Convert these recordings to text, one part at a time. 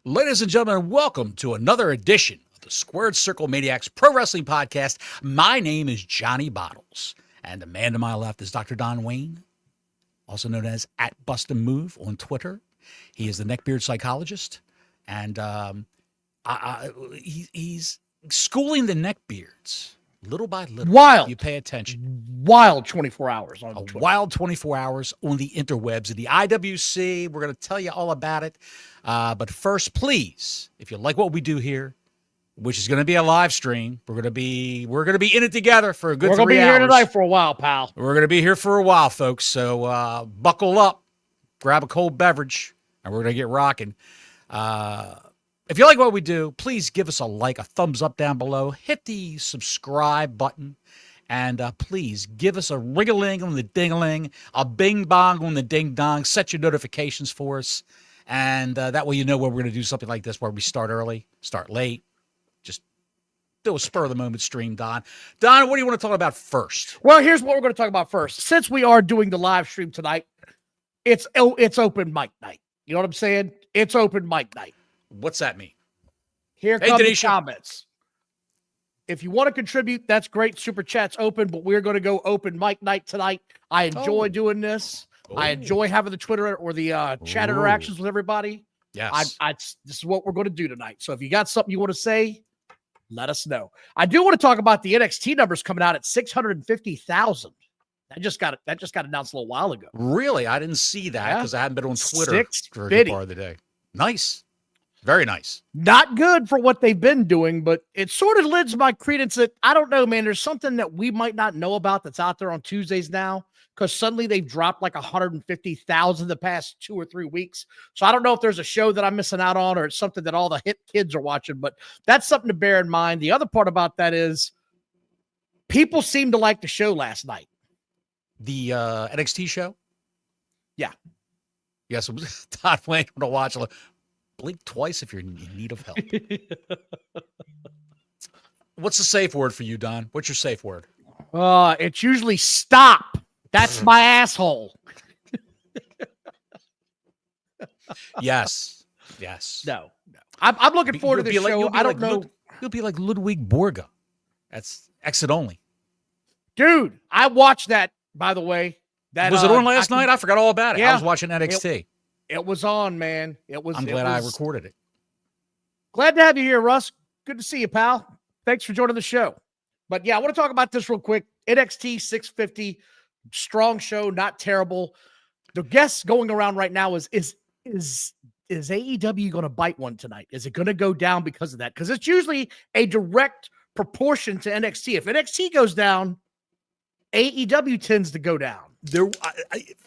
Ladies and gentlemen, welcome to another edition of the Squared Circle Maniacs Pro Wrestling Podcast. My name is Johnny Bottles, and the man to my left is Dr. Don Wayne, also known as @BustinMove on Twitter. He is the neckbeard psychologist, and he's schooling the neckbeards little by little. Wild. You pay attention. Wild 24 hours on Twitter. Wild 24 hours on the interwebs of the IWC. We're going to tell you all about it. But first, please, if you like what we do here, which is going to be a live stream, we're going to be in it together for a good 3 hours. We're going to be here tonight for a while, pal. We're going to be here for a while, folks. So buckle up, grab a cold beverage, and we're going to get rocking. If you like what we do, please give us a like, a thumbs up down below. Hit the subscribe button. And please give us a ring-a-ling on the ding-a-ling, a bing-bong on the ding-dong. Set your notifications for us. And that way you know when we're going to do something like this where we start early, start late. Just do a spur-of-the-moment stream, Don. Don, what do you want to talk about first? Well, here's what we're going to talk about first. Since we are doing the live stream tonight, it's open mic night. You know what I'm saying? It's open mic night. What's that mean? Here come the comments. If you want to contribute, that's great. Super Chat's open, but we're going to go open mic night tonight. I enjoy doing this. I enjoy having the Twitter or the chat interactions with everybody. Yes. This is what we're going to do tonight. So if you got something you want to say, let us know. I do want to talk about the NXT numbers coming out at 650,000. That just got announced a little while ago. Really? I didn't see that because I hadn't been on Twitter for a 650. good part of the day. Nice. Very nice. Not good for what they've been doing, but it sort of lends my credence that, I don't know, man, there's something that we might not know about that's out there on Tuesdays now, because suddenly they've dropped like 150,000 the past 2 or 3 weeks. So I don't know if there's a show that I'm missing out on or it's something that all the hip kids are watching, but that's something to bear in mind. The other part about that is people seem to like the show last night. The NXT show? Yeah. Yes, Todd Wayne to watch. Blink twice if you're in need of help. What's the safe word for you, Don? What's your safe word? It's usually stop. That's my asshole. Yes. No. I'm looking forward to this show. I don't know. You'll be like Ludwig Borga. That's exit only. Dude, I watched that, by the way. Was it on last night? I forgot all about it. Yeah, I was watching NXT. It was on, man. I'm glad I recorded it. Glad to have you here, Russ. Good to see you, pal. Thanks for joining the show. But yeah, I want to talk about this real quick. NXT 650, strong show, not terrible. The guess going around right now is AEW going to bite one tonight? Is it going to go down because of that? Because it's usually a direct proportion to NXT. If NXT goes down, AEW tends to go down.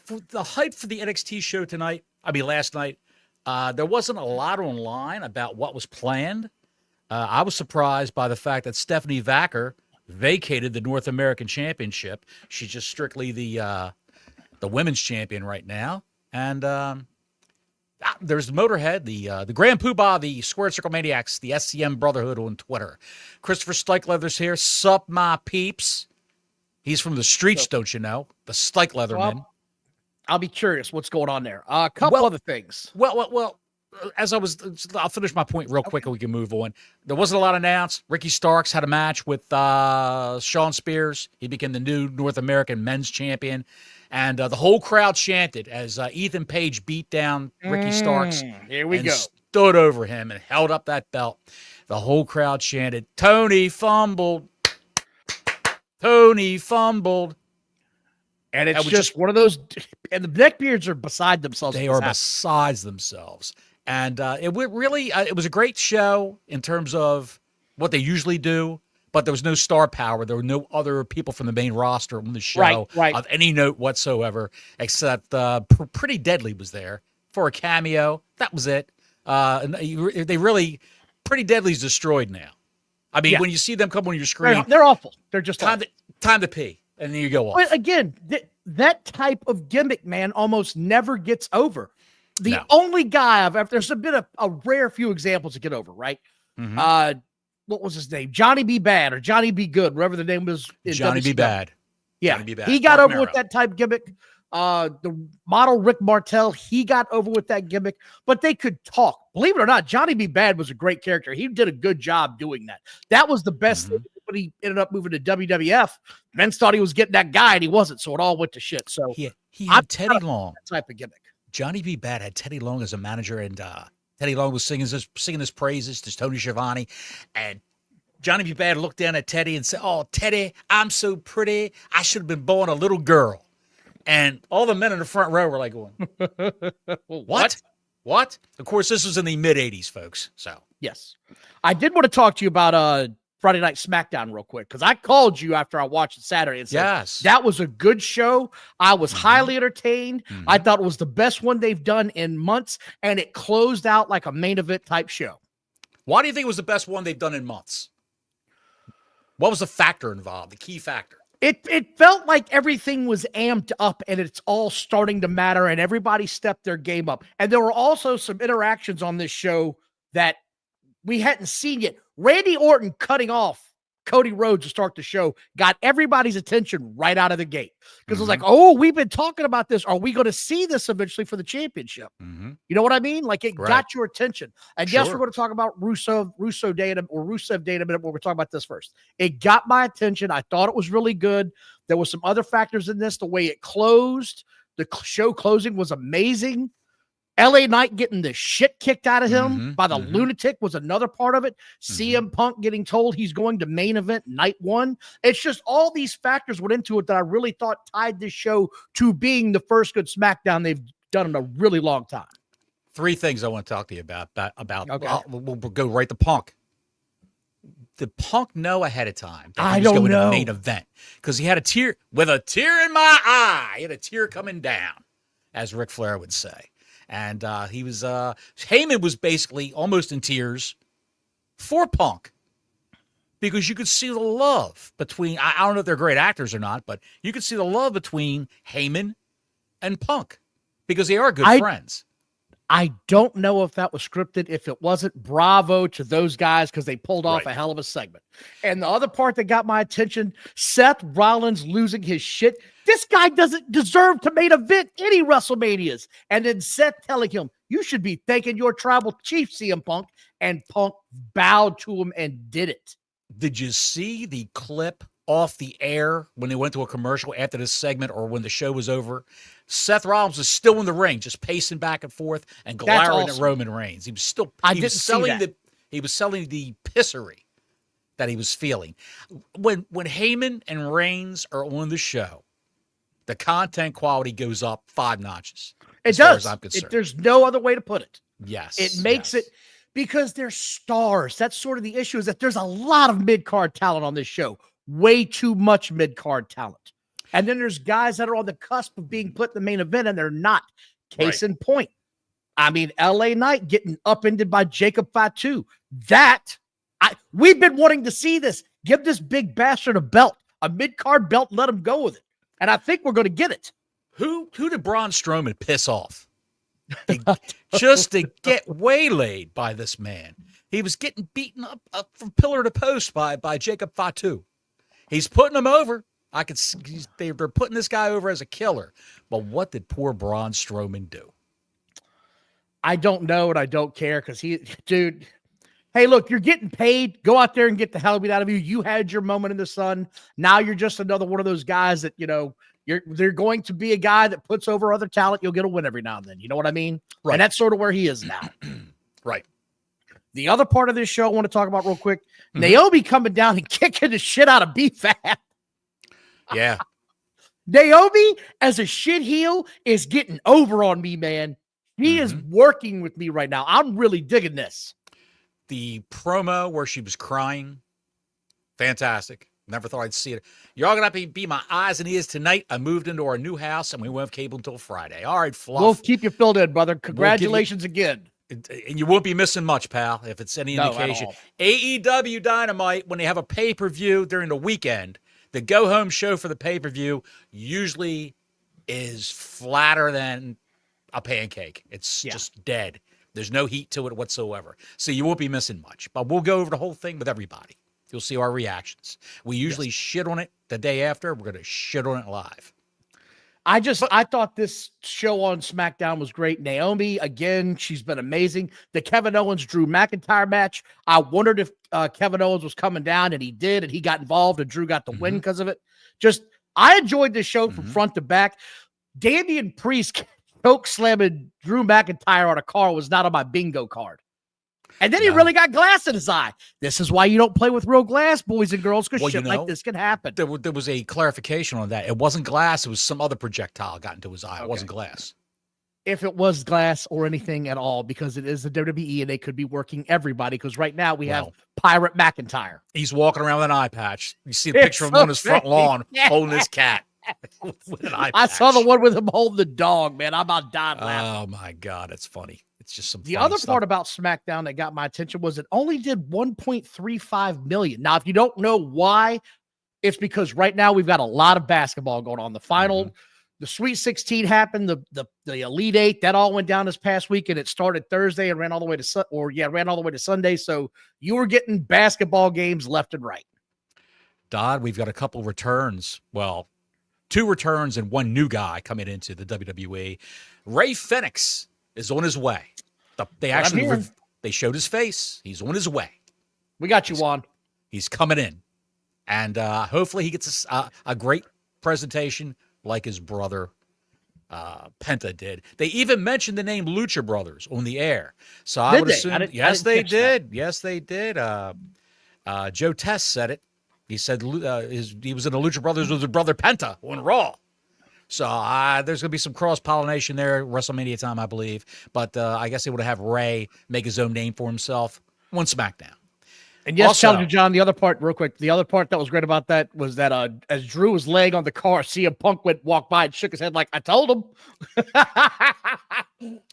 For the hype for the NXT show tonight, last night, there wasn't a lot online about what was planned. I was surprised by the fact that Stephanie Vacker vacated the North American Championship. She's just strictly the women's champion right now. And there's Motorhead, the Grand Poobah, the Squared Circle Maniacs, the SCM Brotherhood on Twitter. Christopher Stikelether's here. Sup, my peeps. He's from the streets, don't you know? The Stikeletherman. I'll be curious what's going on there. A couple other things. Well, I'll finish my point real quick and we can move on. There wasn't a lot announced. Ricky Starks had a match with Shawn Spears. He became the new North American men's champion. And the whole crowd chanted as Ethan Page beat down Ricky Starks. Here we go. Stood over him and held up that belt. The whole crowd chanted, "Tony fumbled. Tony fumbled." And it's just one of those, and the neckbeards are beside themselves. They are besides themselves. And it was a great show in terms of what they usually do, but there was no star power. There were no other people from the main roster on the show of any note whatsoever, except Pretty Deadly was there for a cameo. That was it. Pretty Deadly's destroyed now. When you see them come on your screen, they're awful. They're just time to pee. And then you go off. But again, that type of gimmick, man, almost never gets over. The only guy there's been a rare few examples to get over, right? Mm-hmm. What was his name? Johnny B. Bad or Johnny B. Good, whatever the name was. Johnny B. Bad. Yeah. Johnny B. Bad. He got over with that type gimmick. The model Rick Martel, he got over with that gimmick, but they could talk. Believe it or not, Johnny B. Bad was a great character. He did a good job doing that. That was the best thing, but he ended up moving to WWF. Vince thought he was getting that guy, and he wasn't, so it all went to shit. So he had Teddy Long. That type of gimmick. Johnny B. Bad had Teddy Long as a manager, and Teddy Long was singing his praises to Tony Schiavone, and Johnny B. Bad looked down at Teddy and said, "Oh, Teddy, I'm so pretty. I should have been born a little girl." And all the men in the front row were like going, what? What? Of course, this was in the mid-'80s, folks. So yes. I did want to talk to you about Friday Night Smackdown real quick, because I called you after I watched it Saturday and said, that was a good show. I was highly entertained. I thought it was the best one they've done in months, and it closed out like a main event type show. Why do you think it was the best one they've done in months? What was the factor involved, the key factor? It felt like everything was amped up, and it's all starting to matter, and everybody stepped their game up. And there were also some interactions on this show that we hadn't seen yet. Randy Orton cutting off Cody Rhodes to start the show got everybody's attention right out of the gate, because it was like, oh, we've been talking about this. Are we going to see this eventually for the championship? You know what I mean? Like, it got your attention. And yes, we're going to talk about Rusev Day in a minute, but we're talking about this first. It got my attention. I thought it was really good. There was some other factors in this. The way it closed, the show closing was amazing. LA Knight getting the shit kicked out of him by the lunatic was another part of it. CM Punk getting told he's going to main event night one. It's just all these factors went into it that I really thought tied this show to being the first good SmackDown they've done in a really long time. Three things I want to talk to you about. Okay. We'll go right to Punk. Did Punk know ahead of time that he was going to main event? Because he had a tear in my eye. He had a tear coming down, as Ric Flair would say. And he was Heyman was basically almost in tears for Punk, because you could see the love between, I don't know if they're great actors or not, but you could see the love between Heyman and Punk, because they are good friends. I don't know if that was scripted. If it wasn't, bravo to those guys, because they pulled off a hell of a segment. And the other part that got my attention, Seth Rollins losing his shit. This guy doesn't deserve to main event any WrestleManias. And then Seth telling him, you should be thanking your tribal chief, CM Punk. And Punk bowed to him and did it. Did you see the clip off the air when they went to a commercial after this segment, or when the show was over? Seth Rollins was still in the ring, just pacing back and forth and glowering at Roman Reigns. He was still he was selling the pissery that he was feeling. When Heyman and Reigns are on the show, the content quality goes up 5 notches. It does. As I'm concerned. There's no other way to put it. Yes. It makes it, because they're stars. That's sort of the issue, is that there's a lot of mid-card talent on this show. Way too much mid-card talent. And then there's guys that are on the cusp of being put in the main event, and they're not. Case in point. I mean, LA Knight getting upended by Jacob Fatu. We've been wanting to see this. Give this big bastard a belt, a mid-card belt, let him go with it. And I think we're going to get it. Who did Braun Strowman piss off? Just to get waylaid by this man. He was getting beaten up from pillar to post by Jacob Fatu. He's putting him over. They're putting this guy over as a killer. But what did poor Braun Strowman do? I don't know, and I don't care, because dude, hey, look, you're getting paid. Go out there and get the hell beat out of you. You had your moment in the sun. Now you're just another one of those guys that, they're going to be a guy that puts over other talent. You'll get a win every now and then. You know what I mean? Right. And that's sort of where he is now. Right. The other part of this show I want to talk about real quick, Naomi coming down and kicking the shit out of B-Fab. Yeah. Naomi, as a shit heel, is getting over on me, man. She is working with me right now. I'm really digging this. The promo where she was crying, fantastic. Never thought I'd see it. You're all going to be my eyes and ears tonight. I moved into our new house, and we won't have cable until Friday. All right, Fluff. We'll keep you filled in, brother. Congratulations again. And you won't be missing much, pal, if it's any indication. AEW Dynamite, when they have a pay-per-view during the weekend, the go-home show for the pay-per-view usually is flatter than a pancake. It's just dead. There's no heat to it whatsoever. So you won't be missing much. But we'll go over the whole thing with everybody. You'll see our reactions. We usually shit on it the day after. We're going to shit on it live. I thought this show on SmackDown was great. Naomi, again, she's been amazing. The Kevin Owens Drew McIntyre match, I wondered if Kevin Owens was coming down, and he did, and he got involved, and Drew got the win because of it. I enjoyed this show from front to back. Damian Priest choke slamming Drew McIntyre on a car was not on my bingo card. And then he really got glass in his eye. This is why you don't play with real glass, boys and girls, because shit like this can happen. There was a clarification on that. It wasn't glass. It was some other projectile got into his eye. It wasn't glass. If it was glass or anything at all, because it is the WWE and they could be working everybody, because right now we have Pirate McIntyre. He's walking around with an eye patch. You see a picture of him on his front lawn holding his cat. With an eye patch. I saw the one with him holding the dog, man. I about died laughing. Oh, my God. It's funny. It's just some The other part about SmackDown that got my attention was it only did 1.35 million. Now, if you don't know why, it's because right now we've got a lot of basketball going on. The final, the Sweet 16 happened, the Elite Eight, that all went down this past week, and it started Thursday and ran all the way to Sunday. So you were getting basketball games left and right. Dodd, we've got a couple returns. Well, 2 returns and 1 new guy coming into the WWE. Ray Phoenix is on his way. They showed his face. He's on his way. We got you, Juan. He's coming in. And hopefully he gets a great presentation like his brother Penta did. They even mentioned the name Lucha Brothers on the air. So I would assume, yes, they did. Yes, they did. Joe Test said it. He said he was in the Lucha Brothers with his brother Penta on Raw. So there's going to be some cross-pollination there, WrestleMania time, I believe. But I guess they would have Ray make his own name for himself on SmackDown. And yes, Challenger John, the other part, real quick, the other part that was great about that was that as Drew was laying on the car, CM Punk walked by and shook his head like, I told him.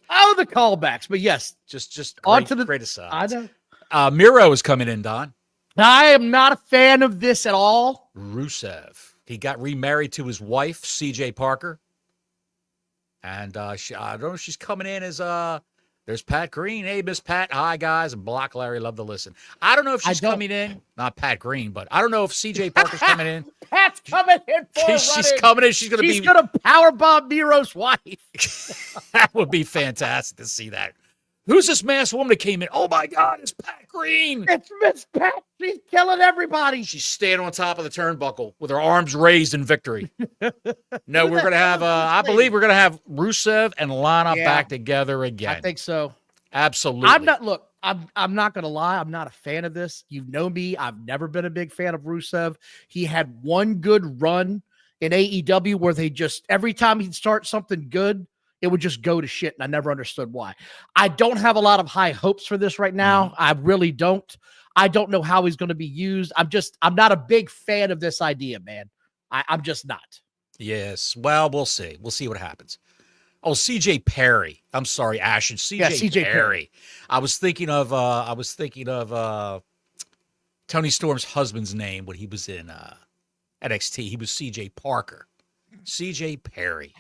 Oh, the callbacks. But yes. Just on to the great aside. I know. Miro is coming in, Don. I am not a fan of this at all. Rusev. He got remarried to his wife, CJ Parker. And I don't know if she's coming in as there's Pat Green. Hey, Miss Pat. Hi, guys. And Block Larry, love to listen. I don't know if she's coming in. Not Pat Green, but I don't know if CJ Parker's coming in. Pat's coming in for She's coming in. She's going to powerbomb Miro's wife. That would be fantastic to see that. Who's this masked woman that came in? Oh, my God, it's Pat Green. It's Miss Pat. She's killing everybody. She's standing on top of the turnbuckle with her arms raised in victory. No, we're going to have, I believe we're going to have Rusev and Lana back together again. I think so. Absolutely. I'm not going to lie. I'm not a fan of this. You know me. I've never been a big fan of Rusev. He had one good run in AEW where they just, every time he'd start something good, it would just go to shit, and I never understood why. I don't have a lot of high hopes for this right now. I really don't. I don't know how he's going to be used. I'm not a big fan of this idea, man. I'm just not. Yes. Well, we'll see. We'll see what happens. Oh, CJ Perry. I'm sorry, Ashton. CJ Perry. I was thinking of Tony Storm's husband's name when he was in NXT. He was CJ Parker. CJ Perry.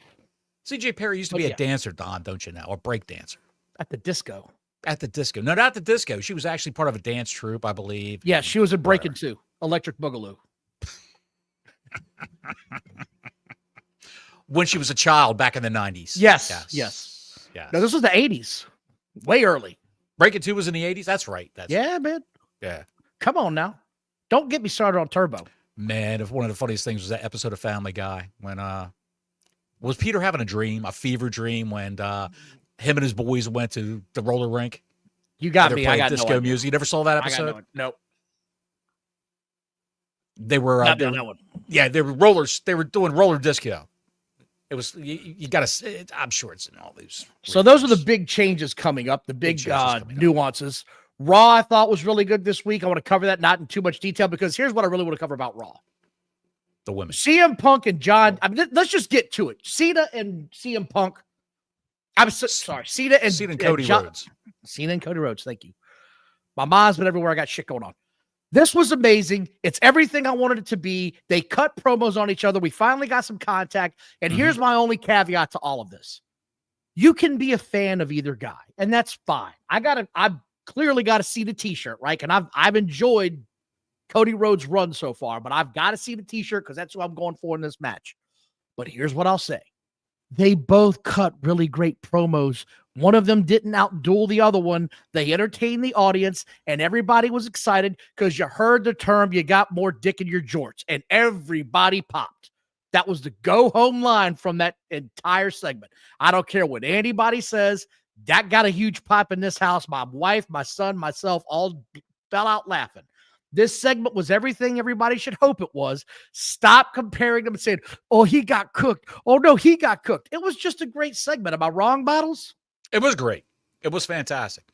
CJ Perry used to be a dancer, Don, don't you know? A break dancer. At the disco. At the disco. No, not the disco. She was actually part of a dance troupe, I believe. Yeah, she was in Breaking 2. Electric Boogaloo. When she was a child back in the 90s. Yes. No, this was the 80s. Way early. Breaking 2 was in the 80s? That's right. Man. Yeah. Come on now. Don't get me started on Turbo. Man, one of the funniest things was that episode of Family Guy when was Peter having a fever dream when him and his boys went to the roller rink? You got me. I got disco music. You never saw that episode? Nope. They were not doing that one. Yeah, they were rollers. They were doing roller disco. It was you got to. I'm sure it's in all these. So those are the big changes coming up. The big nuances. Raw, I thought was really good this week. I want to cover that not in too much detail because here's what I really want to cover about Raw. The women. CM Punk and John. I mean, let's just get to it. Cena and CM Punk. I'm sorry. Cena and Cody Rhodes. Cena and Cody Rhodes. Thank you. My mind's been everywhere. I got shit going on. This was amazing. It's everything I wanted it to be. They cut promos on each other. We finally got some contact. And here's my only caveat to all of this. You can be a fan of either guy, and that's fine. I've clearly got to see the t-shirt, right? And I've enjoyed Cody Rhodes' run so far, but I've got to see the t-shirt because that's who I'm going for in this match. But here's what I'll say. They both cut really great promos. One of them didn't outduel the other one. They entertained the audience, and everybody was excited because you heard the term, you got more dick in your jorts, and everybody popped. That was the go-home line from that entire segment. I don't care what anybody says. That got a huge pop in this house. My wife, my son, myself all fell out laughing. This segment was everything everybody should hope it was. Stop comparing them and saying, oh, he got cooked. Oh, no, he got cooked. It was just a great segment. Am I wrong, Bottles? It was great. It was fantastic.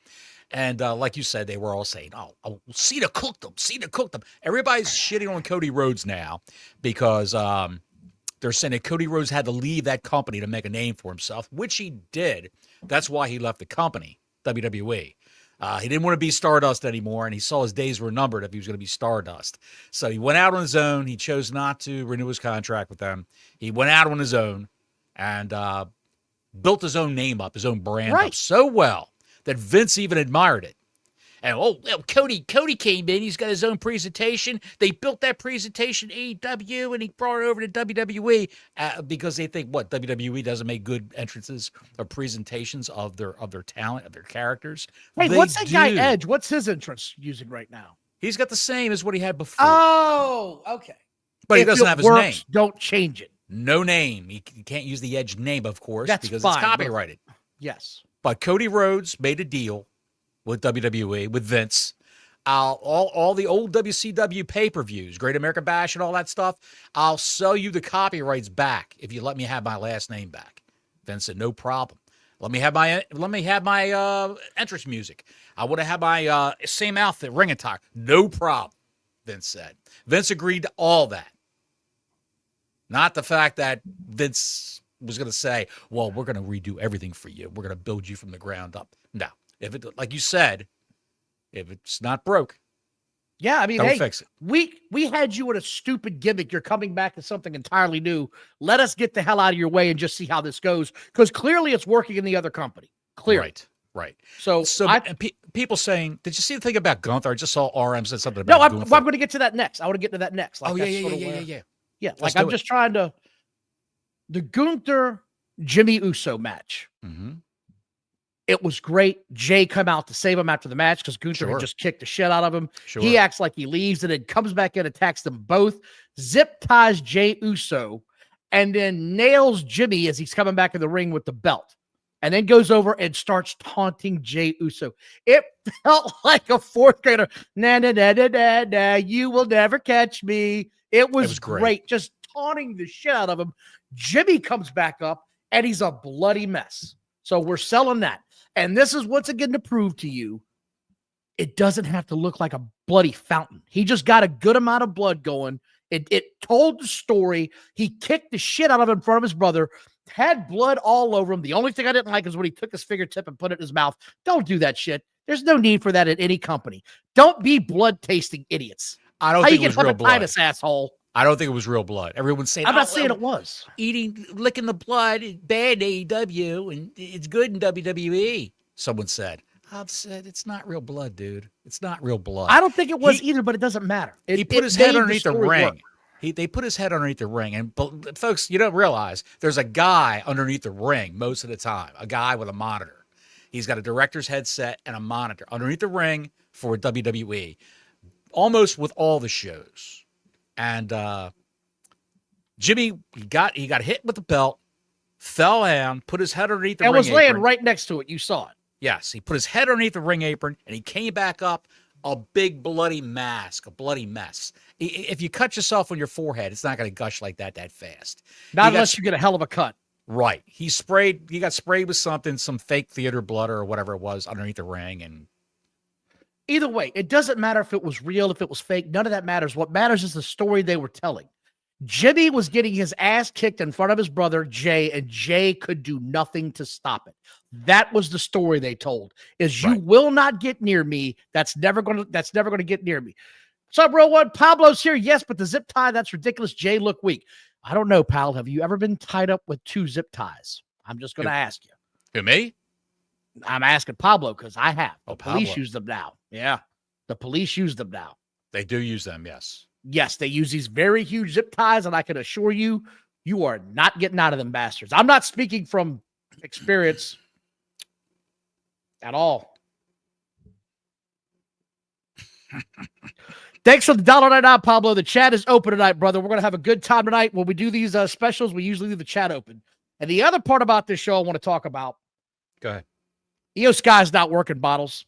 And like you said, they were all saying, oh, Cena cooked them. Cena cooked them. Everybody's shitting on Cody Rhodes now because they're saying that Cody Rhodes had to leave that company to make a name for himself, which he did. That's why he left the company, WWE. He didn't want to be Stardust anymore, and he saw his days were numbered if he was going to be Stardust. So he went out on his own. He chose not to renew his contract with them. He went out on his own and built his own name up, his own brand up so well that Vince even admired it. And Cody came in. He's got his own presentation. They built that presentation AEW, and he brought it over to WWE because they think WWE doesn't make good entrances or presentations of their talent, of their characters. Hey, what's that guy Edge? What's his entrance using right now? He's got the same as what he had before. Oh, okay. But he doesn't have his name. Don't change it. No name. He can't use the Edge name, of course, because fine, it's copyrighted. Yes. But Cody Rhodes made a deal with WWE, with Vince. All the old WCW pay-per-views, Great American Bash and all that stuff, I'll sell you the copyrights back if you let me have my last name back. Vince said, no problem. Let me have my entrance music. I want to have my same outfit, ring attire. No problem, Vince said. Vince agreed to all that. Not the fact that Vince was going to say, well, we're going to redo everything for you. We're going to build you from the ground up. No. If it, like you said, if it's not broke, yeah, I mean, don't fix it. We had you with a stupid gimmick. You're coming back to something entirely new. Let us get the hell out of your way and just see how this goes, because clearly it's working in the other company. Clearly, right. So people saying, did you see the thing about Gunther? I just saw RM said something about. No, I'm going to get to that next. I want to get to that next. Like, yeah. Like I'm just trying to the Gunther Jimmy Uso match. Mm-hmm. It was great. Jay come out to save him after the match because Gunther had just kicked the shit out of him. Sure. He acts like he leaves and then comes back in, attacks them both, zip ties Jay Uso, and then nails Jimmy as he's coming back in the ring with the belt. And then goes over and starts taunting Jay Uso. It felt like a fourth grader. Nah, you will never catch me. It was great. Just taunting the shit out of him. Jimmy comes back up and he's a bloody mess. So we're selling that. And this is once again to prove to you, it doesn't have to look like a bloody fountain. He just got a good amount of blood going. It told the story. He kicked the shit out of him in front of his brother, had blood all over him. The only thing I didn't like is when he took his fingertip and put it in his mouth. Don't do that shit. There's no need for that at any company. Don't be blood-tasting idiots. I don't think it was real blood. Asshole. I don't think it was real blood. Everyone's saying, I'm not saying it was. Licking the blood is bad in AEW and it's good in WWE, someone said. I've said it's not real blood, dude. It's not real blood. I don't think it was either, but it doesn't matter. He put his head underneath the ring. They put his head underneath the ring. And folks, you don't realize there's a guy underneath the ring most of the time, a guy with a monitor. He's got a director's headset and a monitor underneath the ring for WWE, almost with all the shows. And Jimmy, he got hit with the belt, fell down, put his head underneath the ring apron. And was laying right next to it. You saw it. Yes, he put his head underneath the ring apron, and he came back up, a big bloody mask, a bloody mess. If you cut yourself on your forehead, it's not going to gush like that fast. Not unless you get a hell of a cut. Right. He got sprayed with something, some fake theater blood or whatever it was underneath the ring. And either way, it doesn't matter if it was real, if it was fake. None of that matters. What matters is the story they were telling. Jimmy was getting his ass kicked in front of his brother, Jay, and Jay could do nothing to stop it. That was the story they told, is you will not get near me. That's never going to get near me. What's up, Real One? Pablo's here. Yes, but the zip tie, that's ridiculous. Jay, look weak. I don't know, pal. Have you ever been tied up with 2 zip ties? I'm just going to ask you. Who, me? I'm asking Pablo because I have. The police use them now. Yeah. The police use them now. They do use them, yes. Yes, they use these very huge zip ties, and I can assure you, You are not getting out of them bastards. I'm not speaking from experience at all. Thanks for the $1.99, Pablo. The chat is open tonight, brother. We're going to have a good time tonight. When we do these specials, we usually leave the chat open. And the other part about this show I want to talk about. Go ahead. Io Sky's not working, Bottles.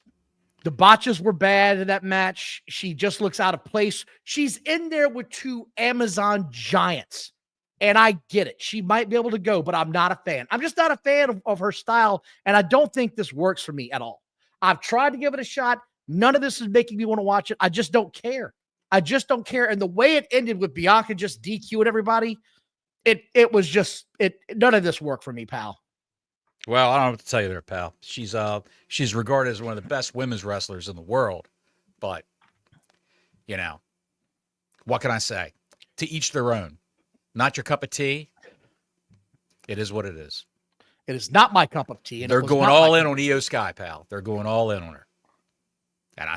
The botches were bad in that match. She just looks out of place. She's in there with two Amazon giants. And I get it. She might be able to go, but I'm not a fan. I'm just not a fan of her style. And I don't think this works for me at all. I've tried to give it a shot. None of this is making me want to watch it. I just don't care. I just don't care. And the way it ended with Bianca just DQing everybody, it was just none of this worked for me, pal. Well, I don't know what to tell you there, pal. She's regarded as one of the best women's wrestlers in the world. But, what can I say? To each their own. Not your cup of tea. It is what it is. It is not my cup of tea. They're going all in on Io Sky, pal. They're going all in on her. And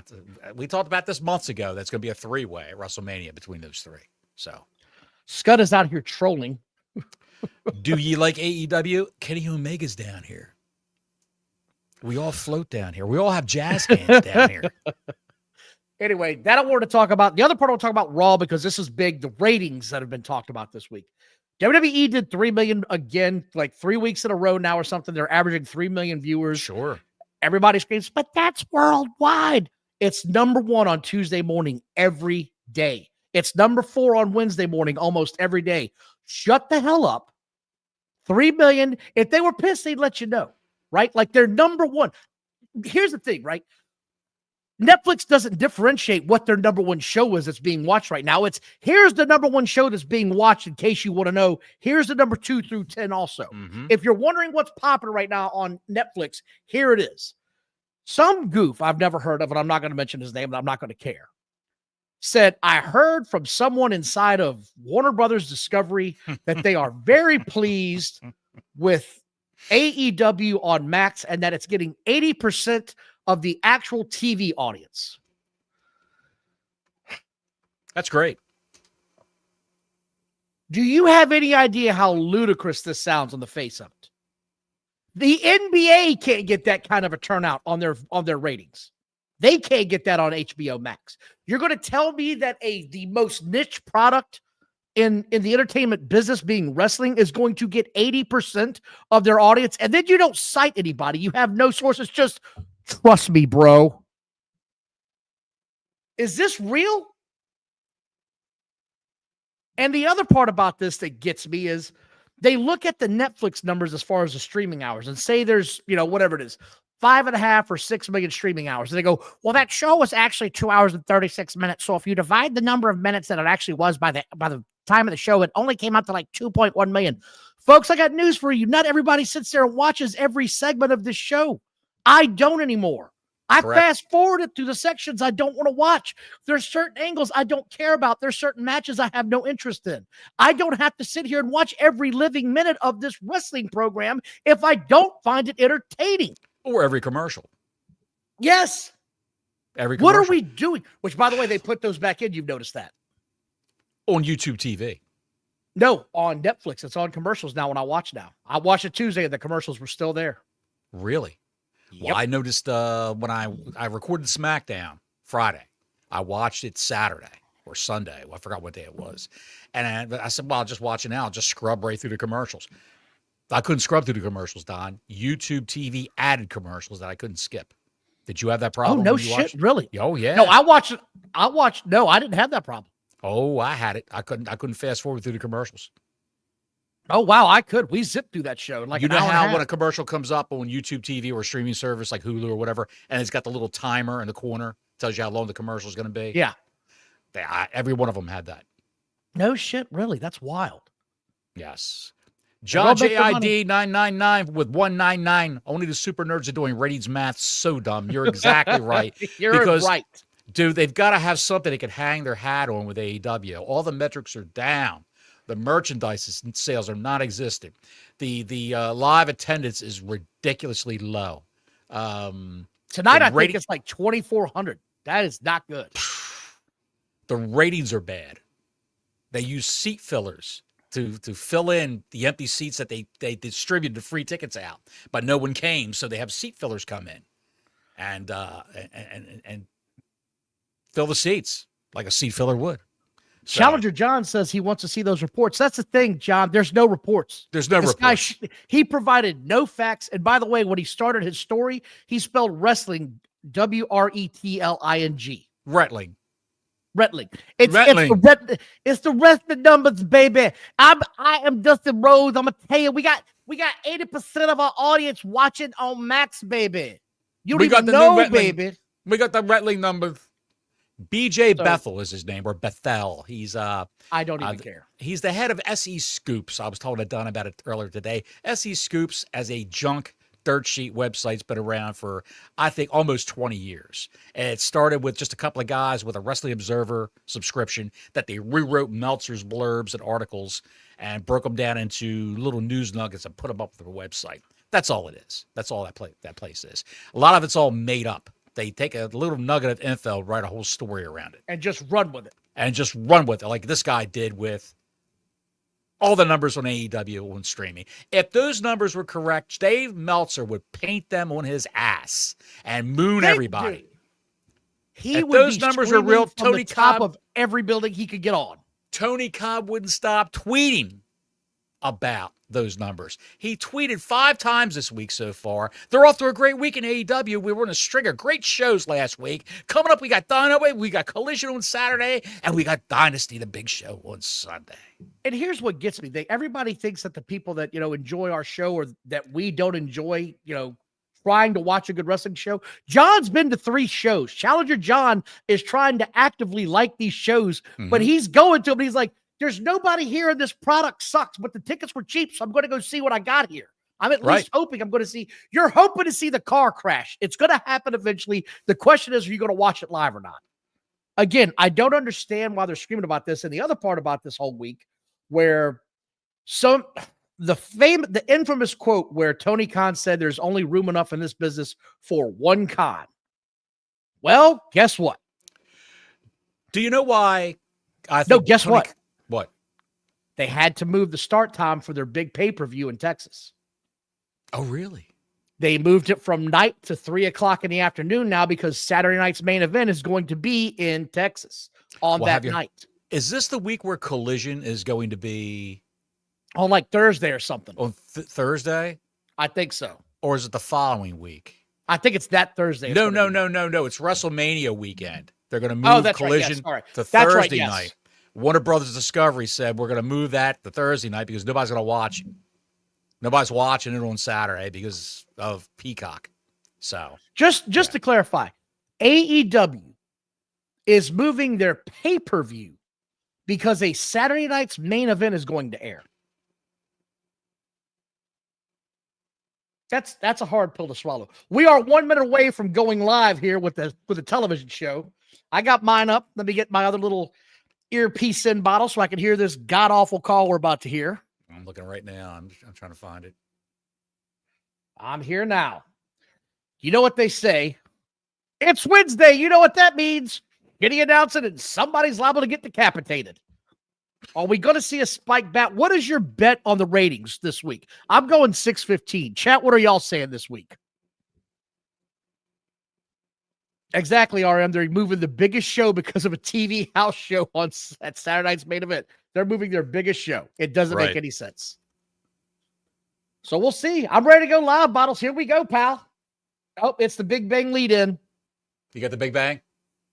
we talked about this months ago. That's going to be a three-way at WrestleMania between those three. So, Scud is out here trolling. Do ye like AEW? Kenny Omega's down here. We all float down here. We all have jazz hands down here. Anyway, that I wanted to talk about. The other part I want to talk about Raw because this is big. The ratings that have been talked about this week. WWE did 3 million again, like 3 weeks in a row now or something. They're averaging 3 million viewers. Sure. Everybody screams, but that's worldwide. It's number 1 on Tuesday morning every day. It's number 4 on Wednesday morning almost every day. Shut the hell up. 3 million. If they were pissed, they'd let you know, right? Like they're number 1. Here's the thing, right? Netflix doesn't differentiate what their number 1 show is that's being watched right now. It's here's the number 1 show that's being watched in case you want to know. Here's the number 2 through 10 also. Mm-hmm. If you're wondering what's popular right now on Netflix, here it is. Some goof I've never heard of, and I'm not going to mention his name, and I'm not going to care, said, I heard from someone inside of Warner Brothers Discovery that they are very pleased with AEW on Max and that it's getting 80% of the actual TV audience. That's great. Do you have any idea how ludicrous this sounds on the face of it? The NBA can't get that kind of a turnout on their ratings. They can't get that on HBO Max. You're going to tell me that the most niche product in the entertainment business being wrestling is going to get 80% of their audience, and then you don't cite anybody. You have no sources. Just trust me, bro. Is this real? And the other part about this that gets me is they look at the Netflix numbers as far as the streaming hours and say there's, whatever it is, 5.5 or 6 million streaming hours. And they go, well, that show was actually 2 hours and 36 minutes. So if you divide the number of minutes that it actually was by the time of the show, it only came out to like 2.1 million. Folks, I got news for you. Not everybody sits there and watches every segment of this show. I don't anymore. I fast forwarded through the sections I don't want to watch. There's certain angles I don't care about. There's certain matches I have no interest in. I don't have to sit here and watch every living minute of this wrestling program if I don't find it entertaining. Or every commercial. Yes. Every commercial. What are we doing? Which, by the way, they put those back in. You've noticed that. On YouTube TV. No, on Netflix. It's on commercials now when I watch now. I watched it Tuesday and the commercials were still there. Really? Well, yep. I noticed when I recorded Smackdown Friday, I watched it Saturday or Sunday. Well, I forgot what day it was. And I said, well, I'll just watch it now. I'll just scrub right through the commercials. I couldn't scrub through the commercials, Don. YouTube TV added commercials that I couldn't skip. Did you have that problem? Oh, no shit. Really? Oh, yeah. No, no, I didn't have that problem. Oh, I had it. I couldn't fast forward through the commercials. Oh, wow, I could. We zipped through that show. Like, you know how when a commercial comes up on YouTube TV or a streaming service like Hulu or whatever, and it's got the little timer in the corner, tells you how long the commercial is going to be? Yeah. Every one of them had that. No shit, really? That's wild. Yes. John JID 999 with 199. Only the super nerds are doing ratings math. So dumb. You're exactly right. You're right. Dude, they've got to have something they can hang their hat on with AEW. All the metrics are down. The merchandise sales are non-existent. The live attendance is ridiculously low. Tonight, I think it's like 2,400. That is not good. The ratings are bad. They use seat fillers to fill in the empty seats that they distributed the free tickets out, but no one came, so they have seat fillers come in and fill the seats like a seat filler would. So, Challenger John says he wants to see those reports. That's the thing, John. There's no reports. There's no reports. He provided no facts. And by the way, when he started his story, he spelled wrestling WRETLING. Retling. It's the wrestling numbers, baby. I am Dustin Rhodes. I'm gonna tell you, we got 80% of our audience watching on Max, baby. You don't even know, baby. We got the Retling numbers. BJ Bethel is his name, or Bethel. He's I don't even care. He's the head of SE Scoops. I was told I'd done about it earlier today. SE Scoops as a junk dirt sheet website's been around for, I think, almost 20 years. And it started with just a couple of guys with a Wrestling Observer subscription that they rewrote Meltzer's blurbs and articles and broke them down into little news nuggets and put them up on their website. That's all it is. That's all that place is. A lot of it's all made up. They take a little nugget of info, write a whole story around it. And just run with it. Like this guy did with all the numbers on AEW and streaming. If those numbers were correct, Dave Meltzer would paint them on his ass and moon everybody. If those numbers are real, Tony Cobb, top of every building he could get on. Tony Cobb wouldn't stop tweeting about those numbers. He tweeted 5 times this week so far. They're off to a great week in AEW. We were in a string of great shows last week. Coming up, we got Dynamite, we got Collision on Saturday, and we got Dynasty, the big show, on Sunday. And here's what gets me. Everybody thinks that the people that, enjoy our show or that we don't enjoy, trying to watch a good wrestling show. John's been to 3 shows. Challenger John is trying to actively like these shows, but he's going to them. He's like, there's nobody here and this product sucks, but the tickets were cheap, so I'm going to go see what I got here. I'm at least hoping I'm going to see. You're hoping to see the car crash. It's going to happen eventually. The question is, are you going to watch it live or not? Again, I don't understand why they're screaming about this. And the other part about this whole week where the infamous quote where Tony Khan said there's only room enough in this business for one Khan. Well, guess what? Do you know why? Guess what? What? They had to move the start time for their big pay-per-view in Texas. Oh, really? They moved it from night to 3:00 in the afternoon now because Saturday night's main event is going to be in Texas on that night. Is this the week where Collision is going to be? On like Thursday or something. On Thursday? I think so. Or is it the following week? I think it's that Thursday. No. It's WrestleMania weekend. They're going to move Collision to Thursday night. Warner Brothers Discovery said we're going to move that to Thursday night because nobody's going to watch it. Nobody's watching it on Saturday because of Peacock. So just to clarify, AEW is moving their pay-per-view because a Saturday night's main event is going to air. That's a hard pill to swallow. We are 1 minute away from going live here with the television show. I got mine up. Let me get my other little earpiece in bottle so I can hear this god-awful call we're about to hear. I'm looking right now. I'm trying to find it. I'm here now. You know what they say? It's Wednesday. You know what that means. Getting announced and somebody's liable to get decapitated. Are we going to see a spike back? What is your bet on the ratings this week? I'm going 615. Chat, what are y'all saying this week? Exactly, RM. They're moving the biggest show because of a TV house show at Saturday night's main event. They're moving their biggest show. It doesn't make any sense. So we'll see. I'm ready to go live, Bottles. Here we go, pal. Oh, it's the Big Bang lead in. You got the Big Bang?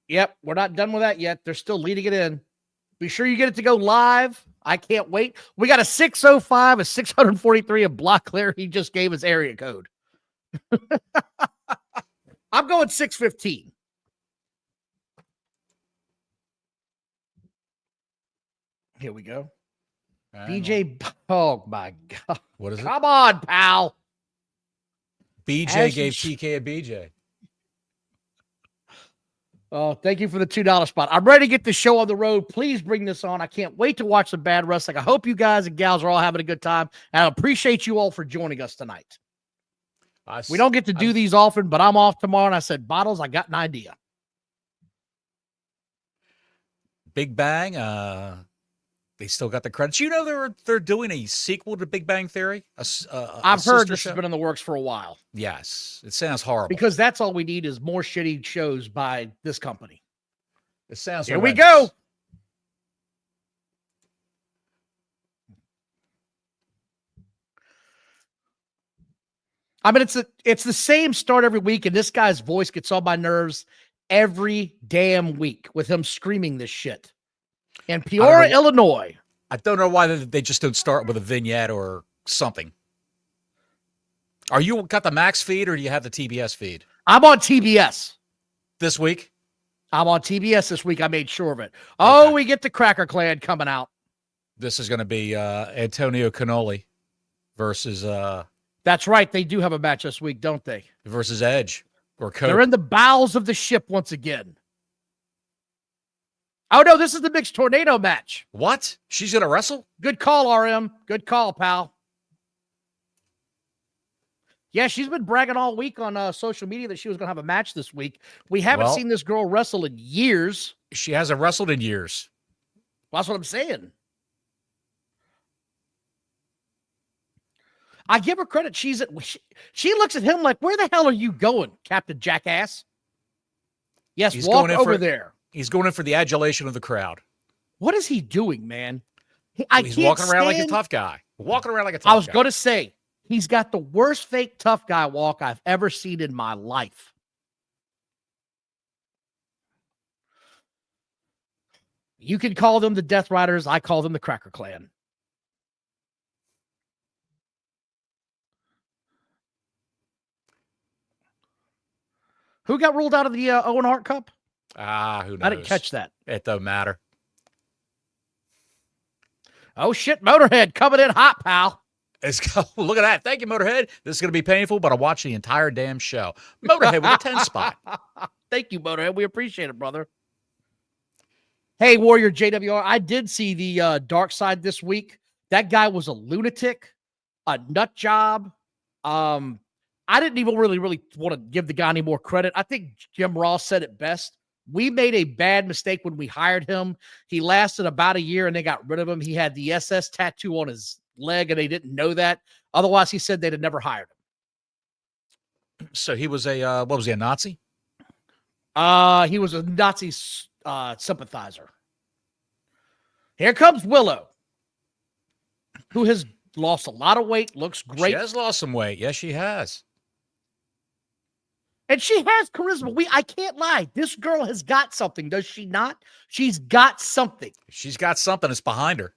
Yep. We're not done with that yet. They're still leading it in. Be sure you get it to go live. I can't wait. We got a 605, a 643, a block clear. He just gave his area code. I'm going 615. Here we go. BJ. Oh, my God. What is it? Come on, pal. BJ gave TK a BJ. Oh, thank you for the $2 spot. I'm ready to get the show on the road. Please bring this on. I can't wait to watch some bad wrestling. I hope you guys and gals are all having a good time. And I appreciate you all for joining us tonight. We don't get to do these often, but I'm off tomorrow. And I said, Bottles, I got an idea. Big Bang. They still got the credits. You know they're doing a sequel to Big Bang Theory. I've heard this show? has been in the works for a while. Yes, it sounds horrible. Because that's all we need is more shitty shows by this company. It sounds. Here horrendous. we go. I mean, it's the same start every week, and this guy's voice gets on my nerves every damn week with him screaming this shit. In Peoria, Illinois. I don't know why they just don't start with a vignette or something. Are you got the Max feed or do you have the TBS feed? I'm on TBS. This week? I'm on TBS this week. I made sure of it. Oh, okay. We get the Cracker Clan coming out. This is going to be Antonio Cannoli versus... That's right. They do have a match this week, don't they? Versus Edge or Coke. They're in the bowels of the ship once again. Oh, no, this is the mixed tornado match. What? She's going to wrestle? Good call, RM. Good call, pal. Yeah, she's been bragging all week on social media that she was going to have a match this week. We haven't seen this girl wrestle in years. She hasn't wrestled in years. Well, that's what I'm saying. I give her credit. She looks at him like, where the hell are you going, Captain Jackass? Yes, he's walk over there. He's going in for the adulation of the crowd. What is he doing, man? He's walking around like a tough guy. Walking around like a tough guy. I was going to say, he's got the worst fake tough guy walk I've ever seen in my life. You can call them the Death Riders. I call them the Cracker Clan. Who got ruled out of the Owen Hart Cup? Who knows? I didn't catch that. It don't matter. Oh, shit. Motorhead coming in hot, pal. Look at that. Thank you, Motorhead. This is going to be painful, but I'll watch the entire damn show. Motorhead with a 10 spot. Thank you, Motorhead. We appreciate it, brother. Hey, Warrior JWR. I did see the Dark Side this week. That guy was a lunatic, a nut job. I didn't even really want to give the guy any more credit. I think Jim Ross said it best. We made a bad mistake when we hired him. He lasted about a year and they got rid of him. He had the SS tattoo on his leg and they didn't know that. Otherwise, he said they'd have never hired him. So he was a, what was he, a Nazi? He was a Nazi sympathizer. Here comes Willow, who has lost a lot of weight, looks great. She has lost some weight. Yes, she has. And she has charisma. I can't lie. This girl has got something, does she not? She's got something. She's got something. It's behind her.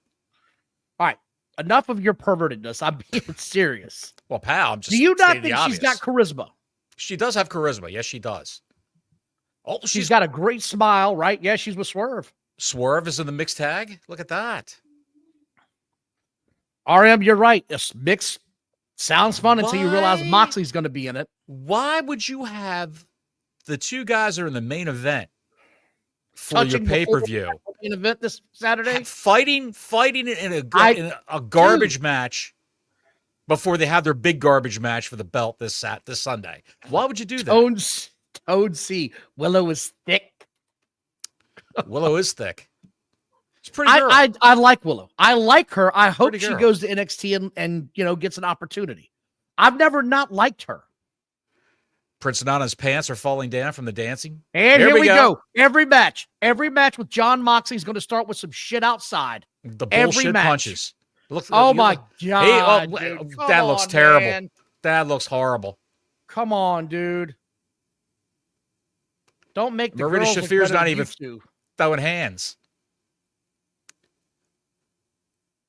All right. Enough of your pervertedness. I'm being serious. Well, pal, I'm just Do you not think she's got charisma? She does have charisma. Yes, she does. Oh, she's got a great smile, right? Yeah, she's with Swerve. Swerve is in the mixed tag. Look at that. RM, you're right. This mix sounds fun until you realize Moxley's going to be in it. Why would you have the two guys that are in the main event for your pay-per-view? Main event this Saturday? Fighting in a garbage match before they have their big garbage match for the belt this Sunday. Why would you do that? Toad C. Willow is thick. Willow is thick. It's pretty girl. I like Willow. I like her. I hope she goes to NXT and gets an opportunity. I've never not liked her. Prince Nana's pants are falling down from the dancing. And here we go. Every match with John Moxley is going to start with some shit outside. The bullshit punches. Look, my God. That looks terrible. Man. That looks horrible. Come on, dude. Don't make the Marita girls Shafir's not even throwing hands.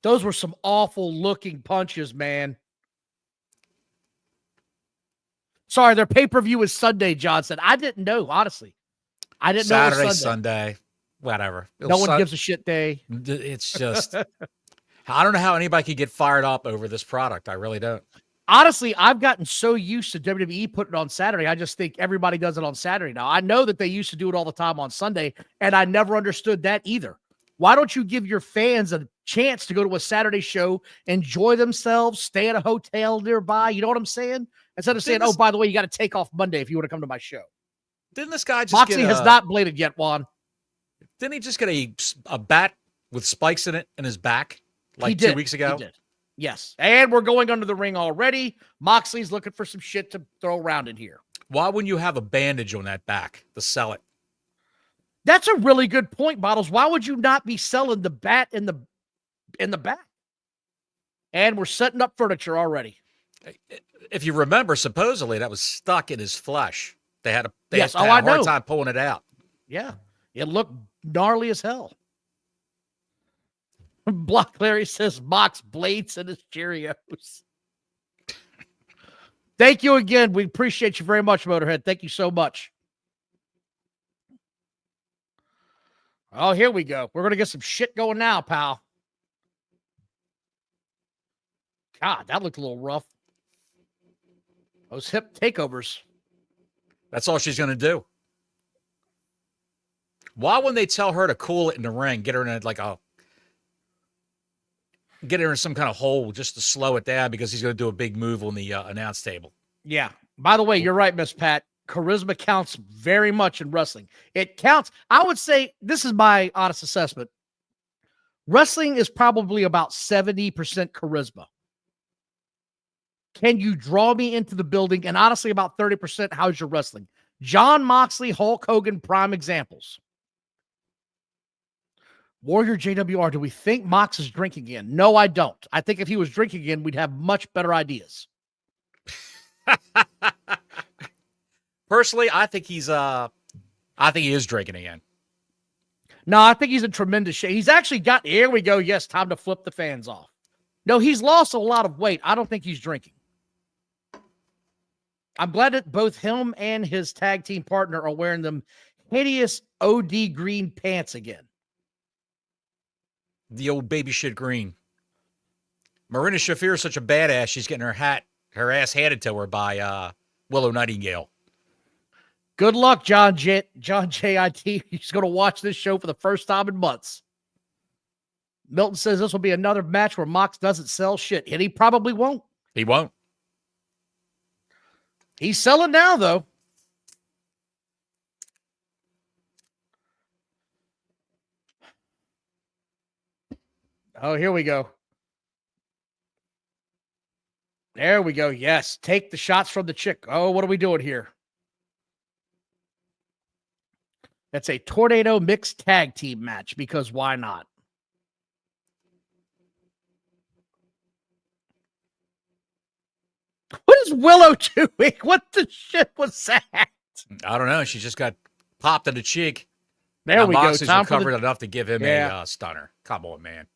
Those were some awful looking punches, man. Sorry, their pay-per-view is Sunday, Johnson. I didn't know, honestly. I didn't know it was Sunday. Whatever. No one gives a shit day. It's just, I don't know how anybody could get fired up over this product. I really don't. Honestly, I've gotten so used to WWE putting it on Saturday. I just think everybody does it on Saturday now. I know that they used to do it all the time on Sunday, and I never understood that either. Why don't you give your fans a chance to go to a Saturday show, enjoy themselves, stay at a hotel nearby? You know what I'm saying? Instead of saying, oh, by the way, you got to take off Monday if you want to come to my show. Didn't this guy just Moxley has not bladed yet, Juan. Didn't he just get a bat with spikes in it in his back He like 2 did. weeks ago? He did. Yes. And we're going under the ring already. Moxley's looking for some shit to throw around in here. Why wouldn't you have a bandage on that back to sell it? That's a really good point, Bottles. Why would you not be selling the bat in the back? And we're setting up furniture already. If you remember, supposedly that was stuck in his flesh. They had a Yes. hard time pulling it out. Yeah. It looked gnarly as hell. Block Larry says Mox blades in his Cheerios. Thank you again. We appreciate you very much, Motorhead. Thank you so much. Oh, here we go. We're going to get some shit going now, pal. God, that looked a little rough. Those hip takeovers. That's all she's going to do. Why wouldn't they tell her to cool it in the ring, get her in some kind of hole just to slow it down because he's going to do a big move on the announce table? Yeah. By the way, you're right, Miss Pat. Charisma counts very much in wrestling. It counts. I would say, this is my honest assessment. Wrestling is probably about 70% charisma. Can you draw me into the building? And honestly, about 30%, how's your wrestling? John Moxley, Hulk Hogan, prime examples. Warrior JWR, do we think Mox is drinking again? No, I don't. I think if he was drinking again, we'd have much better ideas. Personally, I think he is drinking again. No, I think he's in tremendous shape. He's actually got, here we go. Yes, time to flip the fans off. No, he's lost a lot of weight. I don't think he's drinking. I'm glad that both him and his tag team partner are wearing them hideous OD green pants again. The old baby shit green. Marina Shafir is such a badass. She's getting her ass handed to her by Willow Nightingale. Good luck, John JIT. He's going to watch this show for the first time in months. Milton says this will be another match where Mox doesn't sell shit, and he probably won't. He won't. He's selling now, though. Oh, here we go. There we go. Yes. Take the shots from the chick. Oh, what are we doing here? That's a tornado mixed tag team match because why not? What is Willow doing? What the shit was that? I don't know. She just got popped in the cheek. There we go. Moxley's recovered enough to give him a stunner. Come on, man.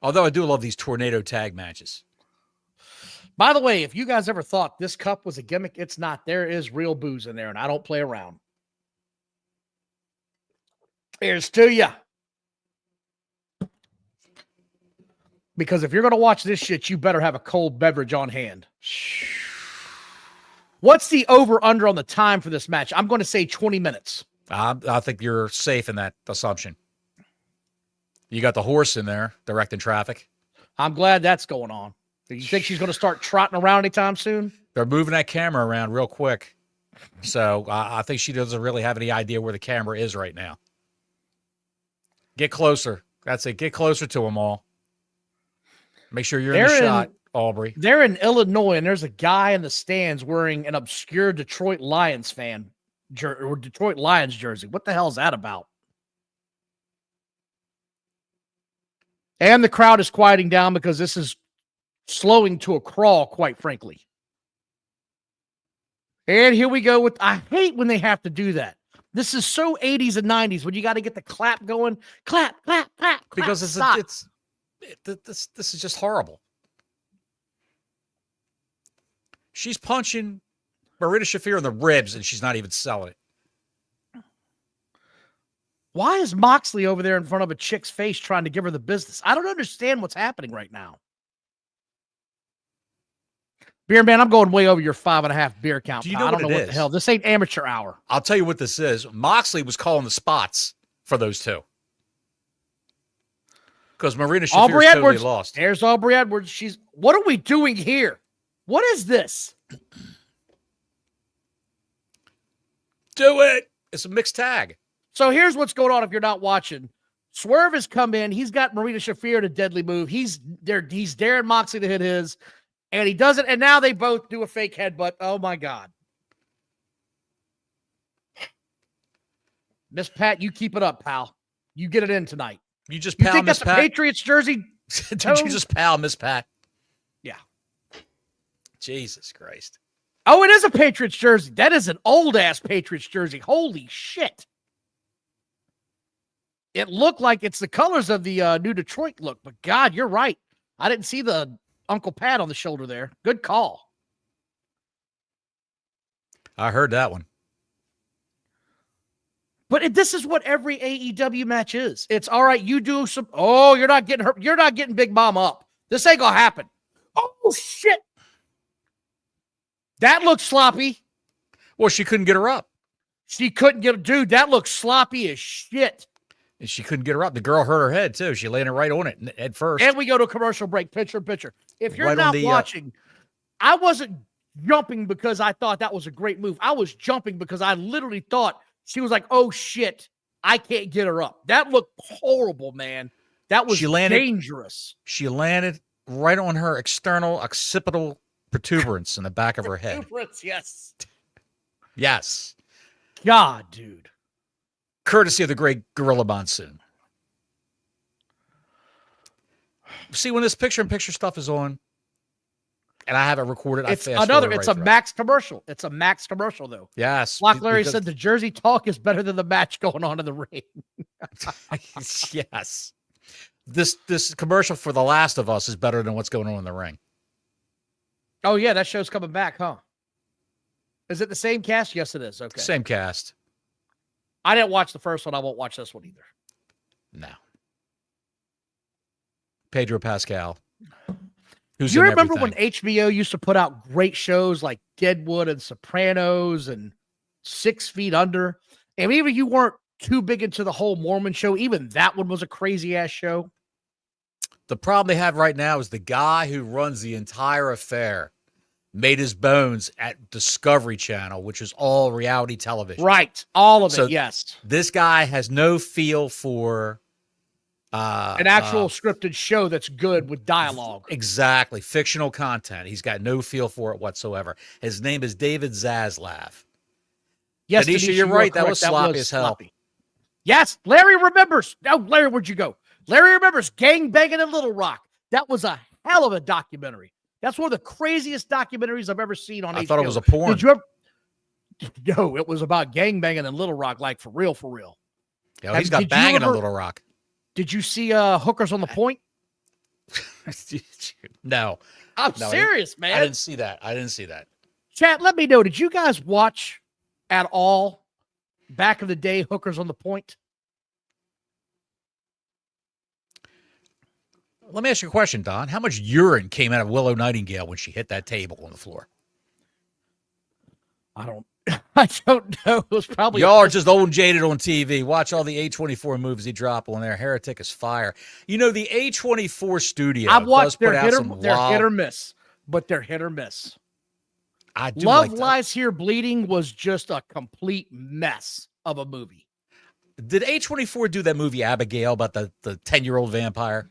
Although I do love these tornado tag matches. By the way, if you guys ever thought this cup was a gimmick, it's not. There is real booze in there, and I don't play around. Here's to ya. Because if you're going to watch this shit, you better have a cold beverage on hand. What's the over-under on the time for this match? I'm going to say 20 minutes. I think you're safe in that assumption. You got the horse in there directing traffic. I'm glad that's going on. Do you think she's going to start trotting around anytime soon? They're moving that camera around real quick. So I think she doesn't really have any idea where the camera is right now. Get closer. That's it. Get closer to them all. Make sure you're in the shot, Aubrey. They're in Illinois, and there's a guy in the stands wearing an obscure Detroit Lions or Detroit Lions jersey. What the hell is that about? And the crowd is quieting down because this is slowing to a crawl, quite frankly. And here we go with, I hate when they have to do that. This is so 80s and 90s when you got to get the clap going. Clap, clap, clap. Because this is just horrible. She's punching Marina Shafir in the ribs, and she's not even selling it. Why is Moxley over there in front of a chick's face trying to give her the business? I don't understand what's happening right now. Beer man, I'm going way over your 5.5 beer count. Do you know I don't know what what the hell. This ain't amateur hour. I'll tell you what this is. Moxley was calling the spots for those two. Because Marina Shafir is totally lost. There's Aubrey Edwards. What are we doing here? What is this? Do it. It's a mixed tag. So here's what's going on if you're not watching. Swerve has come in. He's got Marina Shafir to deadly move. He's daring Moxley to hit his, and he does it. And now they both do a fake headbutt. Oh, my God. Miss Pat, you keep it up, pal. You get it in tonight. You just You pal think Miss that's Pat? a Patriots jersey? Did you just pal Miss Pat? Yeah. Jesus Christ. Oh, it is a Patriots jersey. That is an old-ass Patriots jersey. Holy shit. It looked like it's the colors of the new Detroit look, but God, you're right. I didn't see the Uncle Pat on the shoulder there. Good call. I heard that one. But this is what every AEW match is. It's all right. You do some. Oh, you're not getting her. You're not getting Big Mom up. This ain't gonna happen. Oh shit. That looks sloppy. Well, she couldn't get her up. She couldn't get. Dude, that looks sloppy as shit. And she couldn't get her up. The girl hurt her head, too. She landed right on it head first. And we go to a commercial break. Picture. If you're Right on not the, watching, I wasn't jumping because I thought that was a great move. I was jumping because I literally thought she was like, oh shit, I can't get her up. That looked horrible, man. That was dangerous. She landed right on her external occipital protuberance in the back of her head. Yes. Yes. God, dude. Courtesy of the great Gorilla Monsoon. See, when this picture-in-picture stuff is on, and I have it recorded, It's a Max commercial. It's a Max commercial, though. Yes. Block Larry said the Jersey talk is better than the match going on in the ring. Yes. This commercial for The Last of Us is better than what's going on in the ring. Oh, yeah, that show's coming back, huh? Is it the same cast? Yes, it is. Okay. Same cast. I didn't watch the first one. I won't watch this one either. No. Pedro Pascal. Who's you in remember everything. when HBO used to put out great shows like Deadwood and Sopranos and 6 Feet Under? And even you weren't too big into the whole Mormon show, even that one was a crazy-ass show. The problem they have right now is the guy who runs the entire affair made his bones at Discovery Channel, which is all reality television. Right. All of it, yes. This guy has no feel for an actual scripted show that's good with dialogue. Exactly. Fictional content. He's got no feel for it whatsoever. His name is David Zaslav. Yes, Tanisha, you're right. That was sloppy as hell. Yes, Larry remembers. No, Larry, where'd you go? Larry remembers Gang Banging in Little Rock. That was a hell of a documentary. That's one of the craziest documentaries I've ever seen on HBO. I thought it was a porn. Did you ever? No, it was about gang banging in Little Rock, like for real, for real. Yeah, he's got banging in Little Rock. Did you see Hookers on the Point? No. I'm serious, man. I didn't see that. Chat, let me know. Did you guys watch at all back in the day Hookers on the Point? Let me ask you a question, Don. How much urine came out of Willow Nightingale when she hit that table on the floor? I don't know. It was probably y'all are just old and jaded on TV. Watch all the A24 movies he drop on there. Heretic is fire. You know, the A24 studio. I've watched they're hit or miss, but they're hit or miss. I do Love like Lies Here Bleeding was just a complete mess of a movie. Did A24 do that movie Abigail about the 10-year-old vampire?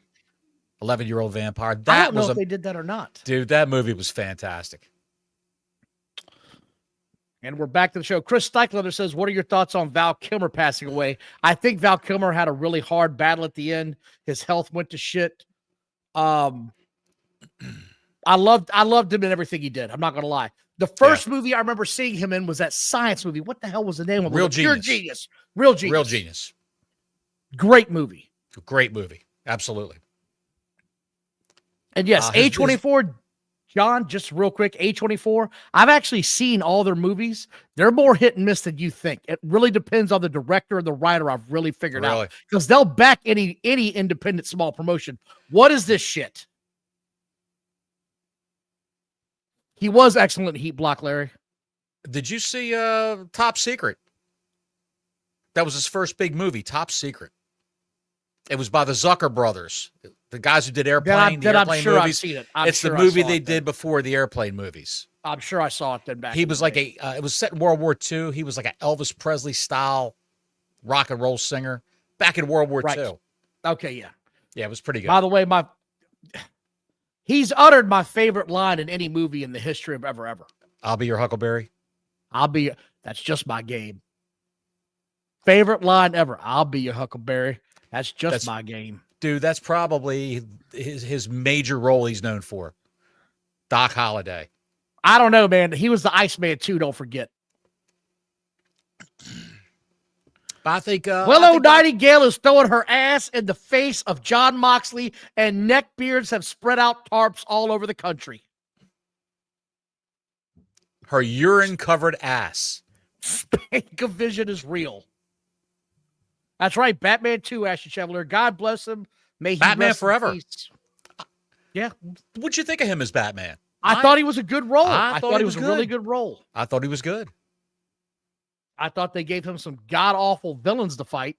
11-year-old vampire. I don't know if they did that or not. Dude, that movie was fantastic. And we're back to the show. Chris Steichler says, what are your thoughts on Val Kilmer passing away? I think Val Kilmer had a really hard battle at the end. His health went to shit. I loved him in everything he did. I'm not going to lie. The first movie I remember seeing him in was that science movie. What the hell was the name of it? Real Genius. Pure Genius. Real Genius. Real Genius. Great movie. Great movie. Absolutely. And yes, A24, John, just real quick, A24, I've actually seen all their movies. They're more hit and miss than you think. It really depends on the director or the writer, I've really figured out. Because they'll back any independent small promotion. What is this shit? He was excellent in Heat Block, Larry. Did you see Top Secret? That was his first big movie, Top Secret. It was by the Zucker brothers. The guys who did Then Airplane, the I'm Airplane sure I've movies. seen it. It's the movie they did before the Airplane movies. I'm sure I saw it then back. He in was the like day. it was set in World War II. He was like an Elvis Presley style rock and roll singer back in World War II. Okay, yeah. Yeah, it was pretty good. By the way, he's uttered my favorite line in any movie in the history of ever. I'll be your Huckleberry. That's just my game. Favorite line ever. I'll be your Huckleberry. That's my game. Dude, that's probably his major role he's known for. Doc Holliday. I don't know, man. He was the Iceman too, don't forget. I think Willow Nightingale is throwing her ass in the face of John Moxley, and neckbeards have spread out tarps all over the country. Her urine-covered ass. Spank-a-vision is real. That's right. Batman 2, Ashley Chevalier. God bless him. May he Batman rest in forever. peace. Yeah. What'd you think of him as Batman? I thought he was a good role. I thought he was a really good role. I thought he was good. I thought they gave him some god-awful villains to fight.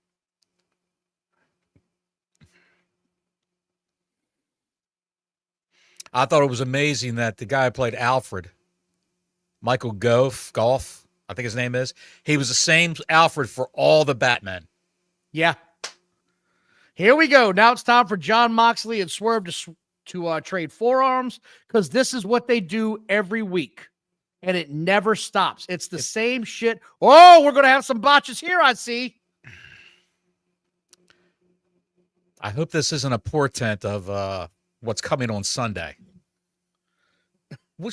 I thought it was amazing that the guy who played Alfred, Michael Goff, I think his name is, he was the same Alfred for all the Batmen. Yeah. Here we go. Now it's time for John Moxley and Swerve to trade forearms, because this is what they do every week, and it never stops. It's the same shit. Oh, we're going to have some botches here, I see. I hope this isn't a portent of what's coming on Sunday. Well,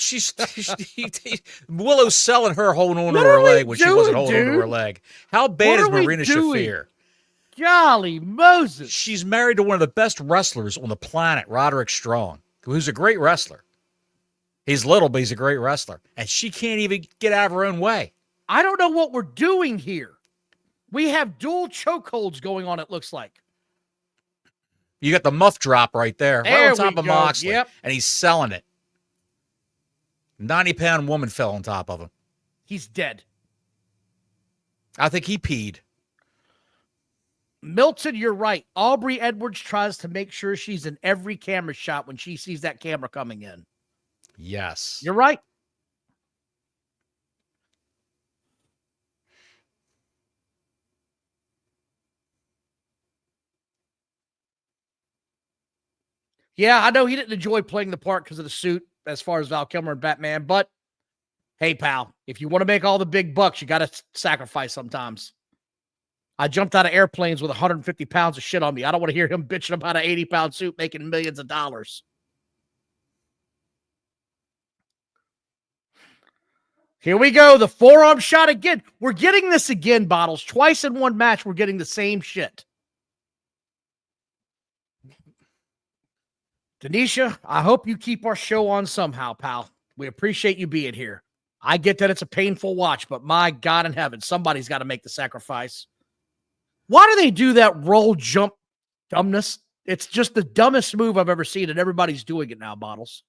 Willow's selling her holding on to her leg when she wasn't holding on to her leg. How bad is Marina Shafir? Golly Moses. She's married to one of the best wrestlers on the planet, Roderick Strong, who's a great wrestler. He's little, but he's a great wrestler. And she can't even get out of her own way. I don't know what we're doing here. We have dual chokeholds going on, it looks like. You got the muff drop right there right on top of Moxley. Yep. And he's selling it. 90-pound woman fell on top of him. He's dead. I think he peed. Milton, you're right. Aubrey Edwards tries to make sure she's in every camera shot when she sees that camera coming in. Yes. You're right. Yeah, I know he didn't enjoy playing the part because of the suit as far as Val Kilmer and Batman, but hey, pal, if you want to make all the big bucks, you got to sacrifice sometimes. I jumped out of airplanes with 150 pounds of shit on me. I don't want to hear him bitching about an 80-pound suit making millions of dollars. Here we go. The forearm shot again. We're getting this again, Bottles. Twice in one match, we're getting the same shit. Denisha, I hope you keep our show on somehow, pal. We appreciate you being here. I get that it's a painful watch, but my God in heaven, somebody's got to make the sacrifice. Why do they do that roll jump dumbness? It's just the dumbest move I've ever seen, and everybody's doing it now, Bottles.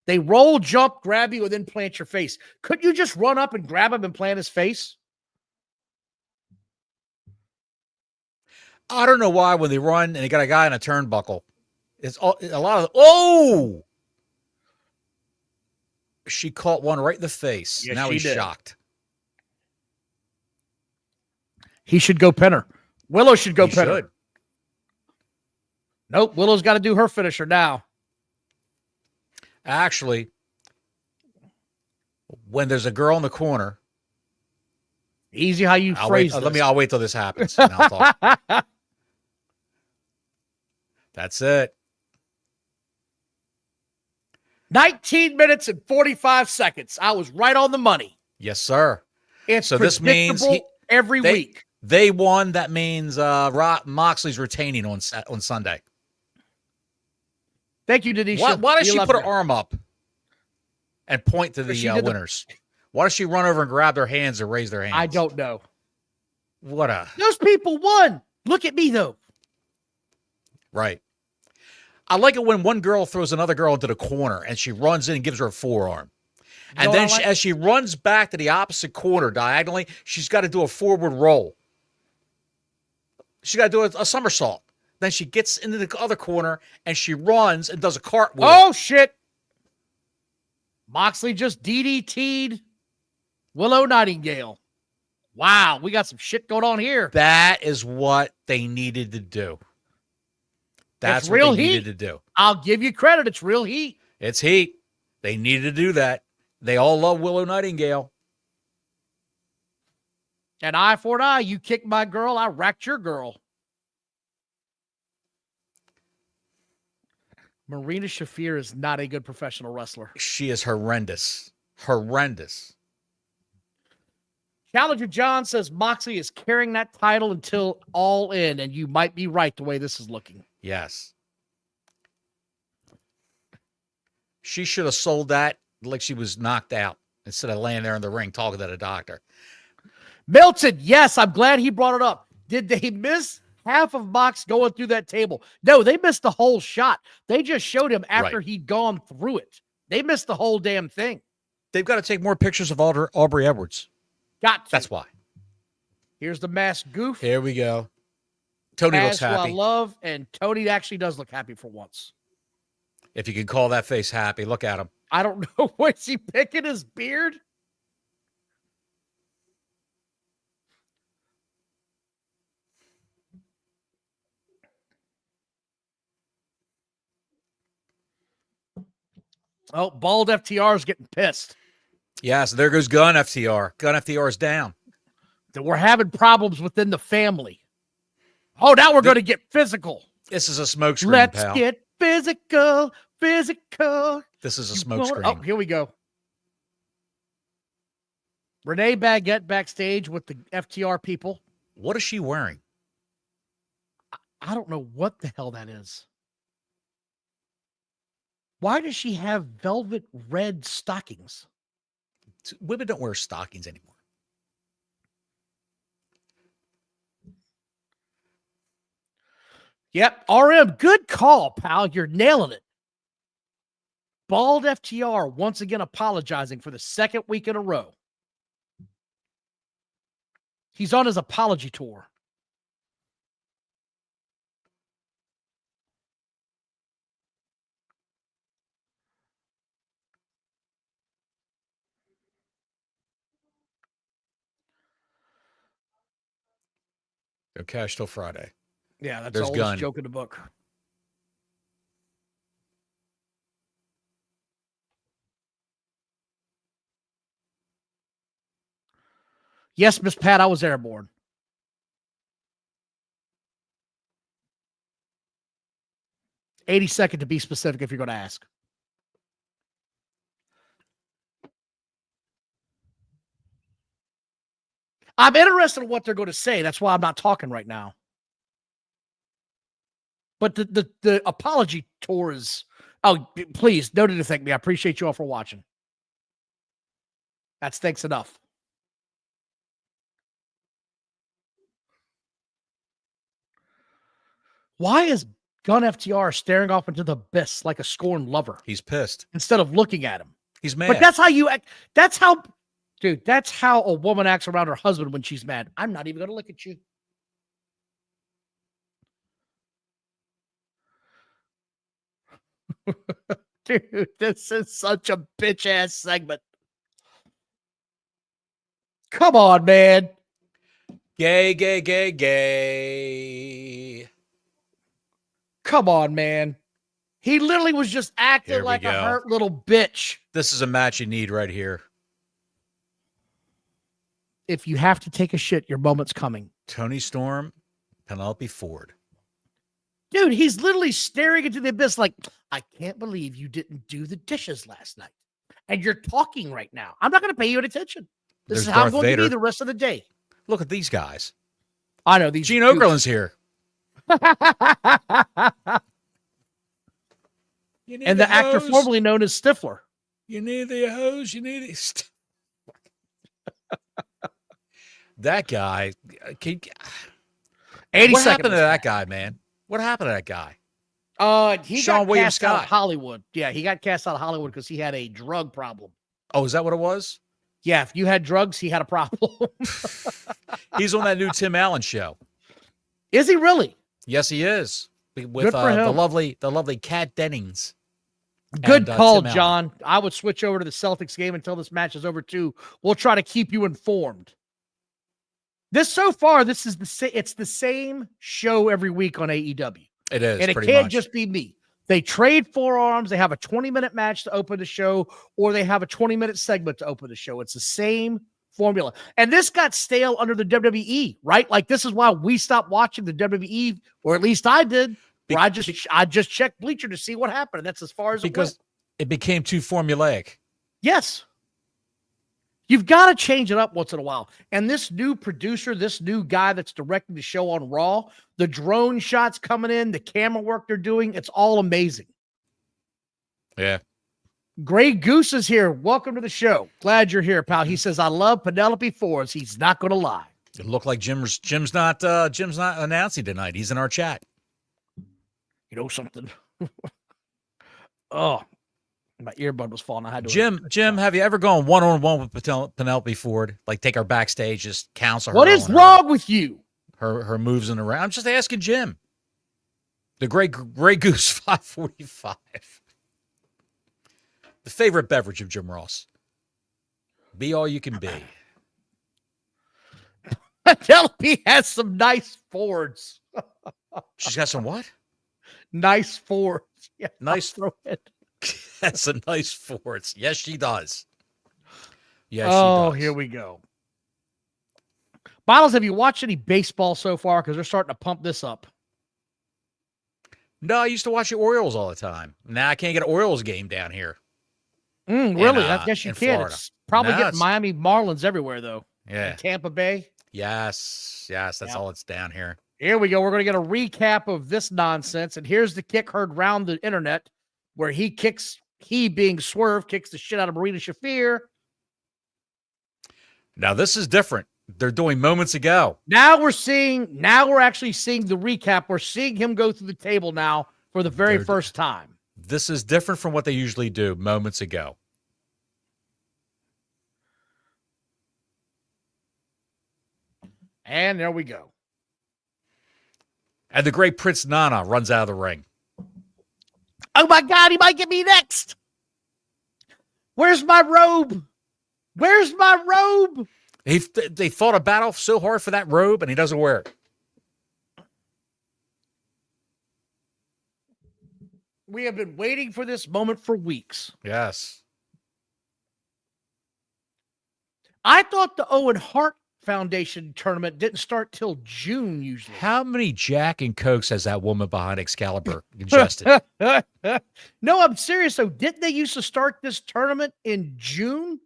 They roll, jump, grab you, and then plant your face. Couldn't you just run up and grab him and plant his face? I don't know why when they run and they got a guy in a turnbuckle, it's a lot of, oh! She caught one right in the face. Yes, now he's shocked. He should go pin her. Willow should go pin her. Nope, Willow's got to do her finisher now. Actually, when there's a girl in the corner. Easy how you phrase this. I'll wait till this happens. And I'll talk. That's it. 19 minutes and 45 seconds. I was right on the money. Yes, sir. It's so this means every week. They won. That means Moxley's retaining on Sunday. Thank you, Denisha. Why does she put her arm up and point to the winners? Why does she run over and grab their hands or raise their hands? I don't know. Those people won. Look at me, though. Right. I like it when one girl throws another girl into the corner and she runs in and gives her a forearm. And then as she runs back to the opposite corner diagonally, she's got to do a forward roll. She's got to do a somersault. Then she gets into the other corner and she runs and does a cartwheel. Oh, shit. Moxley just DDT'd Willow Nightingale. Wow, we got some shit going on here. That is what they needed to do. That's what real they heat. needed to do. I'll give you credit. It's real heat. It's heat. They needed to do that. They all love Willow Nightingale. An eye for an eye. You kicked my girl, I racked your girl. Marina Shafir is not a good professional wrestler. She is horrendous. Horrendous. Challenger John says Moxley is carrying that title until All In, and you might be right the way this is looking. Yes. She should have sold that like she was knocked out instead of laying there in the ring talking to the doctor. Milton, yes, I'm glad he brought it up. Did they miss half of Mox going through that table? No, they missed the whole shot. They just showed him after he'd gone through it. They missed the whole damn thing. They've got to take more pictures of Aubrey Edwards. Got to. That's why. Here's the mask goof. Here we go. Tony looks Who I happy. love, and Tony actually does look happy for once. If you can call that face happy, look at him. I don't know. Was he picking his beard? Oh, Bald FTR is getting pissed. Yeah, so there goes Gun FTR. Gun FTR is down. That we're having problems within the family. Oh, now we're going to get physical. This is a smoke screen, Let's pal. get physical. This is a smoke screen. Oh, here we go. Renee Baguette backstage with the FTR people. What is she wearing? I don't know what the hell that is. Why does she have velvet red stockings? Women don't wear stockings anymore. Yep. RM, good call, pal. You're nailing it. Bald FTR once again apologizing for the second week in a row. He's on his apology tour. They're cash till Friday. Yeah, that's There's always Gun. a joke in the book. Yes, Miss Pat, I was airborne. $82nd to be specific if you're going to ask. I'm interested in what they're going to say. That's why I'm not talking right now. But the apology tour is... Oh, please, don't need to thank me. I appreciate you all for watching. That's thanks enough. Why is Gun FTR staring off into the abyss like a scorned lover He's pissed. instead of looking at him? He's mad. But that's how you act. That's how, dude, that's how a woman acts around her husband when she's mad. I'm not even going to look at you. Dude, this is such a bitch ass segment. Come on, man. Gay, gay, gay, gay. Come on, man. He literally was just acting Here we like a go. hurt little bitch. This is a match you need right here. If you have to take a shit, your moment's coming. Tony Storm, Penelope Ford. Dude, he's literally staring into the abyss like, I can't believe you didn't do the dishes last night. And you're talking right now. I'm not going to pay you any attention. This There's is how Darth I'm going Vader. to be the rest of the day. Look at these guys. I know these. Gene Okerlund's here. And the actor formerly known as Stifler. You need the hose. You need it. That guy. 80 What seconds. happened to that guy, man? What happened to that guy? He Sean got William cast out Scott. of Hollywood. Yeah, he got cast out of Hollywood because he had a drug problem. Oh, is that what it was? Yeah, if you had drugs, he had a problem. He's on that new Tim Allen show. Is he really? Yes, he is. with Good for him. the lovely Kat Dennings. Good call, Tim Allen. John. I would switch over to the Celtics game until this match is over too. We'll try to keep you informed. So far, this is it's the same show every week on AEW. It is, and it pretty can't much. just be me. They trade forearms. They have a 20-minute match to open the show, or they have a 20-minute segment to open the show. It's the same formula. And this got stale under the WWE, right? Like, this is why we stopped watching the WWE, or at least I did. Where I just checked Bleacher to see what happened. And that's as far as because it became too formulaic. Yes. You've got to change it up once in a while. And this new producer, this new guy that's directing the show on Raw, the drone shots coming in, the camera work they're doing, it's all amazing. Yeah. Gray Goose is here. Welcome to the show. Glad you're here, pal. He says, I love Penelope Ford. He's not going to lie. It looked like Jim's not announcing tonight. He's in our chat. You know something? Oh, my earbud was falling. I had to. Jim, have you ever gone one-on-one with Penelope Ford? Like, take her backstage, just counsel her. What is wrong with you? Her moves in the ring. I'm just asking Jim. The Gray Goose 545. The favorite beverage of Jim Ross. Be all you can be. Penelope has some nice Fords. She's got some what? Nice Fords. Yeah, nice. Throw it. That's a nice Fords. Yes, she does. Yes, she does. Here we go. Bottles, have you watched any baseball so far? Because they're starting to pump this up. No, I used to watch the Orioles all the time. Now I can't get an Orioles game down here. Really? I guess you can. Florida. It's probably getting Miami Marlins everywhere, though. Yeah. And Tampa Bay. Yes. That's all it's down here. Here we go. We're going to get a recap of this nonsense. And here's the kick heard round the internet where he being Swerve, kicks the shit out of Marina Shafir. Now, this is different. They're doing moments ago. Now we're actually seeing the recap. We're seeing him go through the table now for the very first time. This is different from what they usually do moments ago. And there we go. And the great Prince Nana runs out of the ring. Oh my God, he might get me next. Where's my robe? Where's my robe? They fought a battle so hard for that robe, and he doesn't wear it. We have been waiting for this moment for weeks. Yes. I thought the Owen Hart Foundation tournament didn't start till June usually. How many Jack and Cokes has that woman behind Excalibur ingested? No, I'm serious. So didn't they used to start this tournament in June?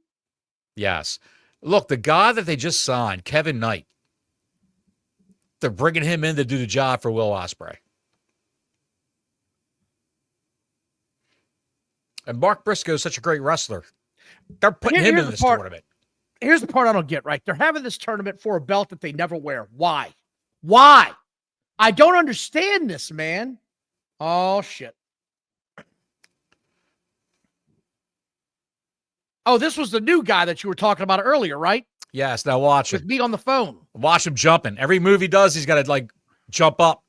Yes. Look, the guy that they just signed, Kevin Knight, they're bringing him in to do the job for Will Ospreay. And Mark Briscoe is such a great wrestler. They're putting him in this tournament. Here's the part I don't get, right? They're having this tournament for a belt that they never wear. Why? Why? I don't understand this, man. Oh, shit. Oh, this was the new guy that you were talking about earlier, right? Yes, now watch him. With me on the phone. Watch him jumping. Every move he does, he's got to, like, jump up.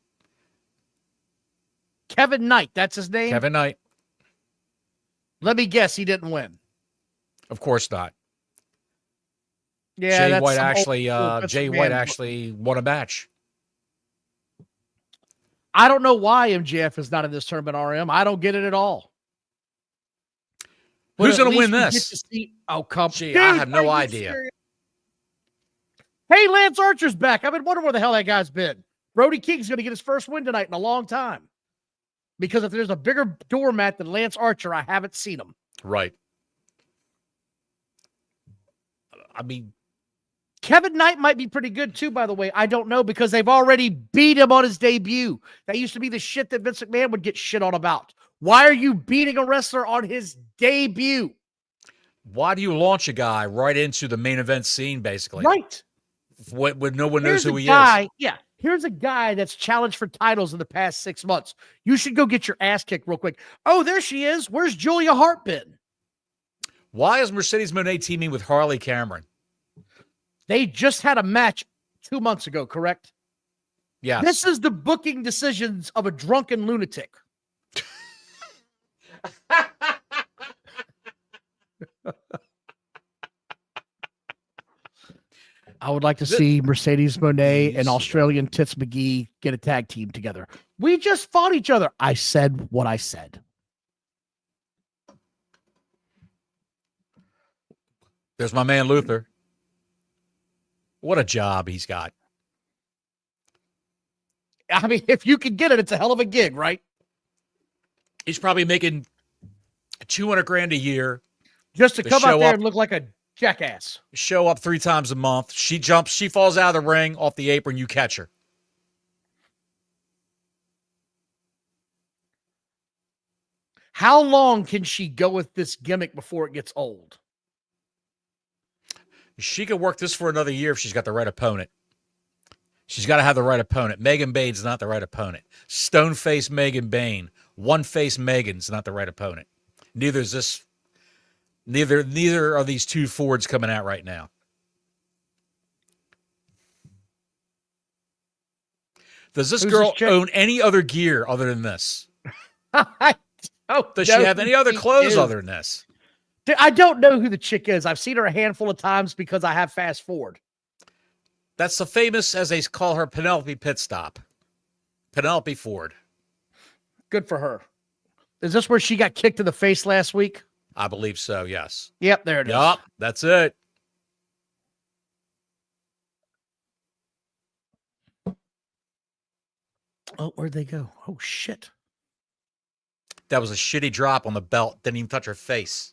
Kevin Knight, that's his name? Kevin Knight. Let me guess, he didn't win. Of course not. Yeah, Jay White actually won a match. I don't know why MJF is not in this tournament, RM. I don't get it at all. Who's going to win this? Oh, come on. I have no idea. Serious? Hey, Lance Archer's back. I've been wondering where the hell that guy's been. Brody King's going to get his first win tonight in a long time. Because if there's a bigger doormat than Lance Archer, I haven't seen him. Right. I mean, Kevin Knight might be pretty good too, by the way. I don't know because they've already beat him on his debut. That used to be the shit that Vince McMahon would get shit on about. Why are you beating a wrestler on his debut? Why do you launch a guy right into the main event scene, basically? Right. When no one knows who he is. Yeah. Here's a guy that's challenged for titles in the past 6 months. You should go get your ass kicked real quick. Oh, there she is. Where's Julia Hart been? Why is Mercedes Moné teaming with Harley Cameron? They just had a match 2 months ago, correct? Yes. This is the booking decisions of a drunken lunatic. I would like to see Mercedes Moné and Australian Tits McGee get a tag team together. We just fought each other. I said what I said. There's my man Luther. What a job he's got. I mean, if you can get it, it's a hell of a gig, right? He's probably making $200,000 a year just to come out there and look like a jackass. Show up 3 times a month. She jumps, she falls out of the ring, off the apron, you catch her. How long can she go with this gimmick before it gets old? She could work this for another year if she's got the right opponent. She's got to have the right opponent. Megan Bane's not the right opponent. Stone-faced Megan Bane. One-faced Megan's not the right opponent. Neither is this. Neither are these two Fords coming out right now. Does this girl own any other gear other than this? Does she have any other clothes other than this? I don't know who the chick is. I've seen her a handful of times because I have fast forward. That's the famous, as they call her, Penelope Pitstop. Penelope Ford. Good for her. Is this where she got kicked in the face last week? I believe so, yes. Yep, there it is. Yup, that's it. Oh, where'd they go? Oh, shit. That was a shitty drop on the belt. Didn't even touch her face.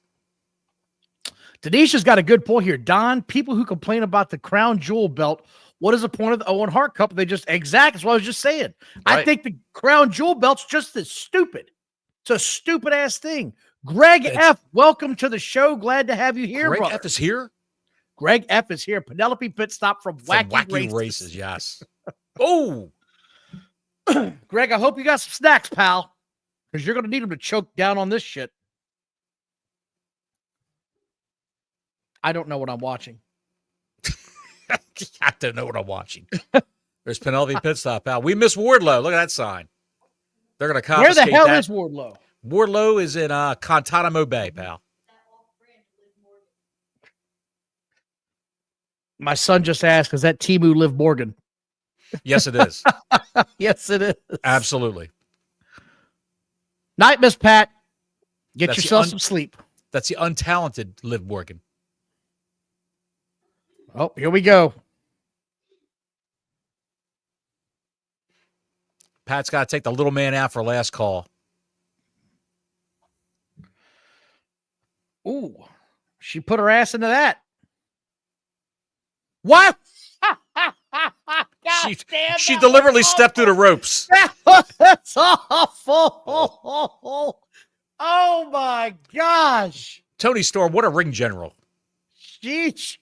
Denisha's got a good point here. Don, people who complain about the crown jewel belt, what is the point of the Owen Hart Cup? They just, that's what I was just saying. Right. I think the crown jewel belt's just as stupid. It's a stupid ass thing. Greg F., welcome to the show. Glad to have you here, Greg brother. F. is here? Greg F. is here. Penelope Pitstop from Wacky Races. Yes. Oh! Greg, I hope you got some snacks, pal, because you're going to need them to choke down on this shit. I don't know what I'm watching. I don't know what I'm watching. There's Penelope Pitstop, pal. We miss Wardlow. Look at that sign. They're going to confiscate that. Where the hell is Wardlow? Wardlow is in Guantanamo Bay, pal. My son just asked, is that Timu Liv Morgan? Yes, it is. Yes, it is. Absolutely. Night, Miss Pat. Get yourself some sleep. That's the untalented Liv Morgan. Oh, here we go. Pat's got to take the little man out for last call. Ooh, she put her ass into that. What? She deliberately stepped through the ropes. That's awful. Oh, my gosh. Tony Storm, what a ring general. She just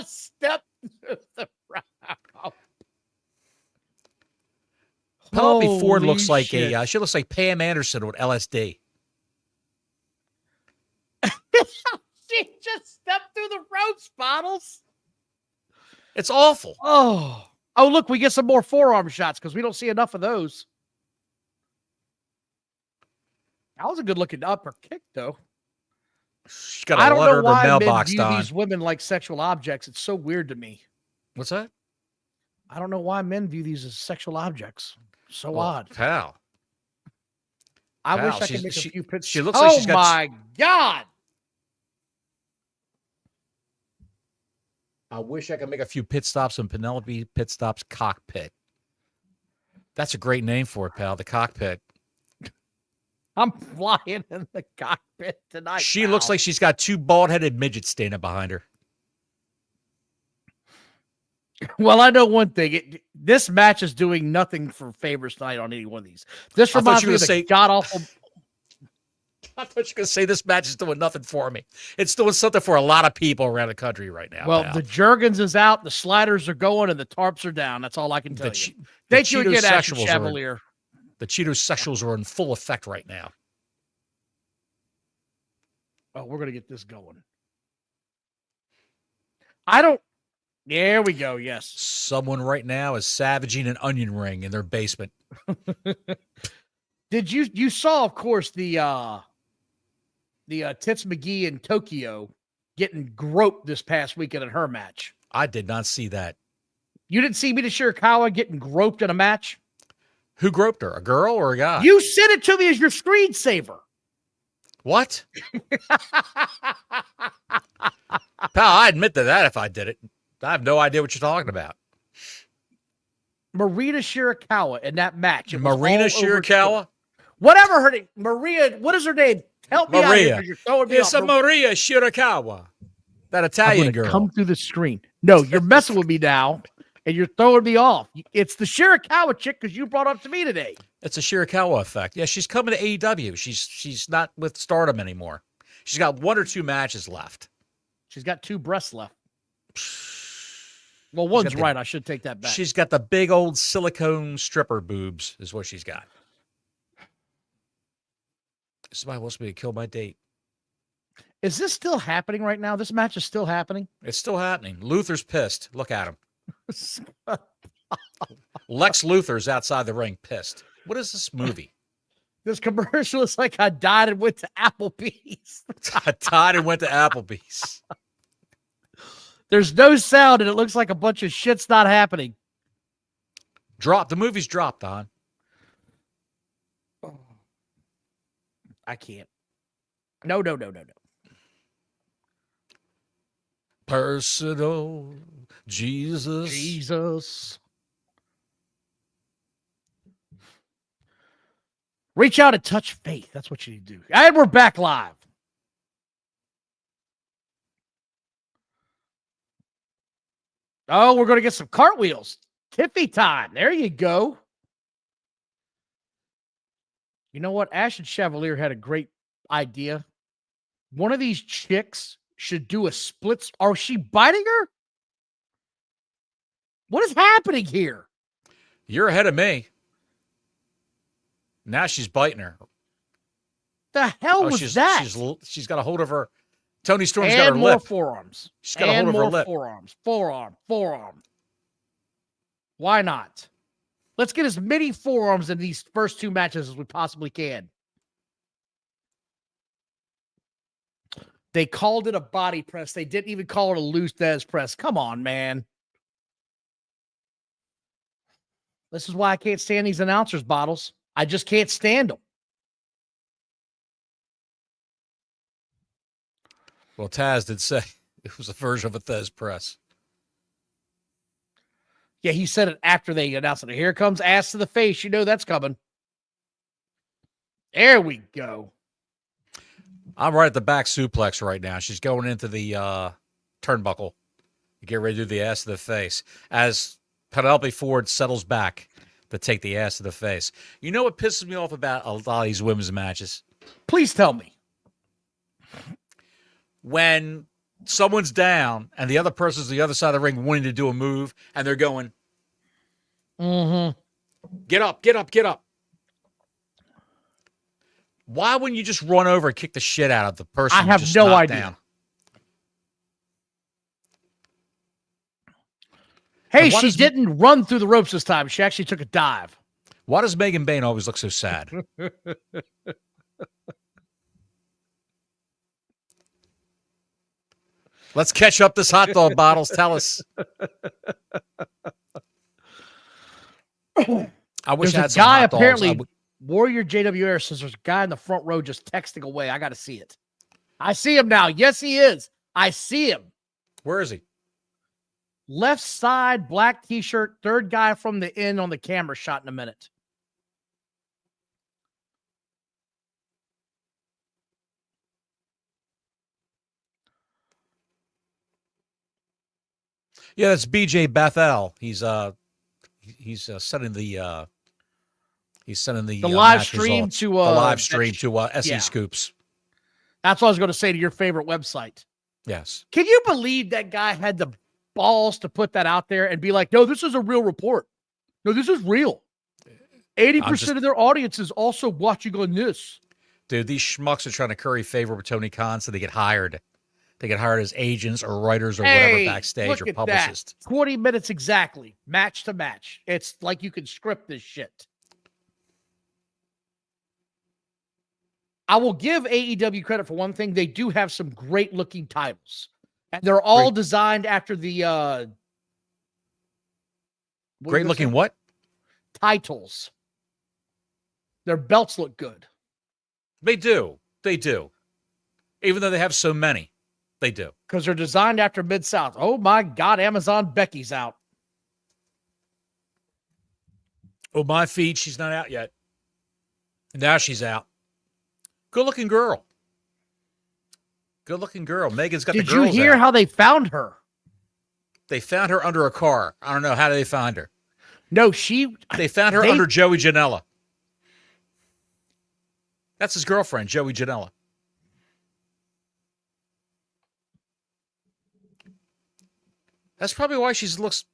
stepped through the rope. Penelope Ford looks like she looks like Pam Anderson with LSD. She just stepped through the ropes, Bottles. It's awful. Oh, look, we get some more forearm shots because we don't see enough of those. That was a good-looking upper kick, though. She's got a letter in her mailbox, I don't know why men view these women like sexual objects. It's so weird to me. What's that? I don't know why men view these as sexual objects. So odd. Pal. I wish I could make a few pits. She looks like she's got... Oh, my God. I wish I could make a few pit stops in Penelope Pitstop's cockpit. That's a great name for it, pal. The cockpit. I'm flying in the cockpit tonight. She looks like she's got 2 bald-headed midgets standing behind her. Well, I know one thing. This match is doing nothing for favors tonight on any one of these. This reminds me of the god-awful... I thought you were going to say this match is doing nothing for me. It's doing something for a lot of people around the country right now. Well, pal. the Jergens is out, the sliders are going, and the tarps are down. That's all I can tell you. Thank you again, Action Chevalier. The Cheetos sexuals are in full effect right now. Oh, we're going to get this going. There we go. Yes. Someone right now is savaging an onion ring in their basement. Did you saw, of course, the Tits McGee in Tokyo getting groped this past weekend in her match? I did not see that. You didn't see Mina Shirakawa getting groped in a match? Who groped her? A girl or a guy? You sent it to me as your screensaver. What? Pal, I admit to that if I did it. I have no idea what you're talking about. Marina Shirakawa in that match. Marina Shirakawa? Whatever her name. Maria, what is her name? Help me out here, 'cause you're throwing me It's off. a Maria Shirakawa. That Italian girl. Come through the screen. No, you're messing with me now, and you're throwing me off. It's the Shirakawa chick because you brought up to me today. It's a Shirakawa effect. Yeah, she's coming to AEW. She's not with Stardom anymore. She's got 1 or 2 matches left. She's got 2 breasts left. Well, one's right. I should take that back. She's got the big old silicone stripper boobs is what she's got. Somebody wants me to kill my date. Is this still happening right now? This match is still happening? It's still happening. Luther's pissed. Look at him. Lex Luthor's outside the ring pissed. What is this movie? This commercial is like I died and went to Applebee's. I died and went to Applebee's. There's no sound, and it looks like a bunch of shit's not happening. Drop. The movie's dropped, Don. I can't. No. Personal Jesus. Reach out and touch faith. That's what you need to do. And we're back live. Oh, we're going to get some cartwheels. Tiffy time. There you go. You know what? Ashton Chevalier had a great idea. One of these chicks should do a split. Are she biting her? What is happening here? You're ahead of me. Now she's biting her. The hell was that? She's got a hold of her. Tony Storm's and got her more lip. Forearms. She's got a hold of her lip. Forearm. Why not? Let's get as many forearms in these first 2 matches as we possibly can. They called it a body press. They didn't even call it a loose Dez press. Come on, man. This is why I can't stand these announcers, Bottles. I just can't stand them. Well, Taz did say it was a version of a Thez press. Yeah, he said it after they announced it. Here comes ass to the face. You know that's coming. There we go. I'm right at the back suplex right now. She's going into the turnbuckle. Get ready to do the ass to the face. As Penelope Ford settles back to take the ass to the face. You know what pisses me off about a lot of these women's matches? Please tell me. When someone's down and the other person's the other side of the ring wanting to do a move and they're going, get up. Why wouldn't you just run over and kick the shit out of the person? I have no idea. Down? Hey, she didn't run through the ropes this time. She actually took a dive. Why does Megan Bain always look so sad? Let's catch up this hot dog, Bottles. Tell us. I wish I had a guy hot dogs. apparently. Warrior JWR says there's a guy in the front row just texting away. I got to see it. I see him now. Yes, he is. I see him. Where is he? Left side, black t-shirt, third guy from the end on the camera shot in a minute. Yeah, that's BJ Bethel. He's sending the live stream to the live stream to SE yeah. Scoops. That's what I was going to say to your favorite website. Yes. Can you believe that guy had the balls to put that out there and be like, no, this is a real report. No, this is real. 80% of their audience is also watching on this. Dude, these schmucks are trying to curry favor with Tony Khan so they get hired They get hired as agents or writers or whatever Hey, backstage look or at publicists. that. 20 minutes exactly, match to match. It's like you can script this shit. I will give AEW credit for one thing. They do have some great looking titles. And they're all designed after the Great looking what? Titles. Their belts look good. They do. They do. Even though they have so many, they do. Because they're designed after Mid-South. Oh my God, Amazon Becky's out. Oh, my feed, she's not out yet. Now she's out. Good looking girl. Good looking girl. Megan's got the girls out. Did you hear how they found her? They found her under a car. I don't know. How did they find her? No, They found her under Joey Janela. That's his girlfriend, Joey Janela. That's probably why she looks...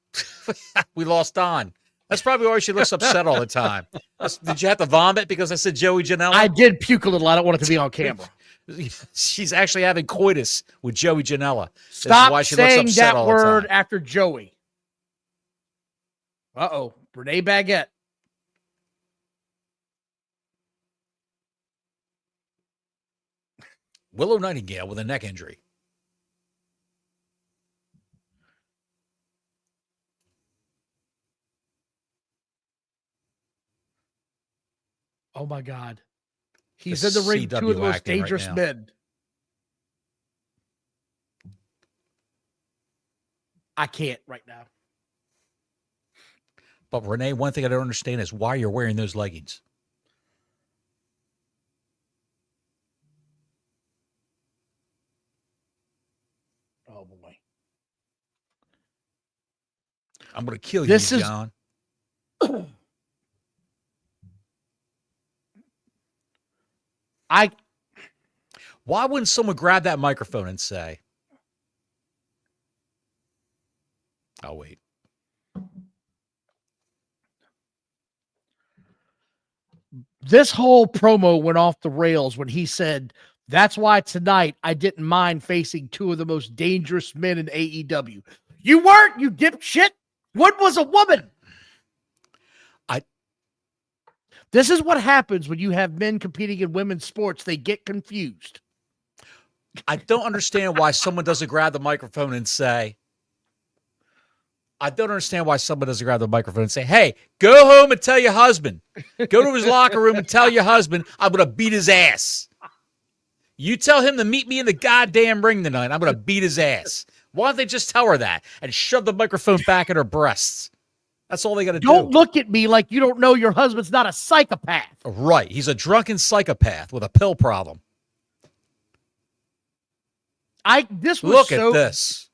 We lost Don. That's probably why she looks upset all the time. Did you have to vomit because I said Joey Janela? I did puke a little. I don't want it to be on camera. She's actually having coitus with Joey Janela. Stop why she saying looks upset that all word the time. after Joey. Uh-oh. Renee Baguette. Willow Nightingale with a neck injury. Oh, my God. He's in the ring with two of the most dangerous men. I can't right now. But Renee, one thing I don't understand is why you're wearing those leggings. Oh, boy. I'm going to kill you, John. Why wouldn't someone grab that microphone and say, "I'll wait"? This whole promo went off the rails when he said, "That's why tonight I didn't mind facing two of the most dangerous men in AEW." You weren't, you dipshit. What was a woman? This is what happens when you have men competing in women's sports. They get confused. I don't understand why someone doesn't grab the microphone and say, "Hey, go home and tell your husband. Go to his locker room and tell your husband I'm going to beat his ass. You tell him to meet me in the goddamn ring tonight. I'm going to beat his ass." Why don't they just tell her that and shove the microphone back at her breasts? That's all they got to do. Don't look at me like you don't know your husband's not a psychopath. Right. He's a drunken psychopath with a pill problem. Look at this.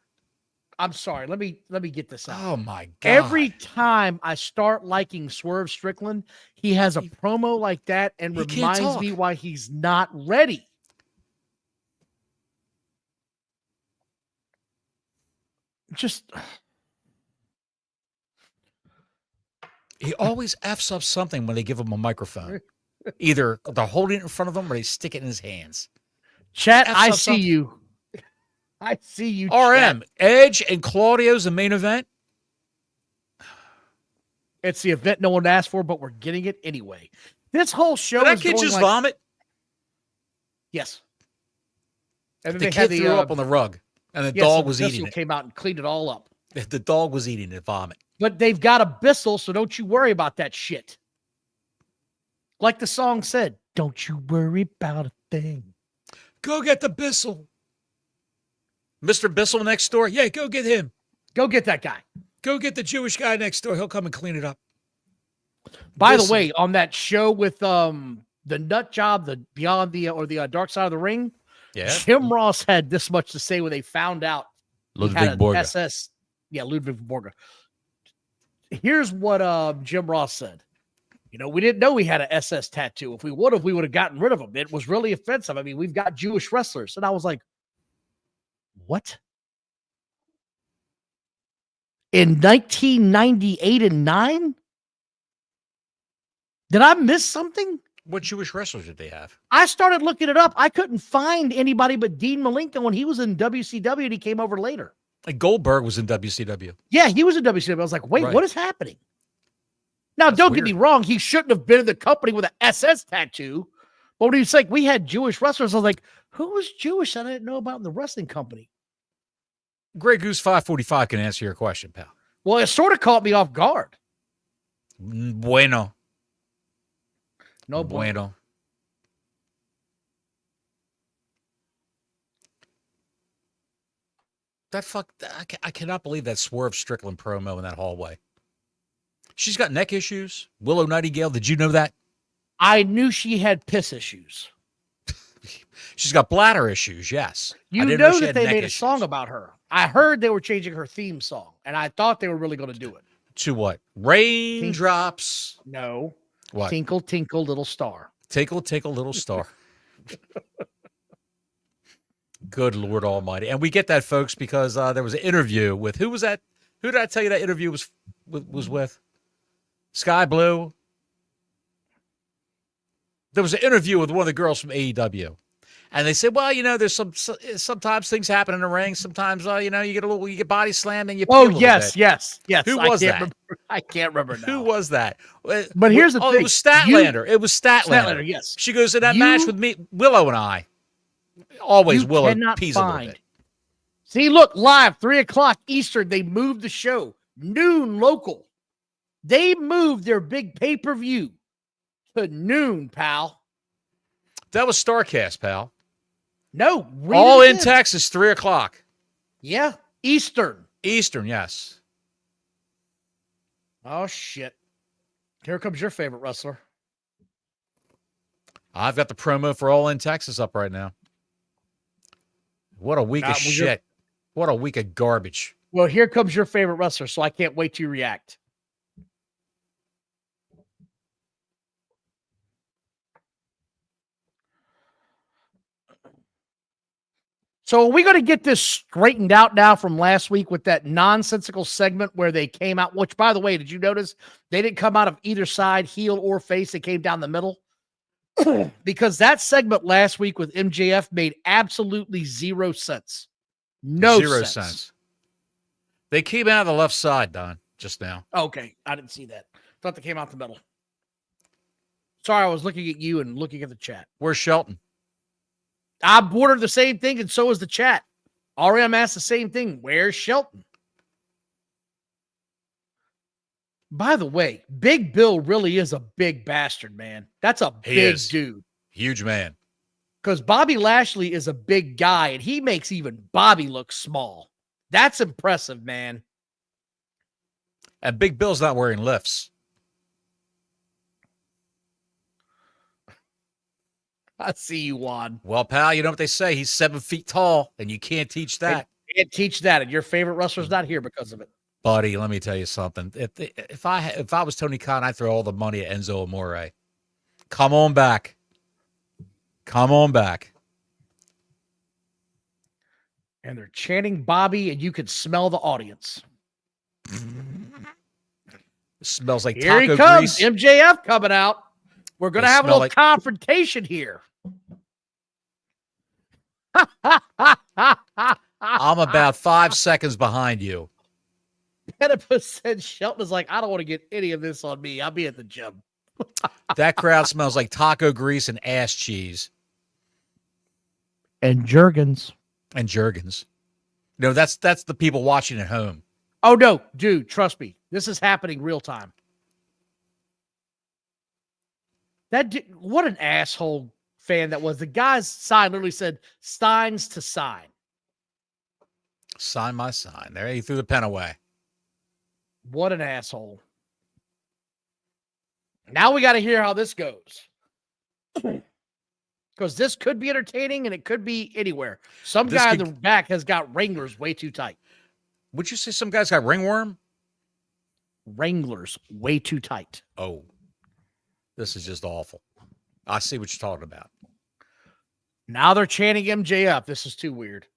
I'm sorry. Let me get this out. Oh my God. Every time I start liking Swerve Strickland, he has a promo like that and reminds me why he's not ready. He always F's up something when they give him a microphone. Either they're holding it in front of him or they stick it in his hands. Chat, I see you. I see you. RM, Chat. Edge and Claudio's the main event. It's the event no one asked for, but we're getting it anyway. This whole show Did that kid just vomit? Yes. And the kid threw up on the rug, and the dog was eating it. Came out and cleaned it all up. The dog was eating it, vomit. But they've got a Bissell, so don't you worry about that shit. Like the song said, don't you worry about a thing. Go get the Bissell. Mr. Bissell next door? Yeah, go get him. Go get that guy. Go get the Jewish guy next door. He'll come and clean it up. By the way, on that show with the Nut Job, the Beyond the Dark Side of the Ring, Jim Ross had this much to say when they found out Ludwig Borga. SS. Yeah, Ludwig Borga. Here's what Jim Ross said. You know, we didn't know we had an SS tattoo. If we would have gotten rid of him. It was really offensive. I mean, we've got Jewish wrestlers. And I was like, what? In 1998 and 9? Did I miss something? What Jewish wrestlers did they have? I started looking it up. I couldn't find anybody but Dean Malenko when he was in WCW and he came over later. Like Goldberg was in WCW. Yeah, he was in WCW. I was like, wait, Right. what is happening? Now, That's don't weird. get me wrong. He shouldn't have been in the company with an SS tattoo. But when he was like, we had Jewish wrestlers, I was like, who was Jewish I didn't know about in the wrestling company? Grey Goose 545 can answer your question, pal. Well, it sort of caught me off guard. Bueno. No bueno. I cannot believe that Swerve Strickland promo in that hallway. She's got neck issues. Willow Nightingale, did you know that? I knew she had piss issues. She's got bladder issues, yes. You know that they made a song about her. I heard they were changing her theme song, and I thought they were really going to do it. To what? Raindrops. No. What? Tinkle, tinkle, little star. Tinkle, tinkle, little star. Good Lord Almighty. And we get that, folks, because there was an interview with, who was that? Who did I tell you that interview was with? Sky Blue. There was an interview with one of the girls from AEW. And they said, well, there's sometimes things happen in the ring. Sometimes, you get body slammed and you pee a little bit. Yes. Who was that? I can't remember now. Who was that? But here's the thing. It was Statlander. It was Statlander. Yes. She goes in that match with me, Willow and I. Always you Willow cannot pees find. a little bit. See, look, live, 3:00 Eastern. They moved the show. Noon local. They moved their big pay-per-view to noon, pal. That was StarCast, pal. No. All in Texas, 3:00. Yeah. Eastern. Eastern, yes. Oh, shit. Here comes your favorite wrestler. I've got the promo for All in Texas up right now. What a week of shit. What a week of garbage. Well, here comes your favorite wrestler, so I can't wait to react. So are we going to get this straightened out now from last week with that nonsensical segment where they came out, which, by the way, did you notice they didn't come out of either side, heel or face? They came down the middle. Because that segment last week with MJF made absolutely zero sense. Zero sense. They came out of the left side, Don, just now. Okay. I didn't see that. Thought they came out the middle. Sorry, I was looking at you and looking at the chat. Where's Shelton? I ordered the same thing, and so is the chat. RM asked the same thing. Where's Shelton? By the way, Big Bill really is a big bastard, man. That's a big dude. Huge man. Because Bobby Lashley is a big guy, and he makes even Bobby look small. That's impressive, man. And Big Bill's not wearing lifts. I see you, Juan. Well, pal, you know what they say. He's 7 feet tall, and you can't teach that. You can't teach that, and your favorite wrestler's not here because of it. Buddy, let me tell you something. If I was Tony Khan, I'd throw all the money at Enzo Amore. Come on back. Come on back. And they're chanting Bobby, and you could smell the audience. It smells like Here taco he comes, grease. MJF coming out. We're going to have a little confrontation here. I'm about 5 seconds behind you. Petipus said Shelton is like, I don't want to get any of this on me. I'll be at the gym. That crowd smells like taco grease and ass cheese. And Jergens. And Jergens. No, that's the people watching at home. Oh, no, dude, trust me. This is happening real time. What an asshole fan that was. The guy's sign literally said, Steins to sign. Sign my sign. There, he threw the pen away. What an asshole. Now we got to hear how this goes. Because this could be entertaining and it could be anywhere. Some guy in the back has got Wranglers way too tight. Would you say some guy's got ringworm? Wranglers way too tight. Oh, this is just awful. I see what you're talking about. Now they're chanting MJF. This is too weird.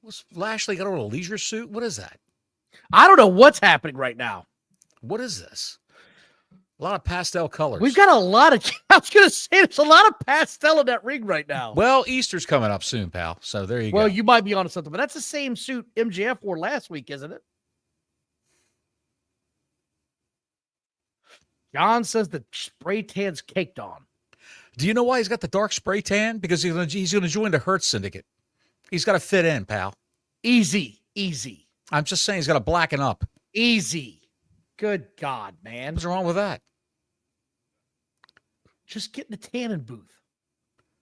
Was Lashley got on a leisure suit? What is that? I don't know what's happening right now. What is this? A lot of pastel colors. We've got a lot of, I was going to say, there's a lot of pastel in that ring right now. Well, Easter's coming up soon, pal. So there you go. Well, you might be onto something, but that's the same suit MJF wore last week, isn't it? John says the spray tan's caked on. Do you know why he's got the dark spray tan? Because he's going to join the Hurt Syndicate. He's got to fit in, pal. Easy, easy. I'm just saying he's got to blacken up. Easy. Good God, man. What's wrong with that? Just get in the tanning booth.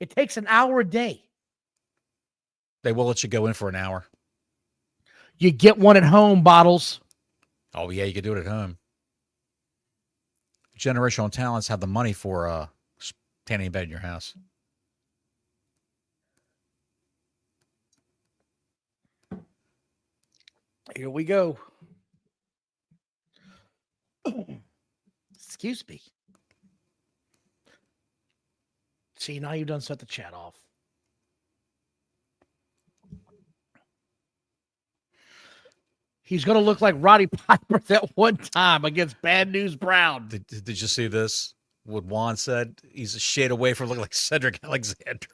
It takes an hour a day. They will let you go in for an hour. You get one at home, Bottles. Oh, yeah, you can do it at home. Generational talents have the money for tanning bed in your house. Here we go. Excuse me. See, now you've done set the chat off. He's going to look like Roddy Piper that one time against Bad News Brown. Did you see this? What Juan said? He's a shade away from looking like Cedric Alexander.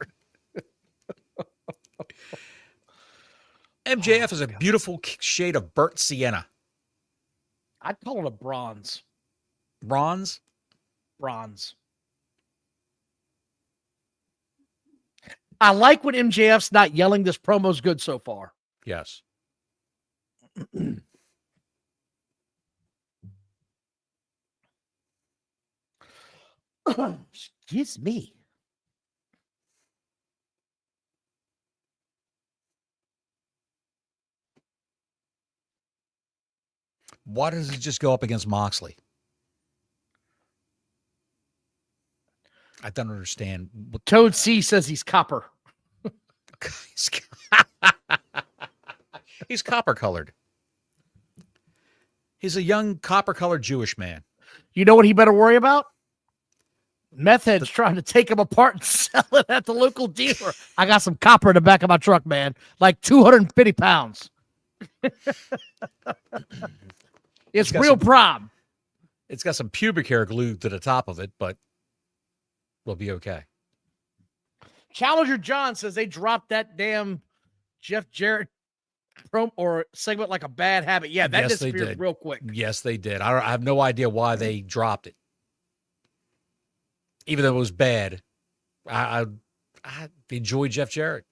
MJF is a beautiful shade of burnt sienna. I'd call it a bronze. Bronze? Bronze. I like when MJF's not yelling. This promo's good so far. Yes. Excuse me. Why does he just go up against Moxley? I don't understand. Toad C says he's copper. He's copper colored. He's a young copper colored Jewish man. You know what he better worry about? Meth heads trying to take him apart and sell it at the local dealer. I got some copper in the back of my truck, man. Like 250 pounds. It's real prom. It's got some pubic hair glued to the top of it, but we'll be okay. Challenger John says they dropped that damn Jeff Jarrett or segment like a bad habit. Yeah, that disappeared real quick. Yes, they did. I have no idea why they dropped it. Even though it was bad, I enjoy Jeff Jarrett.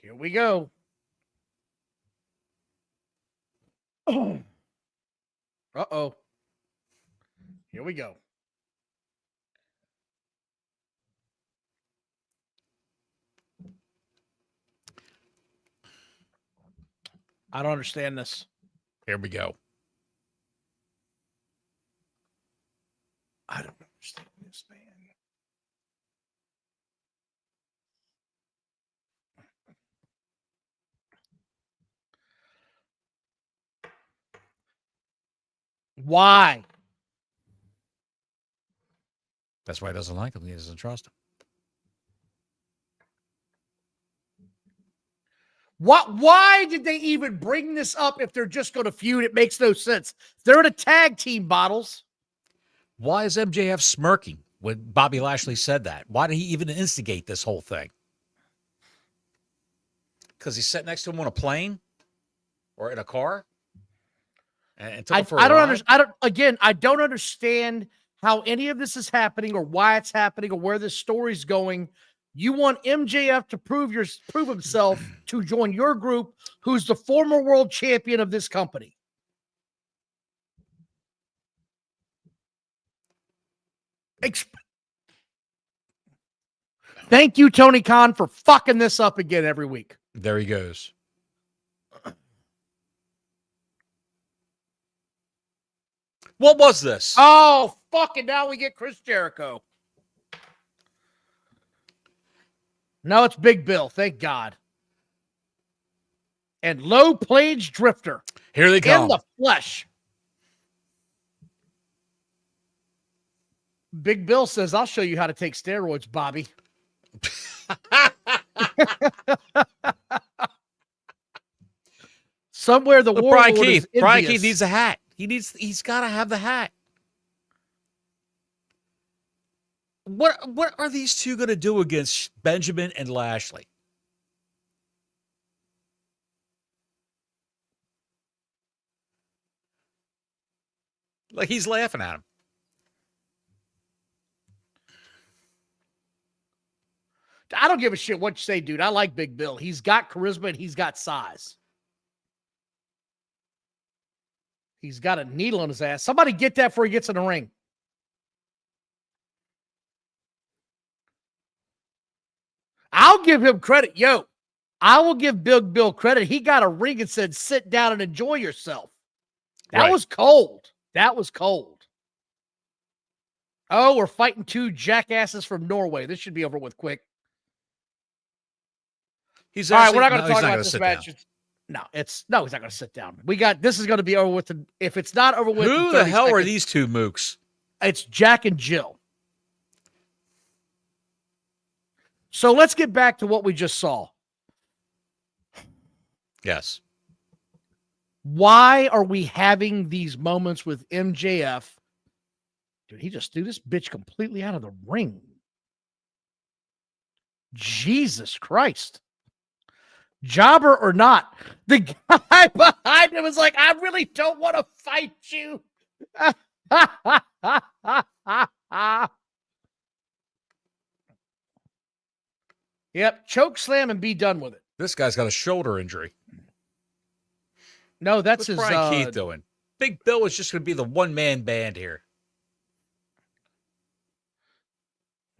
Here we go. Uh-oh. Here we go. I don't understand this. Here we go. I don't understand this, man. Why? That's why he doesn't like him. He doesn't trust him. Why did they even bring this up if they're just going to feud? It makes no sense. They're in a tag team, Bottles. Why is MJF smirking when Bobby Lashley said that? Why did he even instigate this whole thing? Because he sat next to him on a plane or in a car and took him for a ride? I don't understand how any of this is happening or why it's happening or where this story's going. You want MJF to prove himself to join your group, who's the former world champion of this company. Thank you, Tony Khan, for fucking this up again every week. There he goes. What was this? Oh, fucking now we get Chris Jericho. No, it's Big Bill. Thank God. And Low Plage Drifter. Here they come. In the flesh. Big Bill says, I'll show you how to take steroids, Bobby. Somewhere the Look, warlord is Brian Keith envious. needs a hat. He's got to have the hat. What are these two going to do against Benjamin and Lashley? Like he's laughing at him. I don't give a shit what you say, dude. I like Big Bill. He's got charisma and he's got size. He's got a needle on his ass. Somebody get that before he gets in the ring. I'll give him credit. Yo, I will give Big Bill credit. He got a ring and said, sit down and enjoy yourself. That was cold. That was cold. Oh, we're fighting two jackasses from Norway. This should be over with quick. He's all right. We're not going to talk about this match. He's not going to sit down. This is going to be over with. If it's not over with, who the hell are these two mooks? It's Jack and Jill. So let's get back to what we just saw. Yes. Why are we having these moments with MJF? Dude, he just threw this bitch completely out of the ring. Jesus Christ. Jobber or not, the guy behind him was like, I really don't want to fight you. Yep, choke slam and be done with it. This guy's got a shoulder injury. No, that's What's his. Brian Keith doing? Big Bill is just going to be the one-man band here.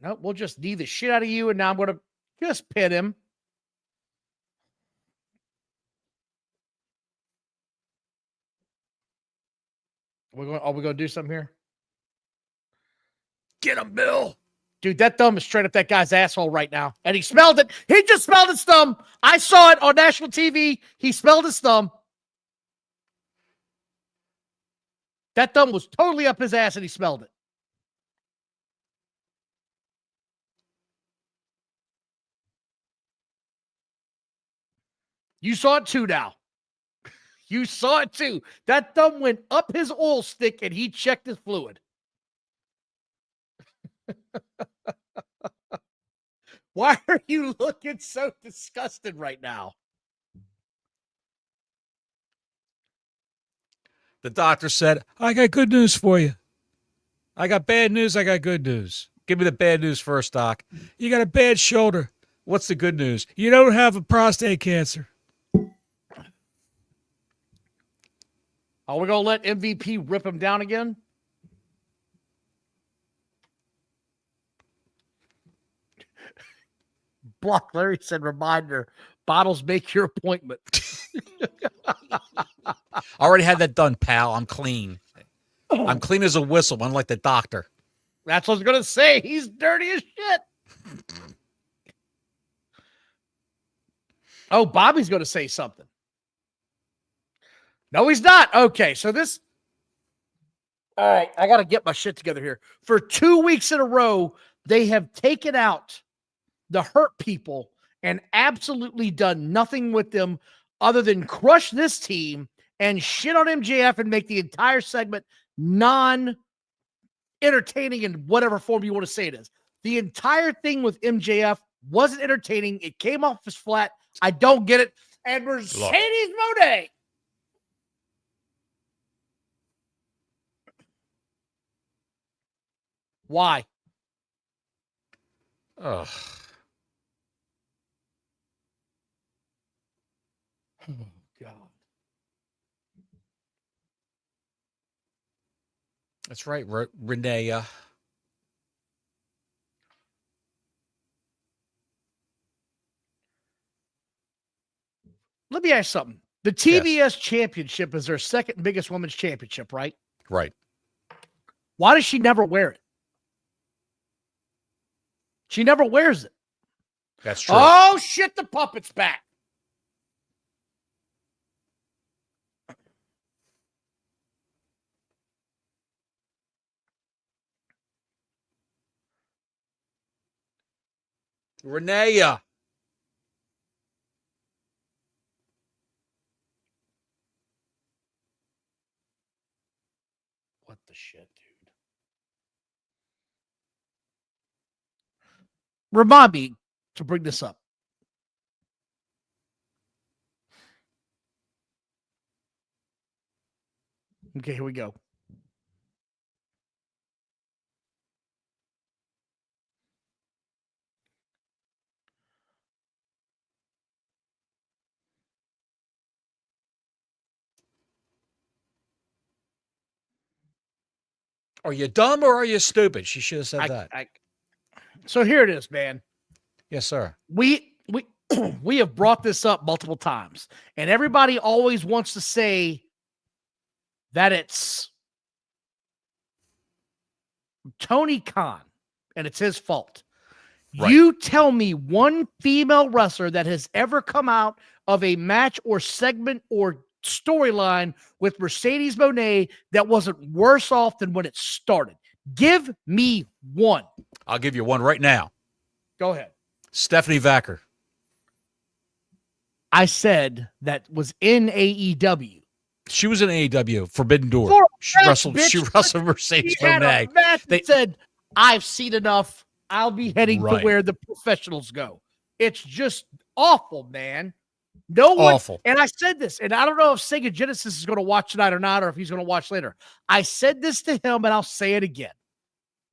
No, we'll just knee the shit out of you, and now I'm going to just pin him. Are we going to do something here? Get him, Bill. Dude, that thumb is straight up that guy's asshole right now. And he smelled it. He just smelled his thumb. I saw it on national TV. He smelled his thumb. That thumb was totally up his ass and he smelled it. You saw it too now. You saw it too. That thumb went up his oil stick and he checked his fluid. Why are you looking so disgusted right now? The doctor said, I got good news for you. I got bad news. I got good news. Give me the bad news first, Doc. You got a bad shoulder. What's the good news? You don't have a prostate cancer. Are we going to let MVP rip him down again? Block Larry said, reminder, bottles make your appointment. I already had that done, pal. I'm clean. I'm clean as a whistle, unlike the doctor. That's what I was going to say. He's dirty as shit. Oh, Bobby's going to say something. No, he's not. Okay, so this... All right, I got to get my shit together here. For 2 weeks in a row, they have taken out the Hurt people and absolutely done nothing with them other than crush this team and shit on MJF and make the entire segment non-entertaining in whatever form you want to say it is. The entire thing with MJF wasn't entertaining. It came off as flat. I don't get it. And Mercedes Moné. Why? Ugh. Oh, God. That's right, Renee. Let me ask you something. The TBS championship is their second biggest women's championship, right? Right. Why does she never wear it? She never wears it. That's true. Oh, shit, the puppet's back. Renee. the shit, dude. Remind me to bring this up. Okay, here we go. Are you dumb or are you stupid? She should have said that. So here it is, man. Yes, sir. We we have brought this up multiple times, and everybody always wants to say that it's Tony Khan and it's his fault. Right. You tell me one female wrestler that has ever come out of a match or segment or storyline with Mercedes Moné that wasn't worse off than when it started. Give me one. I'll give you one right now. Go ahead. Stephanie Vacker. I said that was in AEW. She was in AEW, Forbidden Door. She wrestled Mercedes Moné. They said, I've seen enough. I'll be heading to where the professionals go. It's just awful, man. No one. Awful. And I said this, and I don't know if Sega Genesis is going to watch tonight or not, or if he's going to watch later. I said this to him, and I'll say it again.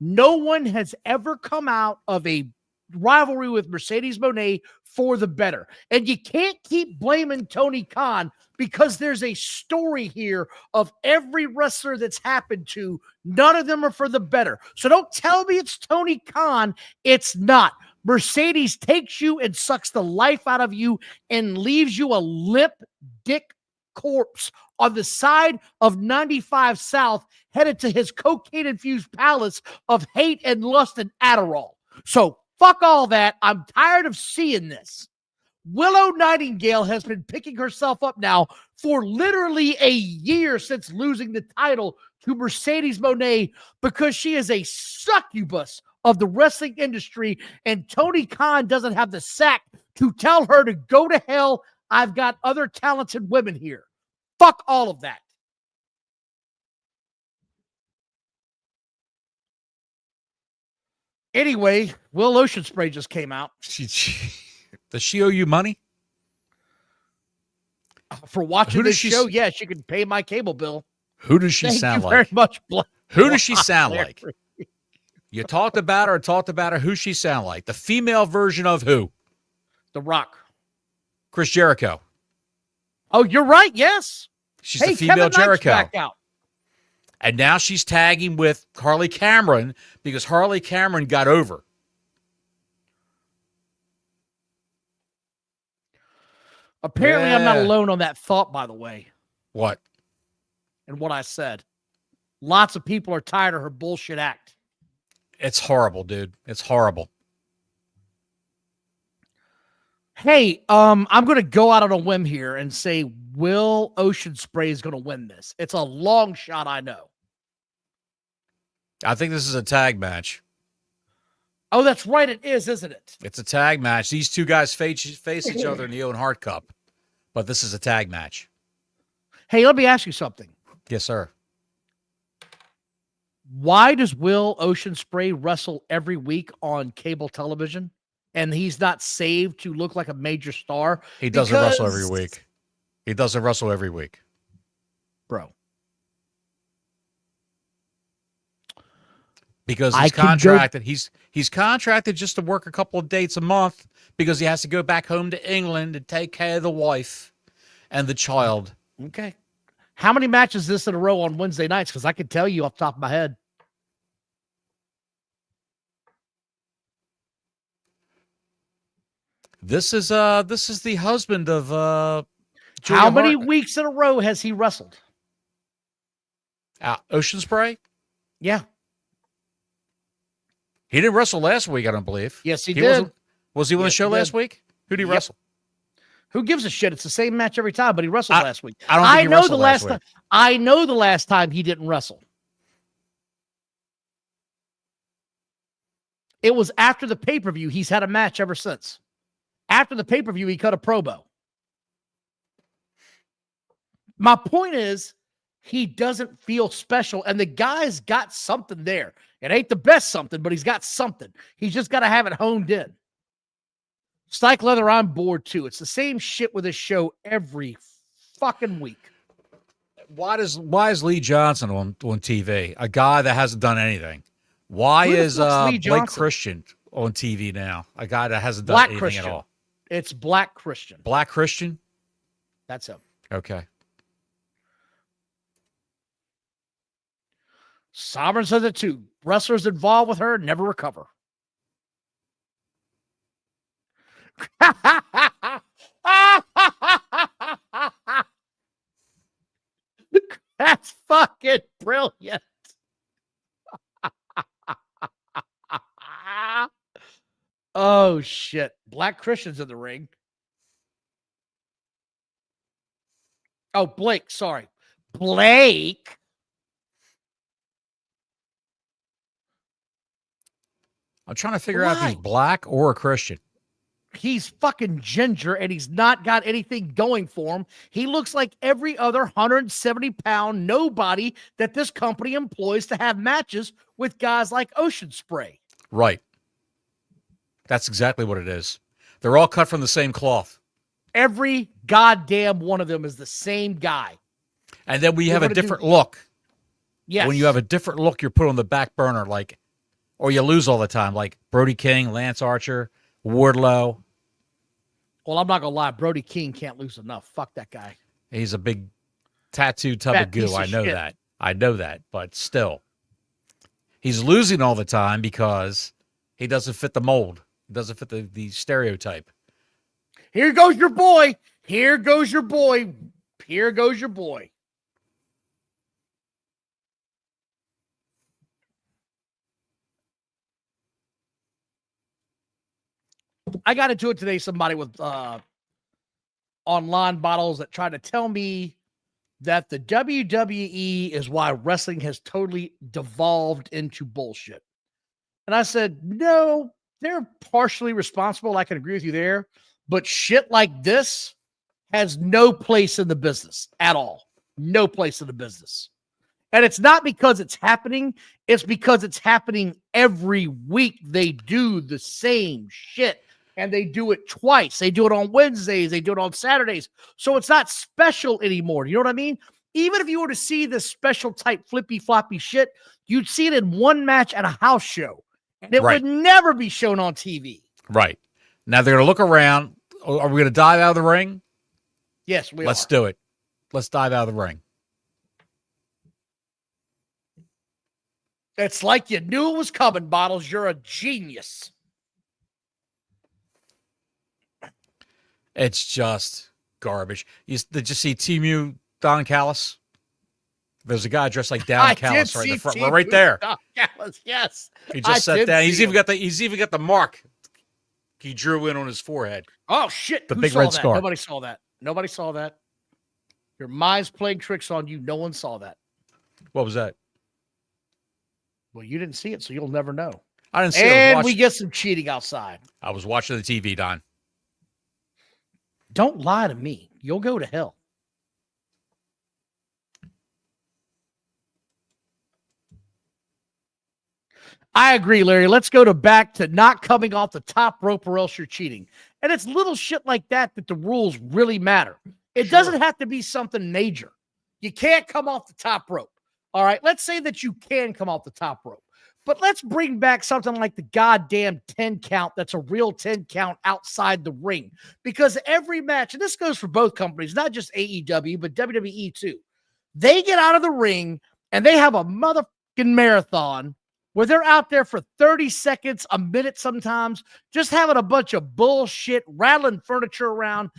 No one has ever come out of a rivalry with Mercedes Moné for the better. And you can't keep blaming Tony Khan because there's a story here of every wrestler that's happened to. None of them are for the better. So don't tell me it's Tony Khan. It's not. Mercedes takes you and sucks the life out of you and leaves you a limp dick corpse on the side of 95 South headed to his cocaine-infused palace of hate and lust and Adderall. So fuck all that. I'm tired of seeing this. Willow Nightingale has been picking herself up now for literally a year since losing the title to Mercedes Moné because she is a succubus of the wrestling industry, and Tony Khan doesn't have the sack to tell her to go to hell. I've got other talented women here. Fuck all of that. Anyway, Will Ocean Spray just came out. Does she owe you money? For watching this show? Yeah, she can pay my cable bill. Who does she sound like? Very much. Who does she sound like? You talked about her, who she sound like? The female version of who? The Rock. Chris Jericho. Oh, you're right. Yes. She's the female Kevin Knight's Jericho. back out. And now she's tagging with Harley Cameron because Harley Cameron got over. Apparently, I'm not alone on that thought, by the way. What? And what I said. Lots of people are tired of her bullshit act. It's horrible, dude. It's horrible. Hey, I'm going to go out on a whim here and say Will Ocean Spray is going to win this. It's a long shot, I know. I think this is a tag match. Oh, that's right. It is, isn't it? It's a tag match. These two guys face each other in the Owen Hart Cup, but this is a tag match. Hey, let me ask you something. Yes, sir. Why does Will Ocean Spray wrestle every week on cable television and he's not saved to look like a major star? He doesn't wrestle every week. He doesn't wrestle every week. Bro. Because he's contracted. He's contracted just to work a couple of dates a month because he has to go back home to England to take care of the wife and the child. Okay. How many matches is this in a row on Wednesday nights? Because I can tell you off the top of my head. This is the husband of Julia How many Hart. weeks in a row has he wrestled? Ocean Spray? Yeah. He didn't wrestle last week, I don't believe. Yes, he did. Was he on the show last week? Who did he wrestle? Who gives a shit? It's the same match every time, but he wrestled last week. I don't think he wrestled last week. I know the last time he didn't wrestle. It was after the pay-per-view. He's had a match ever since. After the pay-per-view, he cut a promo. My point is, he doesn't feel special. And the guy's got something there. It ain't the best something, but he's got something. He's just got to have it honed in. Stike Leather, I'm bored too. It's the same shit with his show every fucking week. Why is Lee Johnson on TV? A guy that hasn't done anything. Why is Blake Christian on TV now? A guy that hasn't done anything at all. It's Black Christian. Black Christian? That's him. Okay. Sovereign says it too. Wrestlers involved with her never recover. That's fucking brilliant. Oh, shit. Black Christian's in the ring. Oh, Blake. Sorry. Blake. I'm trying to figure out if he's black or a Christian. He's fucking ginger and he's not got anything going for him. He looks like every other 170-pound nobody that this company employs to have matches with guys like Ocean Spray. Right. That's exactly what it is. They're all cut from the same cloth. Every goddamn one of them is the same guy. And then we have a different look. Yes. When you have a different look, you're put on the back burner, or you lose all the time, like Brody King, Lance Archer, Wardlow. Well, I'm not going to lie. Brody King can't lose enough. Fuck that guy. He's a big tattooed tub of goo. I know that. I know that. But still, he's losing all the time because he doesn't fit the mold. He doesn't fit the stereotype. Here goes your boy. Here goes your boy. Here goes your boy. I got into it today. Somebody with online bottles that tried to tell me that the WWE is why wrestling has totally devolved into bullshit. And I said, no, they're partially responsible. I can agree with you there. But shit like this has no place in the business at all. No place in the business. And it's not because it's happening. It's because it's happening every week. They do the same shit. And they do it twice. They do it on Wednesdays. They do it on Saturdays. So it's not special anymore. You know what I mean? Even if you were to see this special type flippy floppy shit, you'd see it in one match at a house show. And it would never be shown on TV. Right. Now they're going to look around. Are we going to dive out of the ring? Yes, we are. Let's do it. Let's dive out of the ring. It's like you knew it was coming, Bottles. You're a genius. It's just garbage. Did you see Timu Don Callis? There's a guy dressed like Don Callis right in the front. We're right there. Don Callis, yes. He just sat down. He's even got the mark he drew in on his forehead. Oh shit! The big red scar. Nobody saw that. Nobody saw that. Your mind's playing tricks on you. No one saw that. What was that? Well, you didn't see it, so you'll never know. I didn't see it. And we get some cheating outside. I was watching the TV, Don. Don't lie to me. You'll go to hell. I agree, Larry. Let's go back to not coming off the top rope or else you're cheating. And it's little shit like that the rules really matter. It doesn't have to be something major. You can't come off the top rope. All right. Let's say that you can come off the top rope. But let's bring back something like the goddamn 10 count that's a real 10 count outside the ring. Because every match, and this goes for both companies, not just AEW, but WWE too. They get out of the ring and they have a motherfucking marathon where they're out there for 30 seconds, a minute sometimes, just having a bunch of bullshit, rattling furniture around.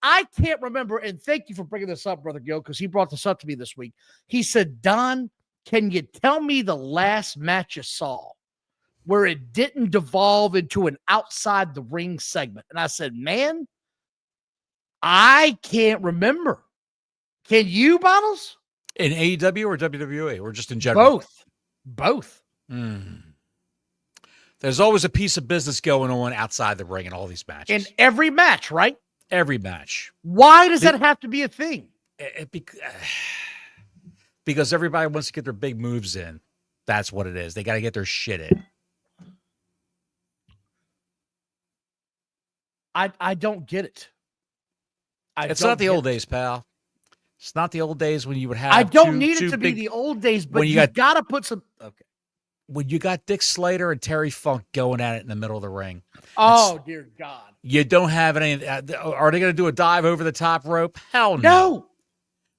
I can't remember, and thank you for bringing this up, Brother Gil, because he brought this up to me this week. He said, Don, can you tell me the last match you saw where it didn't devolve into an outside the ring segment? And I said, man, I can't remember. Can you, Bottles? In AEW or WWE or just in general? Both. There's always a piece of business going on outside the ring in all these matches. In every match, right? Every match. Why does that have to be a thing? because everybody wants to get their big moves in. That's what it is. They got to get their shit in. I don't get it. It's not the old days, pal. It's not the old days when you would have. I don't need it to be the old days, but you got to put some. Okay. When you got Dick Slater and Terry Funk going at it in the middle of the ring. Oh, dear God. You don't have any. Are they going to do a dive over the top rope? Hell no. No.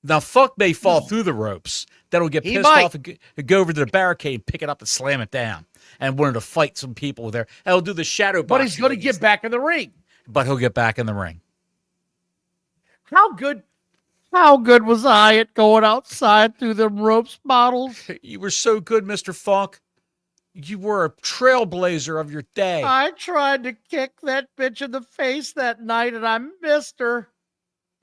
Now, Funk may fall through the ropes. That'll get pissed off and go over to the barricade, pick it up, and slam it down. And wanted to fight some people there. And he'll do the shadow boxing. But he's going to get back in the ring. But he'll get back in the ring. How good was I at going outside through them ropes bottles? You were so good, Mr. Funk. You were a trailblazer of your day. I tried to kick that bitch in the face that night, and I missed her.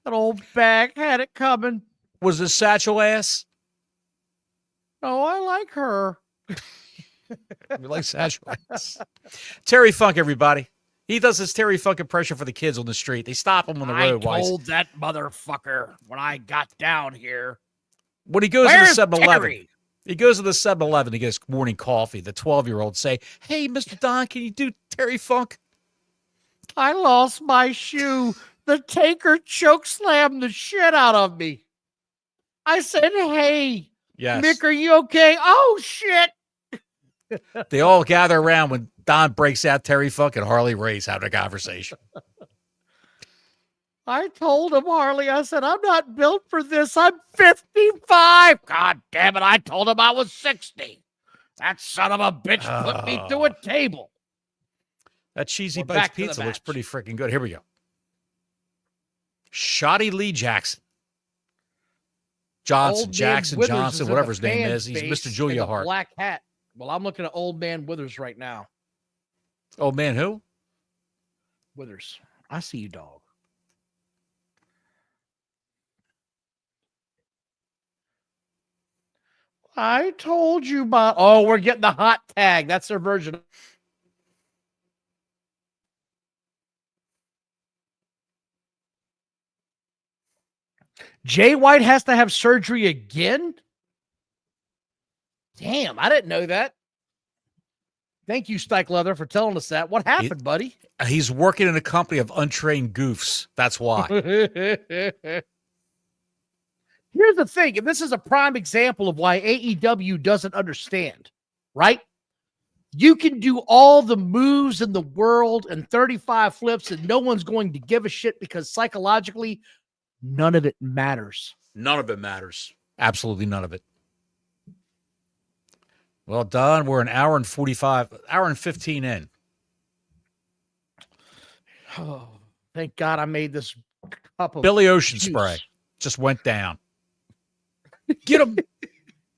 That old bag had it coming. Was this Satchel ass? Oh, I like her. You like Satchel ass? Terry Funk, everybody. He does his Terry Funk impression for the kids on the street. They stop him on the road. I told that motherfucker when I got down here. When he goes to the 7-Eleven. He goes to the 7-Eleven to get his morning coffee. The 12-year-old say, "Hey, Mr. Don, can you do Terry Funk?" I lost my shoe. The taker choke slammed the shit out of me. I said, "Hey, yes. Mick, are you okay?" "Oh, shit." They all gather around when Don breaks out Terry Funk and Harley Race having a conversation. I told him, Harley, I said, "I'm not built for this. I'm 55. God damn it. I told him I was 60. That son of a bitch put me through a table. That Cheesy Bites pizza looks pretty freaking good. Here we go. Shoddy Lee Jackson. Johnson, whatever his name is. He's Mr. Julia Hart. Black hat. Well, I'm looking at Old Man Withers right now. Old Man who? Withers. I see you, dog. I told you about. Oh, we're getting the hot tag. That's their version. Jay White has to have surgery again? Damn, I didn't know that. Thank you, Stike Leather, for telling us that. What happened, buddy? He's working in a company of untrained goofs. That's why. Here's the thing, and this is a prime example of why AEW doesn't understand, right? You can do all the moves in the world and 35 flips, and no one's going to give a shit because psychologically, none of it matters. None of it matters. Absolutely none of it. Well, Don, we're an hour and 15 in. Oh, thank God I made this cup of Billy Ocean juice. spray just went down. Get him.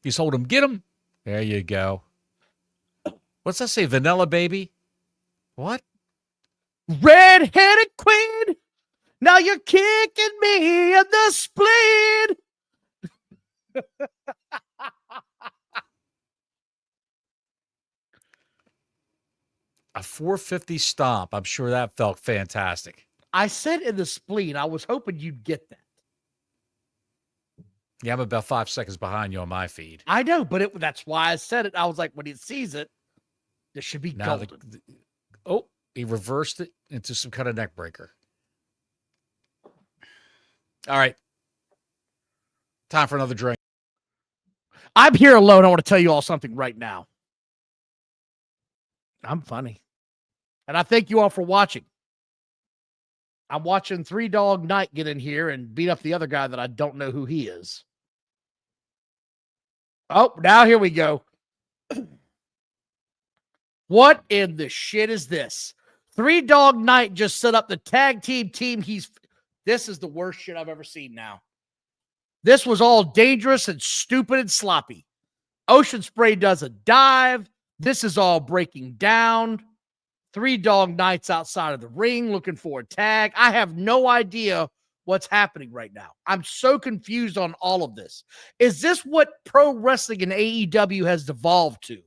You told him, get him. There you go. What's that say? Vanilla baby? What? Red-headed queen. Now you're kicking me in the spleen. A 450 stomp. I'm sure that felt fantastic. I said in the spleen. I was hoping you'd get that. Yeah, I'm about 5 seconds behind you on my feed. I know, but that's why I said it. I was like, when he sees it, this should be golden. He reversed it into some kind of neck breaker. All right. Time for another drink. I'm here alone. I want to tell you all something right now. I'm funny. And I thank you all for watching. I'm watching 3 Dog Night get in here and beat up the other guy that I don't know who he is. Oh, now here we go. What in the shit is this? 3 Dog Night just set up the tag team. This is the worst shit I've ever seen now. This was all dangerous and stupid and sloppy. Ocean Spray does a dive. This is all breaking down. 3 Dog Nights outside of the ring looking for a tag. I have no idea what's happening right now. I'm so confused on all of this. Is this what pro wrestling and AEW has devolved to?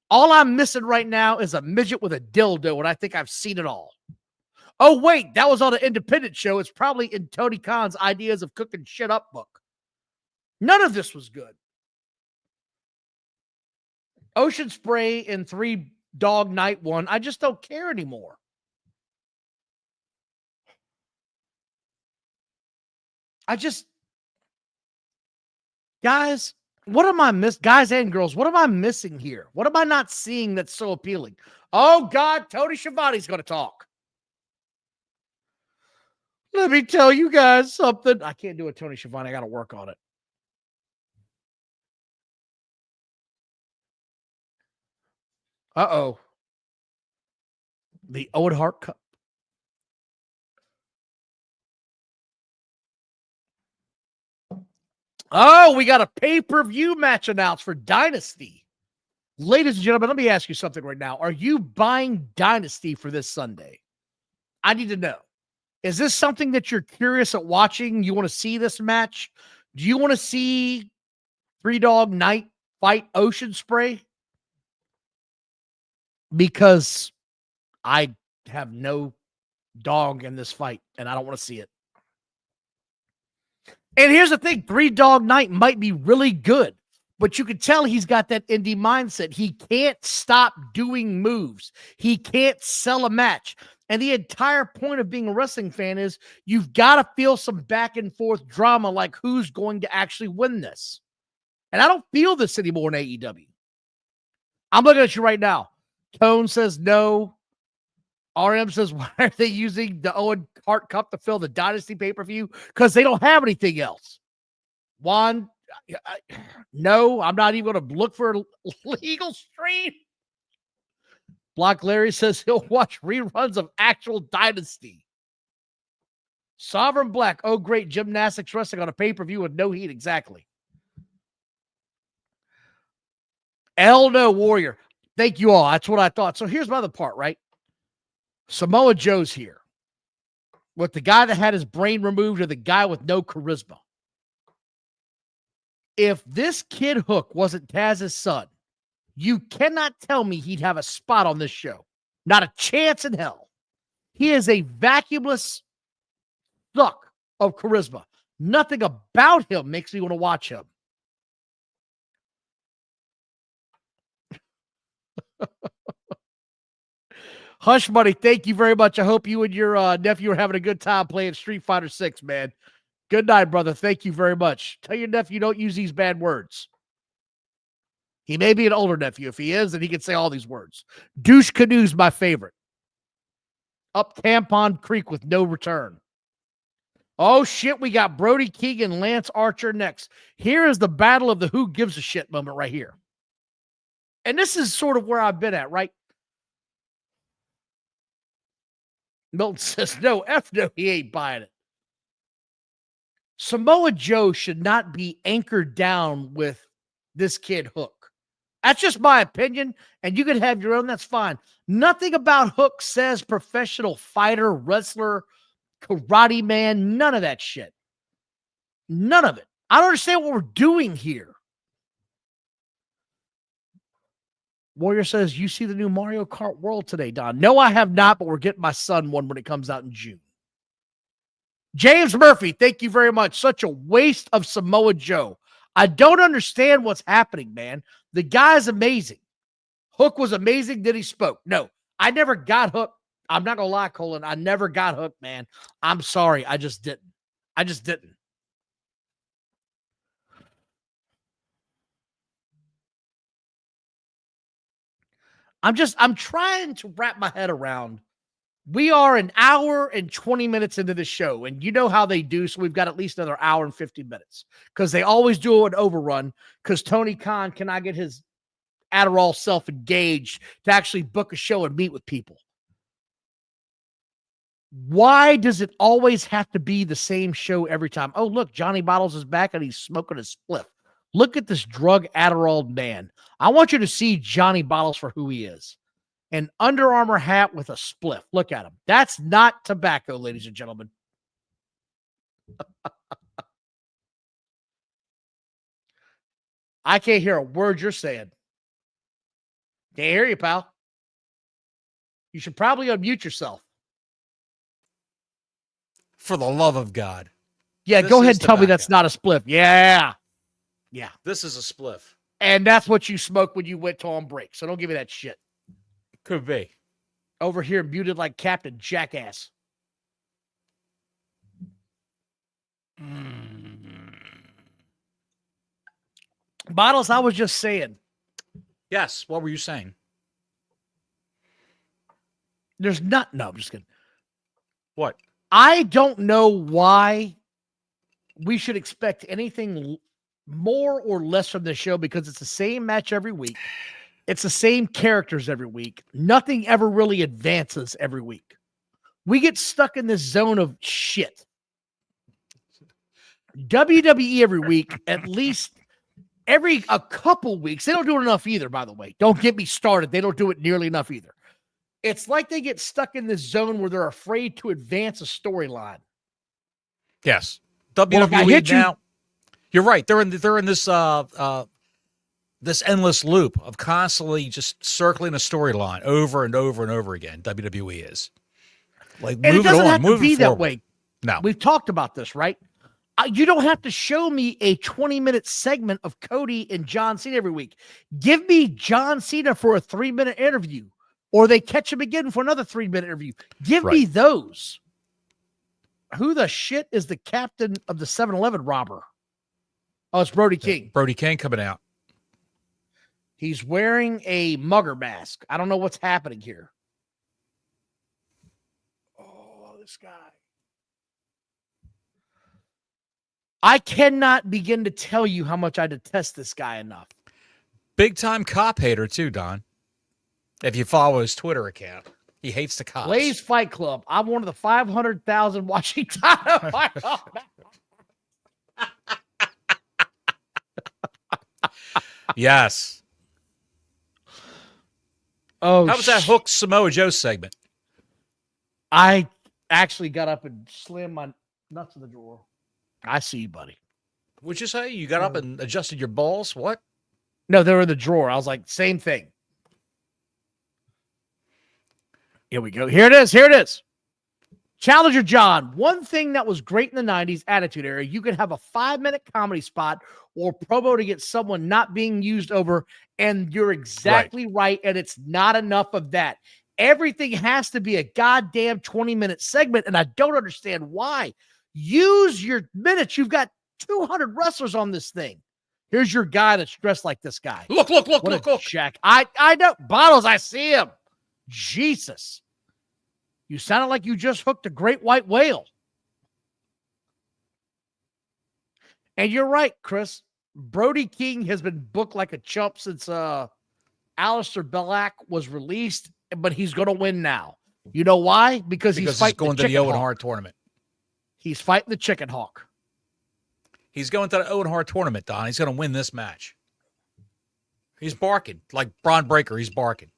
All I'm missing right now is a midget with a dildo, and I think I've seen it all. Oh, wait, that was on an independent show. It's probably in Tony Khan's Ideas of Cooking Shit Up book. None of this was good. Ocean Spray in 3 Dog Night 1. I just don't care anymore. Guys, what am I missing? Guys and girls, what am I missing here? What am I not seeing that's so appealing? Oh, God, Tony Schiavone's going to talk. Let me tell you guys something. I can't do a Tony Schiavone. I got to work on it. Uh-oh. The Owen Hart Cup. Oh, we got a pay-per-view match announced for Dynasty. Ladies and gentlemen, let me ask you something right now. Are you buying Dynasty for this Sunday? I need to know. Is this something that you're curious at watching? You want to see this match? Do you want to see 3 Dog Night fight Ocean Spray? Because I have no dog in this fight, and I don't want to see it. And here's the thing, 3 Dog Night might be really good, but you can tell he's got that indie mindset. He can't stop doing moves. He can't sell a match. And the entire point of being a wrestling fan is you've got to feel some back and forth drama, like who's going to actually win this. And I don't feel this anymore in AEW. I'm looking at you right now. Tone says no. RM says, why are they using the Owen Hart Cup to fill the Dynasty pay-per-view? Because they don't have anything else. Juan, no, I'm not even going to look for a legal stream. Block Larry says he'll watch reruns of actual Dynasty. Sovereign Black, oh, great gymnastics wrestling on a pay-per-view with no heat. Exactly. No Warrior. Thank you all. That's what I thought. So here's my other part, right? Samoa Joe's here with the guy that had his brain removed or the guy with no charisma. If this kid Hook wasn't Taz's son, you cannot tell me he'd have a spot on this show. Not a chance in hell. He is a vacuumless suck of charisma. Nothing about him makes me want to watch him. Hush Money, thank you very much. I hope you and your nephew are having a good time playing Street Fighter 6, man. Good night, brother. Thank you very much. Tell your nephew don't use these bad words. He may be an older nephew. If he is, then he can say all these words. Douche Canoe's my favorite. Up Tampon Creek with no return. Oh, shit. We got Brody King and Lance Archer next. Here is the battle of the who gives a shit moment right here. And this is sort of where I've been at, right? Milton says, no, he ain't buying it. Samoa Joe should not be anchored down with this kid Hook. That's just my opinion, and you can have your own, that's fine. Nothing about Hook says professional fighter, wrestler, karate man, none of that shit. None of it. I don't understand what we're doing here. Warrior says, you see the new Mario Kart World today, Don? No, I have not, but we're getting my son one when it comes out in June. James Murphy, thank you very much. Such a waste of Samoa Joe. I don't understand what's happening, man. The guy's amazing. Hook was amazing. Then he spoke. No, I never got Hook. I'm not going to lie, Colin. I never got Hook, man. I'm sorry. I just didn't. I'm trying to wrap my head around. We are an hour and 20 minutes into the show, and you know how they do, so we've got at least another hour and 50 minutes because they always do an overrun because Tony Khan cannot get his Adderall self-engaged to actually book a show and meet with people. Why does it always have to be the same show every time? Oh, look, Johnny Bottles is back, and he's smoking a spliff. Look at this drug Adderall man. I want you to see Johnny Bottles for who he is. An Under Armour hat with a spliff. Look at him. That's not tobacco, ladies and gentlemen. I can't hear a word you're saying. Can't hear you, pal. You should probably unmute yourself. For the love of God. Yeah, go ahead and tell me that's not a spliff. Yeah. Yeah. This is a spliff. And that's what you smoked when you went to on break. So don't give me that shit. Could be. Over here muted like Captain Jackass. Bottles, I was just saying. Yes. What were you saying? There's not. No, I'm just kidding. What? I don't know why we should expect anything more or less from this show because it's the same match every week. It's the same characters every week. Nothing ever really advances every week. We get stuck in this zone of shit. WWE every week, at least a couple weeks. They don't do it enough either, by the way. Don't get me started. They don't do it nearly enough either. It's like they get stuck in this zone where they're afraid to advance a storyline. Yes. Well, if I WWE hit you- now. You're right. They're in this this endless loop of constantly just circling a storyline over and over and over again. WWE is like And move it doesn't on, have to move be that forward. way. No, We've talked about this, right? You don't have to show me a 20-minute segment of Cody and John Cena every week. Give me John Cena for a 3-minute interview, or they catch him again for another 3-minute interview. Give me those. Who the shit is the captain of the 7-Eleven robber? Oh, it's Brody King. Brody King coming out. He's wearing a mugger mask. I don't know what's happening here. Oh, this guy. I cannot begin to tell you how much I detest this guy enough. Big time cop hater too, Don. If you follow his Twitter account, he hates the cops. Blaze Fight Club. I'm one of the 500,000 watching time. Yes. Oh, how was that Hook Samoa Joe segment? I actually got up and slammed my nuts in the drawer. I see you, buddy. What'd you say? You got up and adjusted your balls? What? No, they were in the drawer. I was like, same thing. Here we go. Here it is. Here it is. Challenger John. One thing that was great in the 90s Attitude Era, you could have a 5-minute comedy spot or promo to get someone not being used over, and you're exactly right, and it's not enough of that. Everything has to be a goddamn 20-minute segment, and I don't understand why. Use your minutes. You've got 200 wrestlers on this thing. Here's your guy that's dressed like this guy. Look. Shaq. I know. Bottles, I see him. Jesus. You sounded like you just hooked a great white whale. And you're right, Chris. Brody King has been booked like a chump since Aleister Black was released, but he's going to win now. You know why? Because he's fighting going to the Owen Hart tournament. He's fighting the Chicken Hawk. He's going to the Owen Hart tournament, Don. He's going to win this match. He's barking. Like Braun Breaker, he's barking.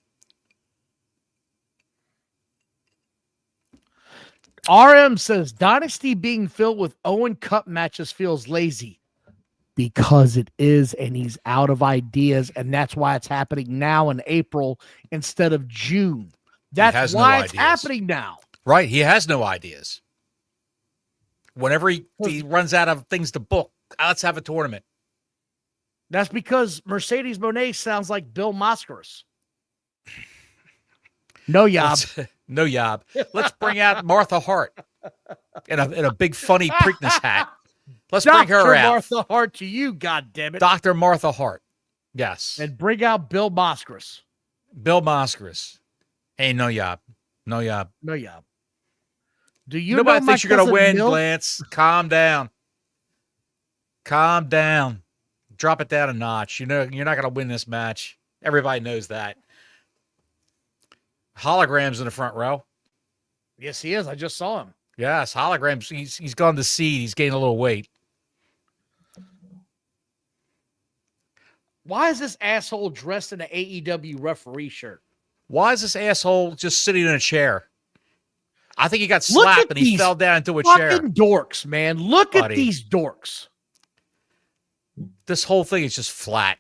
RM says, Dynasty being filled with Owen Cup matches feels lazy. Because it is, and he's out of ideas, and that's why it's happening now in April instead of June. That's why it's happening now. Right. He has no ideas. Whenever he runs out of things to book, let's have a tournament. That's because Mercedes Moné sounds like Bill Mascaris. No yob. No yob. Let's bring out Martha Hart in a big funny Preakness hat. Let's bring her out. Martha Hart to you, goddammit. Dr. Martha Hart. Yes. And bring out Bill Mascaris. Bill Mascaris. Hey, no yob. No yob. No yob. Do you Nobody know thinks you're going to win, Mill? Lance. Calm down. Calm down. Drop it down a notch. You know you're not going to win this match. Everybody knows that. Hologram's in the front row. Yes, he is. I just saw him. Yes, Hologram's. He's gone to seed. He's gained a little weight. Why is this asshole dressed in an AEW referee shirt? Why is this asshole just sitting in a chair? I think he got slapped and he fell down into a chair. Fucking dorks, man. Look at these dorks. This whole thing is just flat.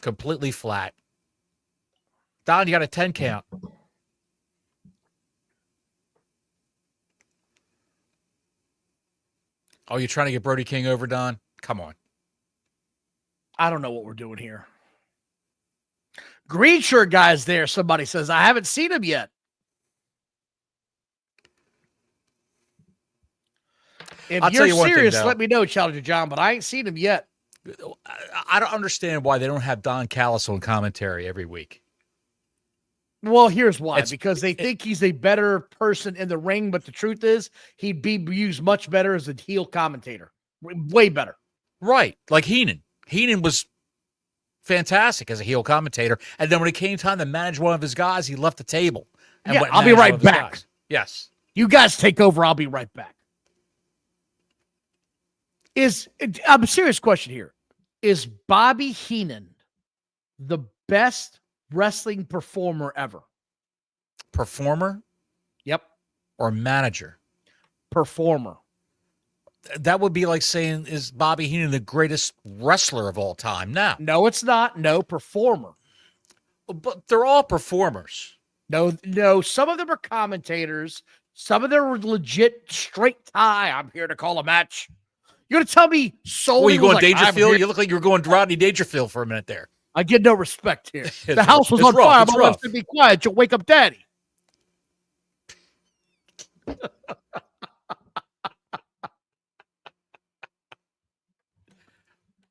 Completely flat. Don, you got a 10 count. Oh, you're trying to get Brody King over, Don? Come on. I don't know what we're doing here. Green shirt guy's there. Somebody says, I haven't seen him yet. If I'll you're tell you one thing, serious, though. let me know, Challenger John, but I ain't seen him yet. I don't understand why they don't have Don Callis on commentary every week. Well, here's why. It's- Because they think he's a better person in the ring, but the truth is he'd be used much better as a heel commentator. Way better. Right. Like Heenan. Heenan was fantastic as a heel commentator. And then when it came time to manage one of his guys, he left the table. And Yeah, went and I'll be managed right one of his back. guys. Yes. You guys take over. I'll be right back. I'm a serious question here. Is Bobby Heenan the best wrestling performer ever? Performer Yep. or manager? Performer. That would be like saying, is Bobby Heenan the greatest wrestler of all time? Now, No, it's not. No, performer. but they're all performers. No. Some of them are commentators. Some of them are legit straight tie. I'm here to call a match. You're going to tell me Soul? Oh, you going like, Dangerfield? You look like you were going Rodney Dangerfield for a minute there. I get no respect here. The It's- house was it's on rough, fire. it's My rough. wife said, be quiet. You'll wake up daddy.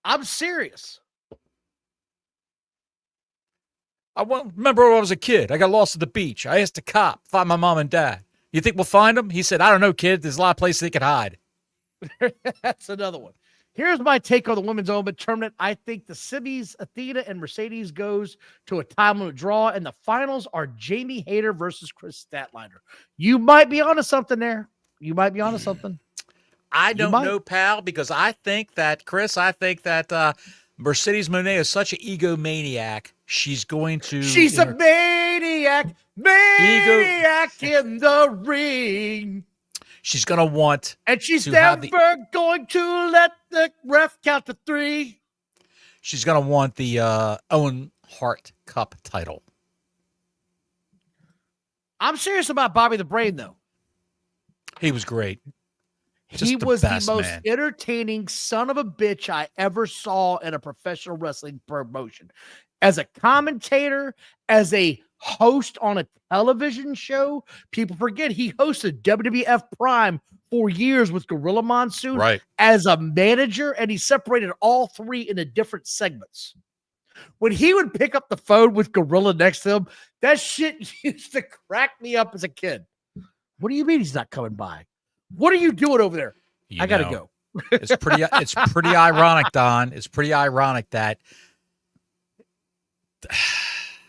I'm serious. Remember when I was a kid, I got lost at the beach. I asked a cop, find my mom and dad. You think we'll find them? He said, I don't know, kid. There's a lot of places they could hide. That's another one. Here's my take on the women's open tournament. I think the Sibbies, Athena, and Mercedes goes to a time limit draw, and the finals are Jamie Hayter versus Chris Statlander. You might be onto something there. You might be onto something. I don't know, pal, because I think that, Chris, Mercedes Monet is such an egomaniac. She's going to... She's a maniac in the ring. She's going to want... And she's to have never going to let the ref count to 3. She's going to want the Owen Hart Cup title. I'm serious about Bobby the Brain, though. He was great. He was the most entertaining son of a bitch I ever saw in a professional wrestling promotion. As a commentator, as a host on a television show, people forget he hosted WWF Prime for years with Gorilla Monsoon as a manager, and he separated all 3 into different segments. When he would pick up the phone with Gorilla next to him, that shit used to crack me up as a kid. What do you mean he's not coming by? What are you doing over there? I gotta go. It's pretty ironic, Don. It's pretty ironic that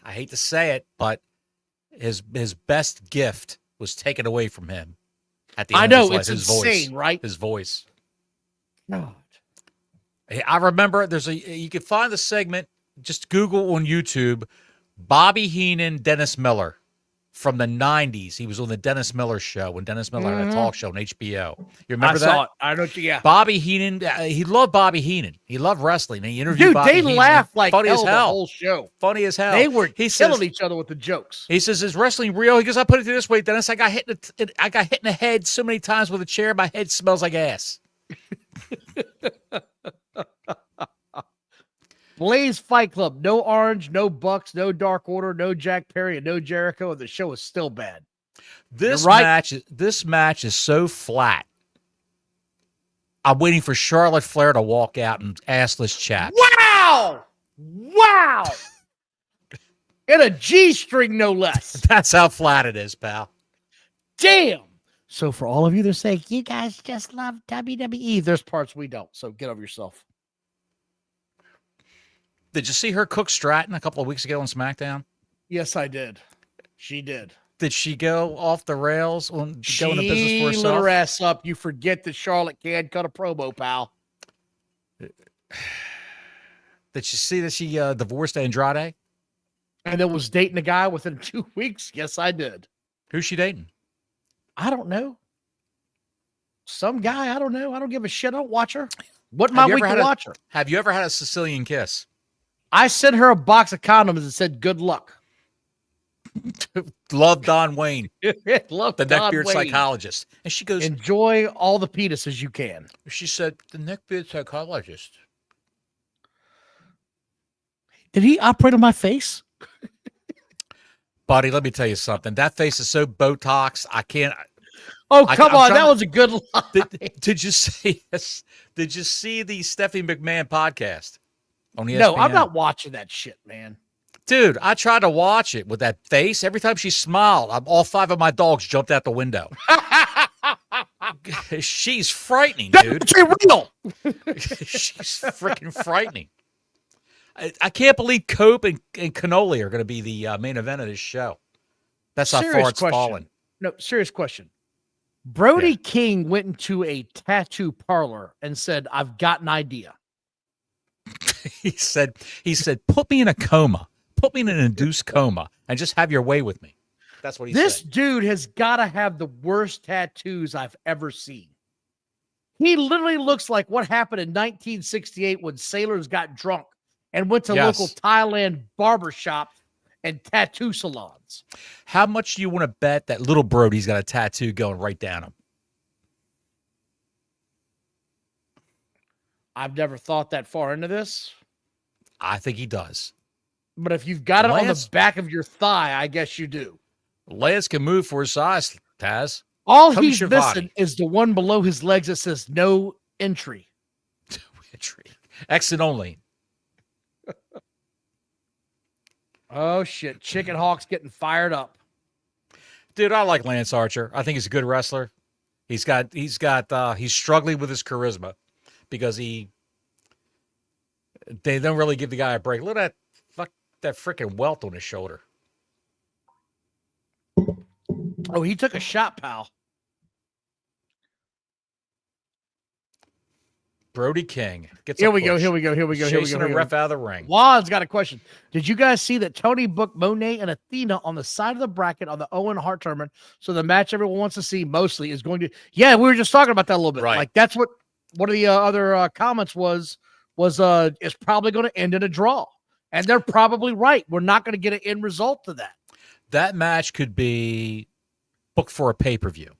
I hate to say it, but his best gift was taken away from him at the end of his life. It's insane, right? His voice. God. I remember you can find the segment, just Google on YouTube, Bobby Heenan, Dennis Miller from the 90s. He was on the Dennis Miller show when Dennis Miller had a talk show on HBO. You remember that? I saw it. I know. Yeah. Bobby Heenan, he loved Bobby Heenan. He loved wrestling. He interviewed Dude, Bobby they Heenan. laughed like funny hell as hell. the whole show. Funny as hell. They were killing each other with the jokes. He says, "Is wrestling real?" He goes, "I put it this way, Dennis. I got hit in the head so many times with a chair. My head smells like ass." Blaze Fight Club. No Orange, no Bucks, no Dark Order, no Jack Perry, and no Jericho. And the show is still bad. This match is so flat. I'm waiting for Charlotte Flair to walk out and assless chat. Wow! In a G-string, no less. That's how flat it is, pal. Damn. So for all of you that say, you guys just love WWE, there's parts we don't. So get over yourself. Did you see her cook Stratton a couple of weeks ago on SmackDown? Yes, I did. She did. Did she go off the rails on going to business for herself? She lit her ass up. You forget that Charlotte can cut a promo, pal. Did you see that she divorced Andrade? And then was dating a guy within 2 weeks? Yes, I did. Who's she dating? I don't know. Some guy, I don't know. I don't give a shit. I don't watch her. What my week to watch her? Have you ever had a Sicilian kiss? I sent her a box of condoms and said, good luck. Love Don Wayne. Love the Don neckbeard Wayne. psychologist. And she goes, enjoy all the penises you can. She said, the neckbeard psychologist. Did he operate on my face? Buddy, let me tell you something. That face is so Botox. I can't. Oh, come I'm on. trying That to- was a good line. Did you see this? Did you see the Stephanie McMahon podcast on ESPN? No, I'm not watching that shit, man. Dude, I tried to watch it with that face. Every time she smiled, all 5 of my dogs jumped out the window. She's frightening, dude. That's real. She's freaking frightening. I can't believe Cope and Cannoli are going to be the main event of this show. That's how far it's fallen. No, serious question. Brody King went into a tattoo parlor and said, "I've got an idea." He said, put me in a coma. Put me in an induced coma and just have your way with me. That's what he said. This dude has got to have the worst tattoos I've ever seen. He literally looks like what happened in 1968 when sailors got drunk and went to local Thailand barbershops and tattoo salons. How much do you want to bet that little Brody's got a tattoo going right down him? I've never thought that far into this. I think he does. But if you've got it on the back of your thigh, I guess you do. Lance can move for his size, Taz. All he's missing is the one below his legs that says no entry. Entry. Exit only. Oh, shit. Chicken Hawk's getting fired up. Dude, I like Lance Archer. I think he's a good wrestler. He's struggling with his charisma because they don't really give the guy a break. Look at that freaking welt on his shoulder. Oh, he took a shot, pal. Brody King gets Here we go. Chasing a ref out of the ring. Juan's got a question. Did you guys see that Tony booked Monet and Athena on the side of the bracket on the Owen Hart tournament? So the match everyone wants to see mostly is going to. Yeah, we were just talking about that a little bit. Right. Like that's what one of the other comments was it's probably going to end in a draw, and they're probably right. We're not going to get an end result to that. That match could be booked for a pay-per-view.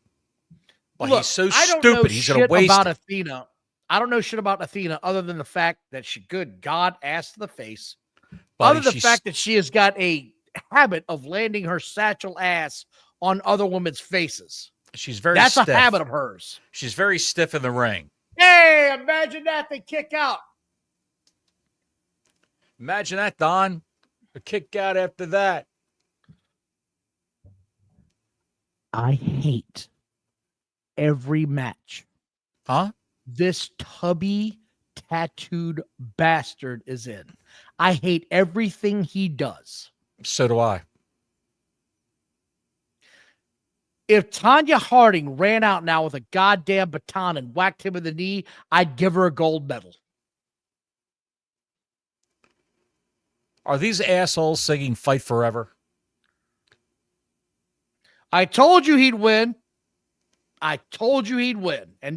But Look, he's so I don't stupid. know He's going to shit waste about it. Athena. I don't know shit about Athena other than the fact that she, good God, ass to the face. Buddy, Other than the fact that she has got a habit of landing her satchel ass on other women's faces. She's very That's stiff. a habit of hers. She's very stiff in the ring. Hey, imagine that. They kick out. Imagine that, Don. A kick out after that. I hate every match. Huh? This tubby, tattooed bastard is in. I hate everything he does. So do I. If Tanya Harding ran out now with a goddamn baton and whacked him in the knee, I'd give her a gold medal. Are these assholes singing Fight Forever? I told you he'd win. And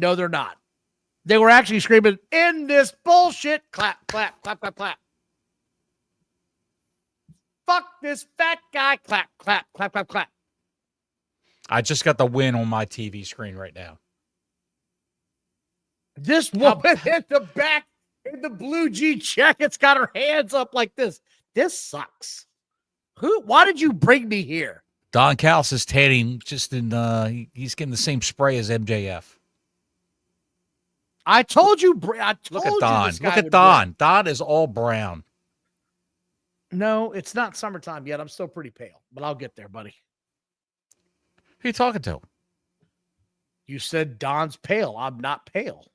no, they're not. They were actually screaming, "In this bullshit." Clap, clap, clap, clap, clap. Fuck this fat guy. Clap, clap, clap, clap, clap. I just got the win on my TV screen right now. This woman in the back in the blue G jacket's got her hands up like this. This sucks. Why did you bring me here? Don Callis is tanning just in, he's getting the same spray as MJF. I told you. Look at Don. Look at Don. Win. Don is all brown. No, it's not summertime yet. I'm still pretty pale, but I'll get there, buddy. Who are you talking to? You said Don's pale. I'm not pale.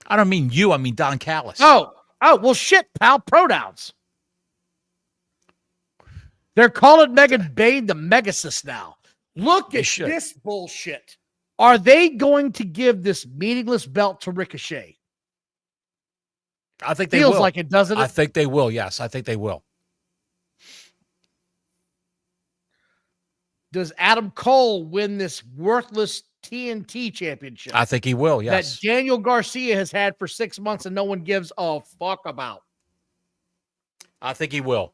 I don't mean you. I mean Don Callis. Oh, well, shit, pal. Pronouns. They're calling Megan Bain the Megasis now. Look at this bullshit. Are they going to give this meaningless belt to Ricochet? I think they will. Feels like it, doesn't it? I think they will. Yes, I think they will. Does Adam Cole win this worthless TNT championship? I think he will, yes. That Daniel Garcia has had for 6 months and no one gives a fuck about. I think he will.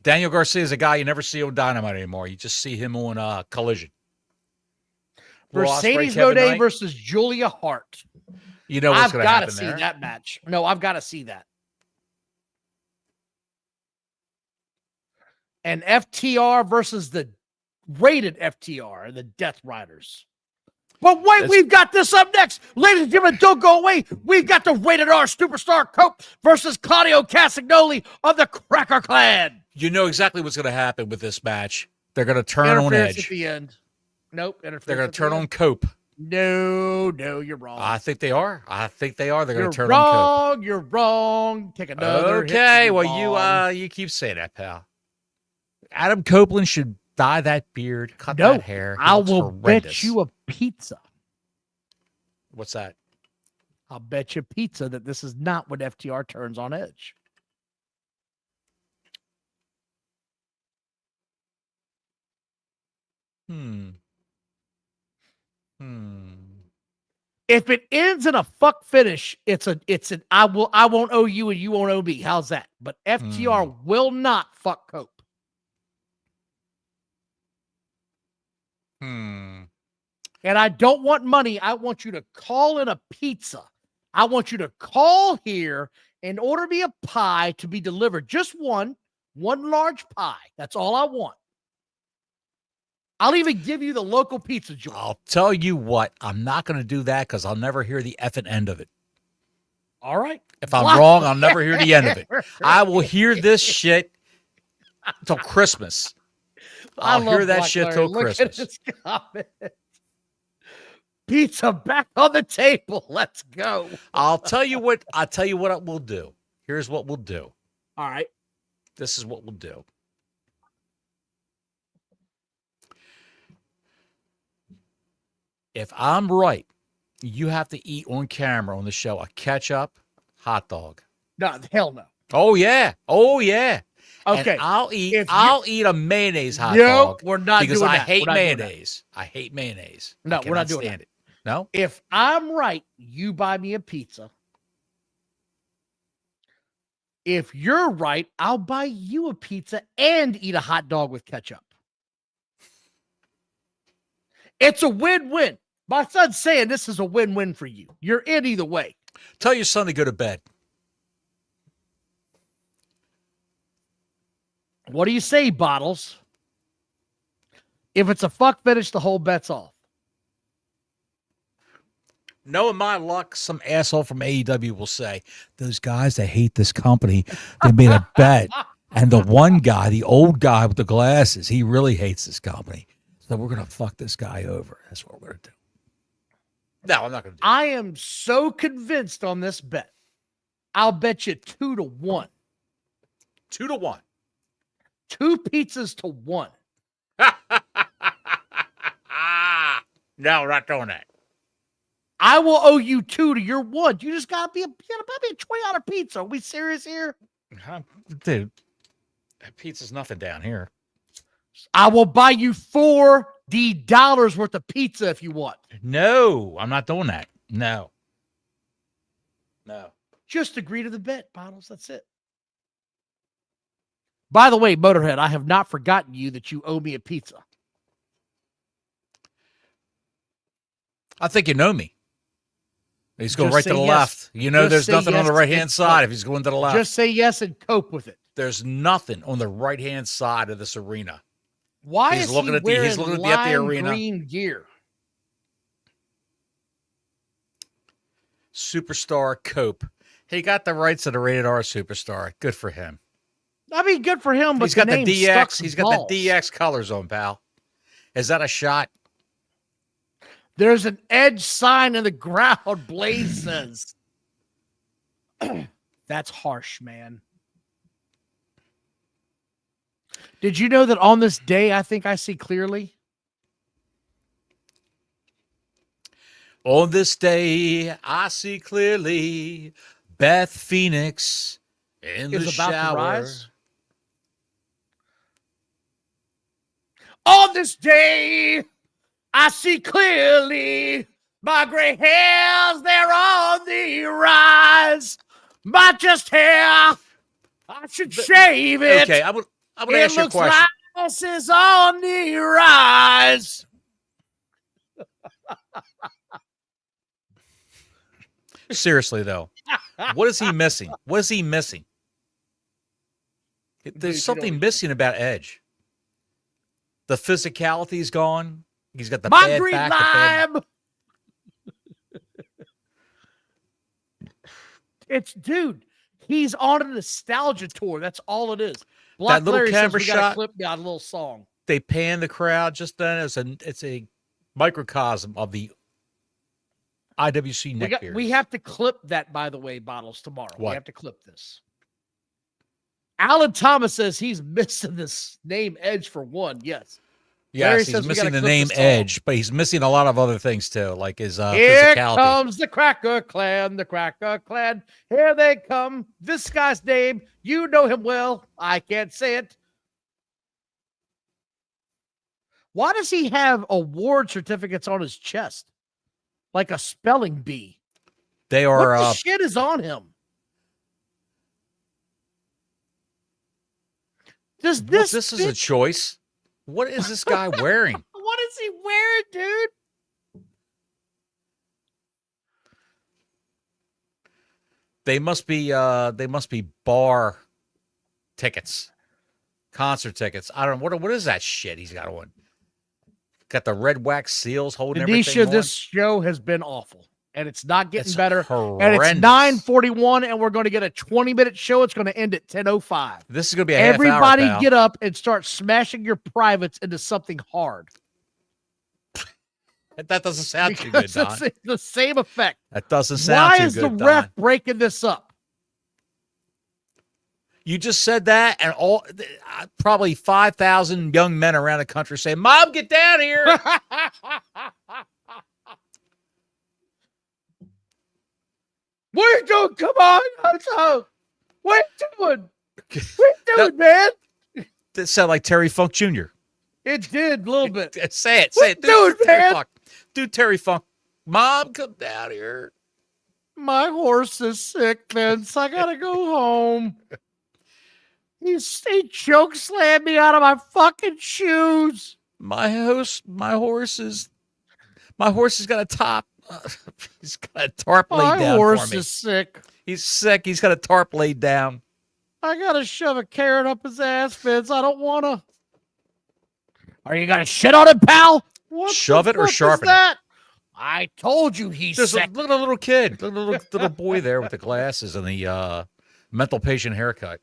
Daniel Garcia is a guy you never see on Dynamite anymore. You just see him on Collision. Mercedes Moné versus Julia Hart. You know what's going to happen there. I've got to see that match. No, I've got to see that. and FTR versus the rated FTR, the Death Riders. But wait, we've got this up next. Ladies and gentlemen, don't go away. We've got the rated R Superstar Cope versus Claudio Castagnoli of the Cracker Clan. You know exactly what's going to happen with this match. They're going to turn on Edge. At the end. Nope. They're going to turn on Cope. No, you're wrong. I think they are. They're going to turn on Cope. You're wrong. Take another. Okay, well, you keep saying that, pal. Adam Copeland should dye that beard, cut that hair. I will bet you a pizza. What's that? I'll bet you pizza that this is not what FTR turns on Edge. If it ends in a fuck finish, it's an I won't owe you and you won't owe me. How's that? But FTR will not fuck Cope. And I don't want money. I want you to call in a pizza. I want you to call here and order me a pie to be delivered. Just one large pie. That's all I want. I'll even give you the local pizza joint. I'll tell you what, I'm not going to do that because I'll never hear the effing end of it. All right. If I'm wrong, I'll never hear the end of it. I will hear this shit till Christmas. I'll hear that shit till Christmas. Pizza back on the table. Let's go. I'll tell you what we'll do. Here's what we'll do. All right. This is what we'll do. If I'm right, you have to eat on camera on the show a ketchup hot dog. No, hell no. Oh yeah. Okay. And I'll eat a mayonnaise hot dog. We're not because doing I that. hate mayonnaise. I hate mayonnaise. No, we're not doing stand it. No? If I'm right, you buy me a pizza. If you're right, I'll buy you a pizza and eat a hot dog with ketchup. It's a win-win. My son's saying this is a win-win for you. You're in either way. Tell your son to go to bed. What do you say, Bottles? If it's a fuck finish, the whole bet's off. Knowing my luck, some asshole from AEW will say, those guys that hate this company, they made a bet. And the one guy, the old guy with the glasses, he really hates this company. So we're going to fuck this guy over. That's what we're going to do. No, I'm not going to do it. I am so convinced on this bet. I'll bet you 2-1. 2-1. 2 pizzas to 1. No, we're not doing that. I will owe you 2 to your 1. You just gotta buy me a $20 pizza. Are we serious here? Dude, that pizza's nothing down here. I will buy you $40 worth of pizza if you want. No, I'm not doing that. No. Just agree to the bet, Bottles. That's it. By the way, Motorhead, I have not forgotten you that you owe me a pizza. I think you know me. He's going Just right to the yes. left. You know, Just there's say nothing on yes the right-hand and side cope. if he's going to the left. Just say yes and cope with it. There's nothing on the right-hand side of this arena. Why He's is looking he at wearing he's looking at the empty arena. green gear? Superstar Cope. He got the rights to the Rated R Superstar. Good for him. I mean, good for him, but He's got the name DX. sucks He's balls. got the DX colors on, pal. Is that a shot? There's an Edge sign in the ground. Blaze says. That's harsh, man. Did you know that on this day, I think I see clearly? On this day, I see clearly Beth Phoenix in the Is about shower. to rise. On this day, I see clearly my gray hairs, they're on the rise. My chest hair, I should shave it. Okay, I'm going to ask you a question. Like this is on the rise. Seriously, though, what is he missing? What is he missing? There's something missing about Edge. The physicality's gone. He's got the my bad green back. lime. It's dude. He's on a nostalgia tour. That's all it is. Black That little Larry camera says we got shot. a clip, got a little song. They pan the crowd just then. It's a microcosm of the IWC neckbeards. We have to clip that, by the way, Bottles, tomorrow. What? We have to clip this. Alan Thomas says he's missing this name Edge for one. Yes. Larry Yes, he's says we missing gotta the clip name this song. Edge, but he's missing a lot of other things too, like his Here physicality. comes the Cracker Clan, the Cracker Clan. Here they come. This guy's name, you know him well. I can't say it. Why does he have award certificates on his chest? Like a spelling bee. They What are the shit is on him? Does this this is a choice. What is this guy wearing? What is he wearing, dude? They must be bar tickets. Concert tickets. I don't know. What is that shit he's got on? Got the red wax seals holding everything Denisha, on. this show has been awful. And it's not getting It's better. horrendous. And it's 9:41, and we're going to get a 20-minute show. It's going to end at 10:05. This is going to be a Everybody half hour, pal. get up and start smashing your privates into something hard. That doesn't sound too good, Because Don. it's the same effect. That doesn't sound Why too is good, the ref Don. breaking this up? You just said that, and all probably 5,000 young men around the country say, "Mom, get down here." What are you doing? Come on. What are you doing? What are you doing, man? That sound like Terry Funk Jr. It did a little bit. Say it. What Do you doing, Terry man? Funk. Do Terry Funk. Mom, come down here. My horse is sick, Vince. I gotta go home. He choke slammed me out of my fucking shoes. My horse has got a top. He's got a tarp laid My down horse for me. is sick. He's sick. He's got a tarp laid down. I gotta shove a carrot up his ass, Vince. I don't wanna. Are you gonna shit on him, pal? What Shove the it or fuck is sharpen it? that? I told you he's There's sick. look at a little kid, little boy there with the glasses and the mental patient haircut.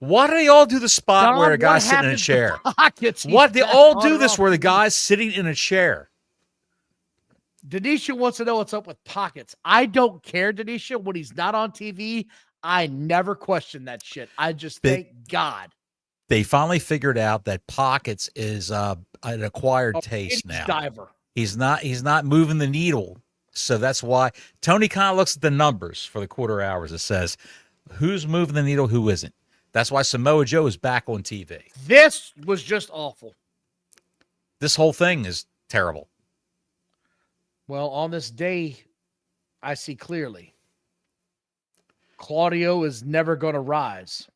Why do they all do the spot Don, where a what guy's sitting in a happened to chair? Pockets? He's What they back all on do and this off. where the guy's sitting in a chair. Denisha wants to know what's up with Pockets. I don't care, Denisha. When he's not on TV, I never question that shit. I just thank God. They finally figured out that Pockets is an acquired taste now. Diver. He's not moving the needle. So that's why Tony kind of looks at the numbers for the quarter hours. It says who's moving the needle, who isn't. That's why Samoa Joe is back on TV. This was just awful. This whole thing is terrible. Well, on this day, I see clearly. Claudio is never going to rise.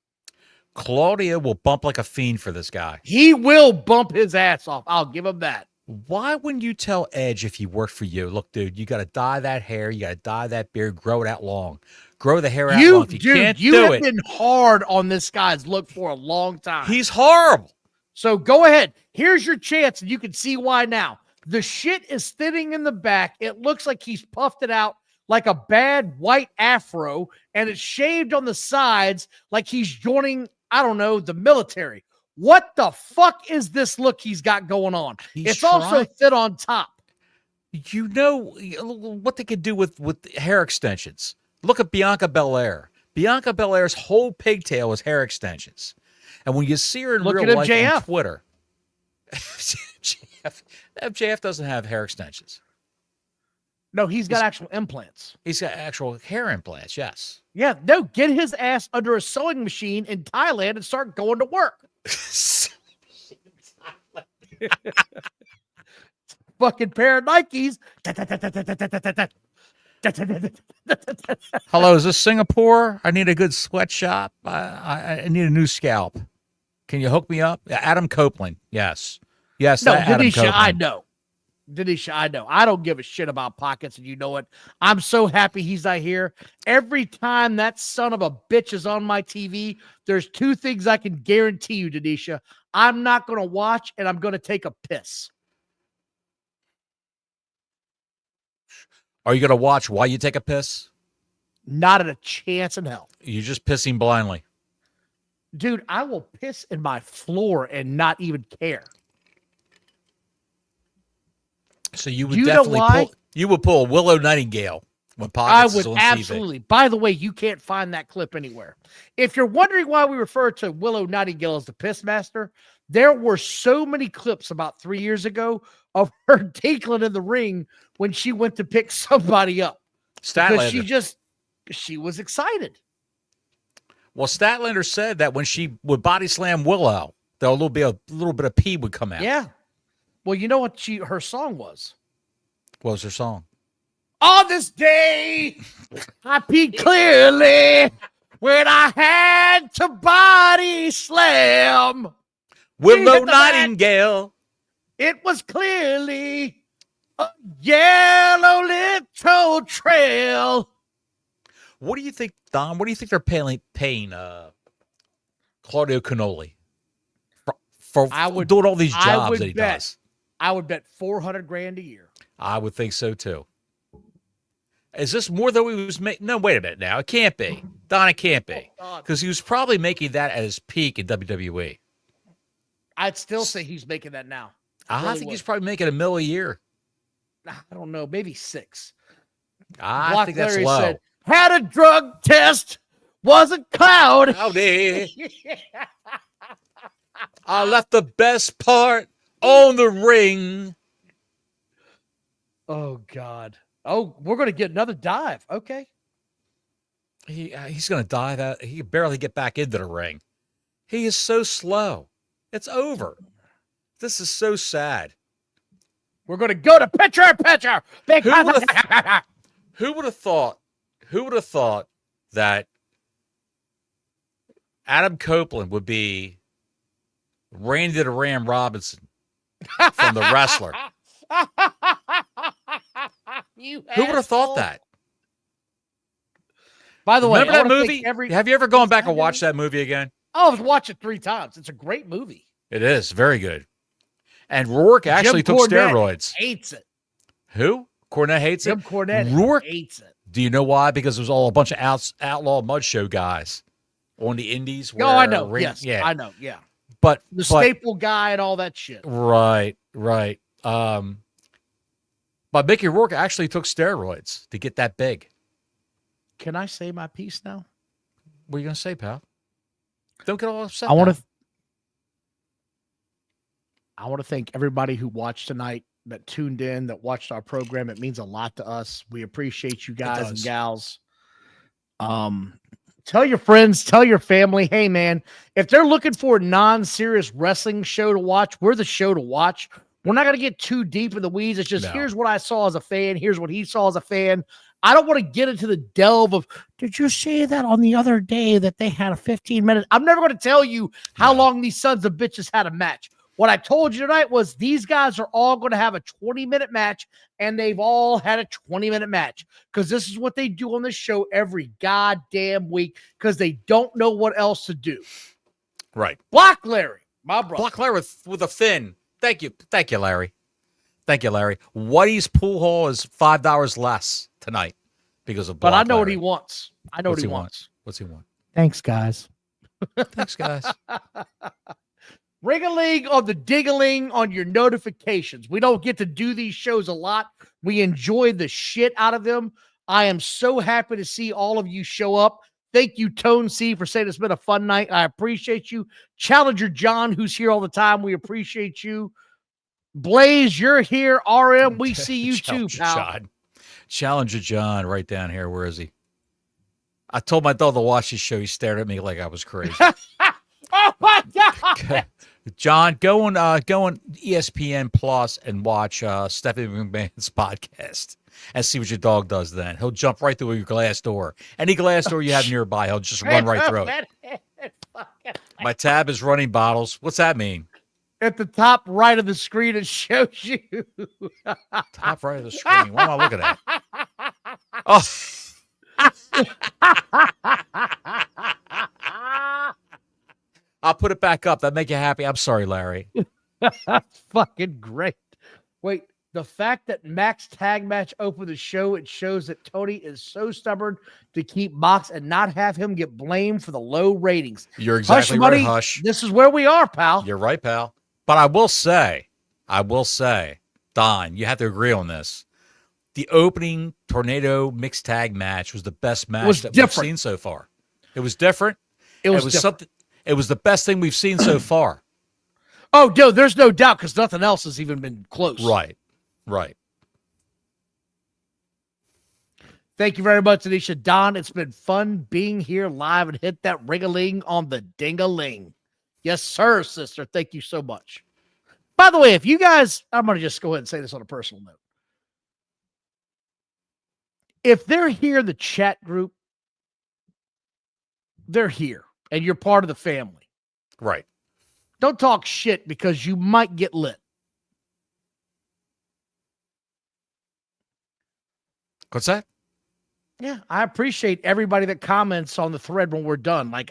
Claudia will bump like a fiend for this guy. He will bump his ass off. I'll give him that. Why wouldn't you tell Edge if he worked for you? Look, dude, you got to dye that hair. You got to dye that beard. Grow it out long. Grow the hair out long. If you can't you do have it, been hard on this guy's look for a long time. he's horrible. So go ahead. Here's your chance, and you can see why now. The shit is thinning in the back. It looks like he's puffed it out like a bad white afro, and it's shaved on the sides like he's joining, I don't know, the military. What the fuck is this look he's got going on? It's also thin on top. You know what they could do with hair extensions. Look at Bianca Belair. Bianca Belair's whole pigtail is hair extensions. And when you see her in Look real at life MJF. on Twitter, MJF doesn't have hair extensions. No, he's got actual implants. He's got actual hair implants, yes. Yeah, no, get his ass under a sewing machine in Thailand and start going to work. Fucking pair of Nikes. Hello, is this Singapore? I need a good sweatshop. I need a new scalp. Can you hook me up? Adam Copeland, yes. Yes, No, Adam Denisha, Copeland. I know. Denisha, I know. I don't give a shit about pockets, and you know it. I'm so happy he's not here. Every time that son of a bitch is on my TV, there's two things I can guarantee you, Denisha. I'm not going to watch, and I'm going to take a piss. Are you going to watch while you take a piss? Not at a chance in hell. You're just pissing blindly. Dude, I will piss in my floor and not even care. So you would pull a Willow Nightingale when Pockets is on TV. Absolutely. By the way, you can't find that clip anywhere. If you're wondering why we refer to Willow Nightingale as the piss master, there were so many clips about 3 years ago of her tinkling in the ring when she went to pick somebody up. Because she was excited. Well, Statlander said that when she would body slam Willow, that a little bit of pee would come out. Yeah. Well, you know what her song was? What was her song? On this day, I peed clearly when I had to body slam Willow Nightingale. It was clearly a yellow little trail. What do you think, Don? What do you think they're paying Claudio Canoli for doing all these jobs that he does? I would bet $400,000 a year. I would think so too. Is this more than he was making? No, wait a minute now. It can't be. Don, it can't be. Because he was probably making that at his peak in WWE. I'd still say he's making that now. I think he's probably making $1 million a year. I don't know. Maybe 6. I think that's Larry low. Said, had a drug test. Wasn't cloud. Howdy. I left the best part on the ring. Oh, God. Oh, we're going to get another dive. Okay. He's going to dive out. He can barely get back into the ring. He is so slow. It's over. This is so sad. We're going to go to pitcher. Who would have thought? Who would have thought that Adam Copeland would be Randy the Ram Robinson from The Wrestler? Who would have thought that? By the way, remember that movie? Have you ever gone back and watched that movie again? Oh, I've watched it 3 times. It's a great movie. It is very good. And Rourke actually took steroids. Hates it. Who? Cornette hates Jim it. Cornette Rourke hates it. Do you know why? Because it was all a bunch of outlaw mud show guys on the indies. Oh, I know. Yes, yeah, I know. Yeah, but the staple guy and all that shit. Right. But Mickey Rourke actually took steroids to get that big. Can I say my piece now? What are you gonna say, pal? Don't get all upset. I want to thank everybody who watched tonight, that tuned in, that watched our program. It means a lot to us. We appreciate you guys and gals. Tell your friends, tell your family, hey man, if they're looking for a non-serious wrestling show to watch, we're the show to watch. We're not going to get too deep in the weeds. It's just, here's what I saw as a fan. Here's what he saw as a fan. I don't want to get into the delve of, did you see that on the other day that they had a 15-minute? I'm never going to tell you how long these sons of bitches had a match. What I told you tonight was these guys are all going to have a 20-minute match, and they've all had a 20-minute match because this is what they do on this show every goddamn week because they don't know what else to do. Right. Block Larry, my brother. Block Larry with a fin. Thank you, Larry. Thank you, Larry. Whitey's pool hall is $5 less tonight because of Block But I know Larry. what he wants. I know what he wants. What's he want? Thanks, guys. Thanks, guys. Ring-a-ling on the ding-a-ling on your notifications. We don't get to do these shows a lot. We enjoy the shit out of them. I am so happy to see all of you show up. Thank you, Tone C, for saying it's been a fun night. I appreciate you. Challenger John, who's here all the time. We appreciate you. Blaze, you're here. RM, we see you too, pal. John. Challenger John, right down here. Where is he? I told my dog to watch this show. He stared at me like I was crazy. Oh, my God. John, go on ESPN Plus and watch Stephanie McMahon's podcast and see what your dog does then. He'll jump right through your glass door. Any glass door you have nearby, he'll just run right through it. My tab is running bottles. What's that mean? At the top right of the screen, it shows you. Top right of the screen. What am I looking at? Oh, I'll put it back up. That make you happy? I'm sorry, Larry. Fucking great. Wait, the fact that Mac's tag match opened the show, it shows that Tony is so stubborn to keep Mox and not have him get blamed for the low ratings. You're exactly Hush, right, buddy. Hush. This is where we are, pal. You're right, pal. But I will say, Don, you have to agree on this. The opening Tornado mixed tag match was the best match that we've seen so far. It was different. It was something. It was the best thing we've seen so far. Oh, no, there's no doubt because nothing else has even been close. Right. Thank you very much, Anisha. Don, it's been fun being here live and hit that ring-a-ling on the ding-a-ling. Yes, sir, sister. Thank you so much. By the way, if you guys, I'm going to just go ahead and say this on a personal note. If they're here in the chat group, they're here, and you're part of the family. Right. Don't talk shit because you might get lit. What's that? Yeah, I appreciate everybody that comments on the thread when we're done. Like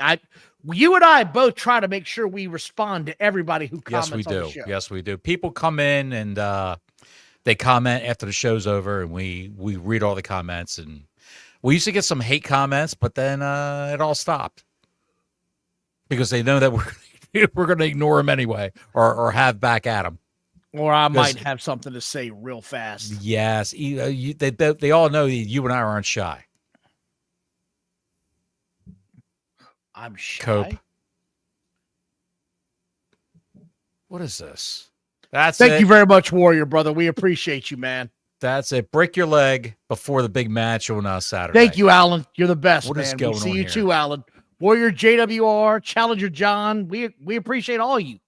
you and I both try to make sure we respond to everybody who comments on the show. Yes, we do. People come in and they comment after the show's over, and we read all the comments. And we used to get some hate comments, but then it all stopped because they know that we're going to ignore them anyway, or have back at them. Or I might have something to say real fast. Yes, they all know that you and I aren't shy. I'm shy. Cope. What is this? Thank you very much, Warrior brother. We appreciate you, man. That's it. Break your leg before the big match on Saturday. Thank you, Alan. You're the best, what man. Is going we see on you here? too, Alan. Warrior JWR, Challenger John. We appreciate all you.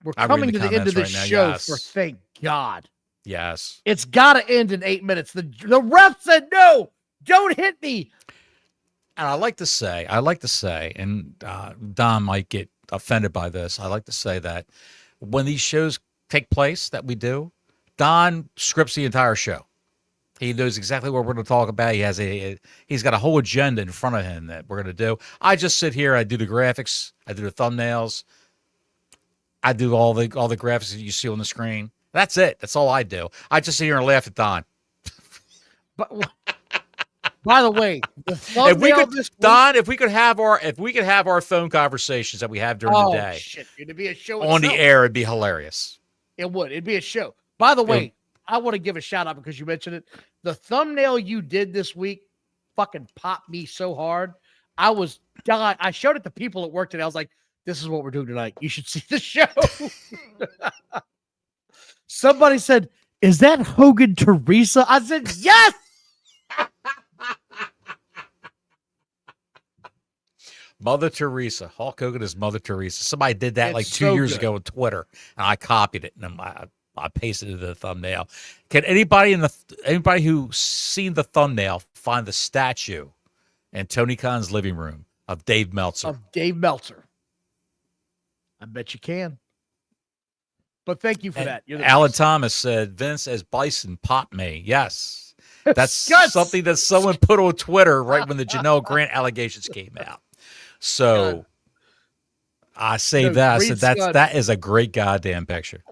We're coming to the end of the show for thank God. Yes. It's got to end in 8 minutes. The ref said, no, don't hit me. And I like to say, and Don might get offended by this. I like to say that when these shows take place that we do, Don scripts the entire show. He knows exactly what we're going to talk about. He's got a whole agenda in front of him that we're going to do. I just sit here. I do the graphics. I do the thumbnails. I do all the graphics that you see on the screen. That's it. That's all I do. I just sit here and laugh at Don. But by the way, if we could have our phone conversations that we have during the day, it'd be a show on the air. It'd be hilarious. It would. It'd be a show. By the way, I want to give a shout out because you mentioned it. The thumbnail you did this week fucking popped me so hard. I was dying. I showed it to people at work today. I was like, this is what we're doing tonight. You should see the show. Somebody said, is that Hogan Teresa? I said, yes. Mother Teresa. Hulk Hogan is Mother Teresa. Somebody did that like 2 years ago on Twitter, and I copied it and I pasted it to the thumbnail. Can anybody who's seen the thumbnail find the statue in Tony Khan's living room of Dave Meltzer? I bet you can. But thank you for that. Alan Thomas said, Vince as Bison popped me. Yes. That's something that someone put on Twitter right when the Janelle Grant allegations came out. So I say that. I said that is a great goddamn picture.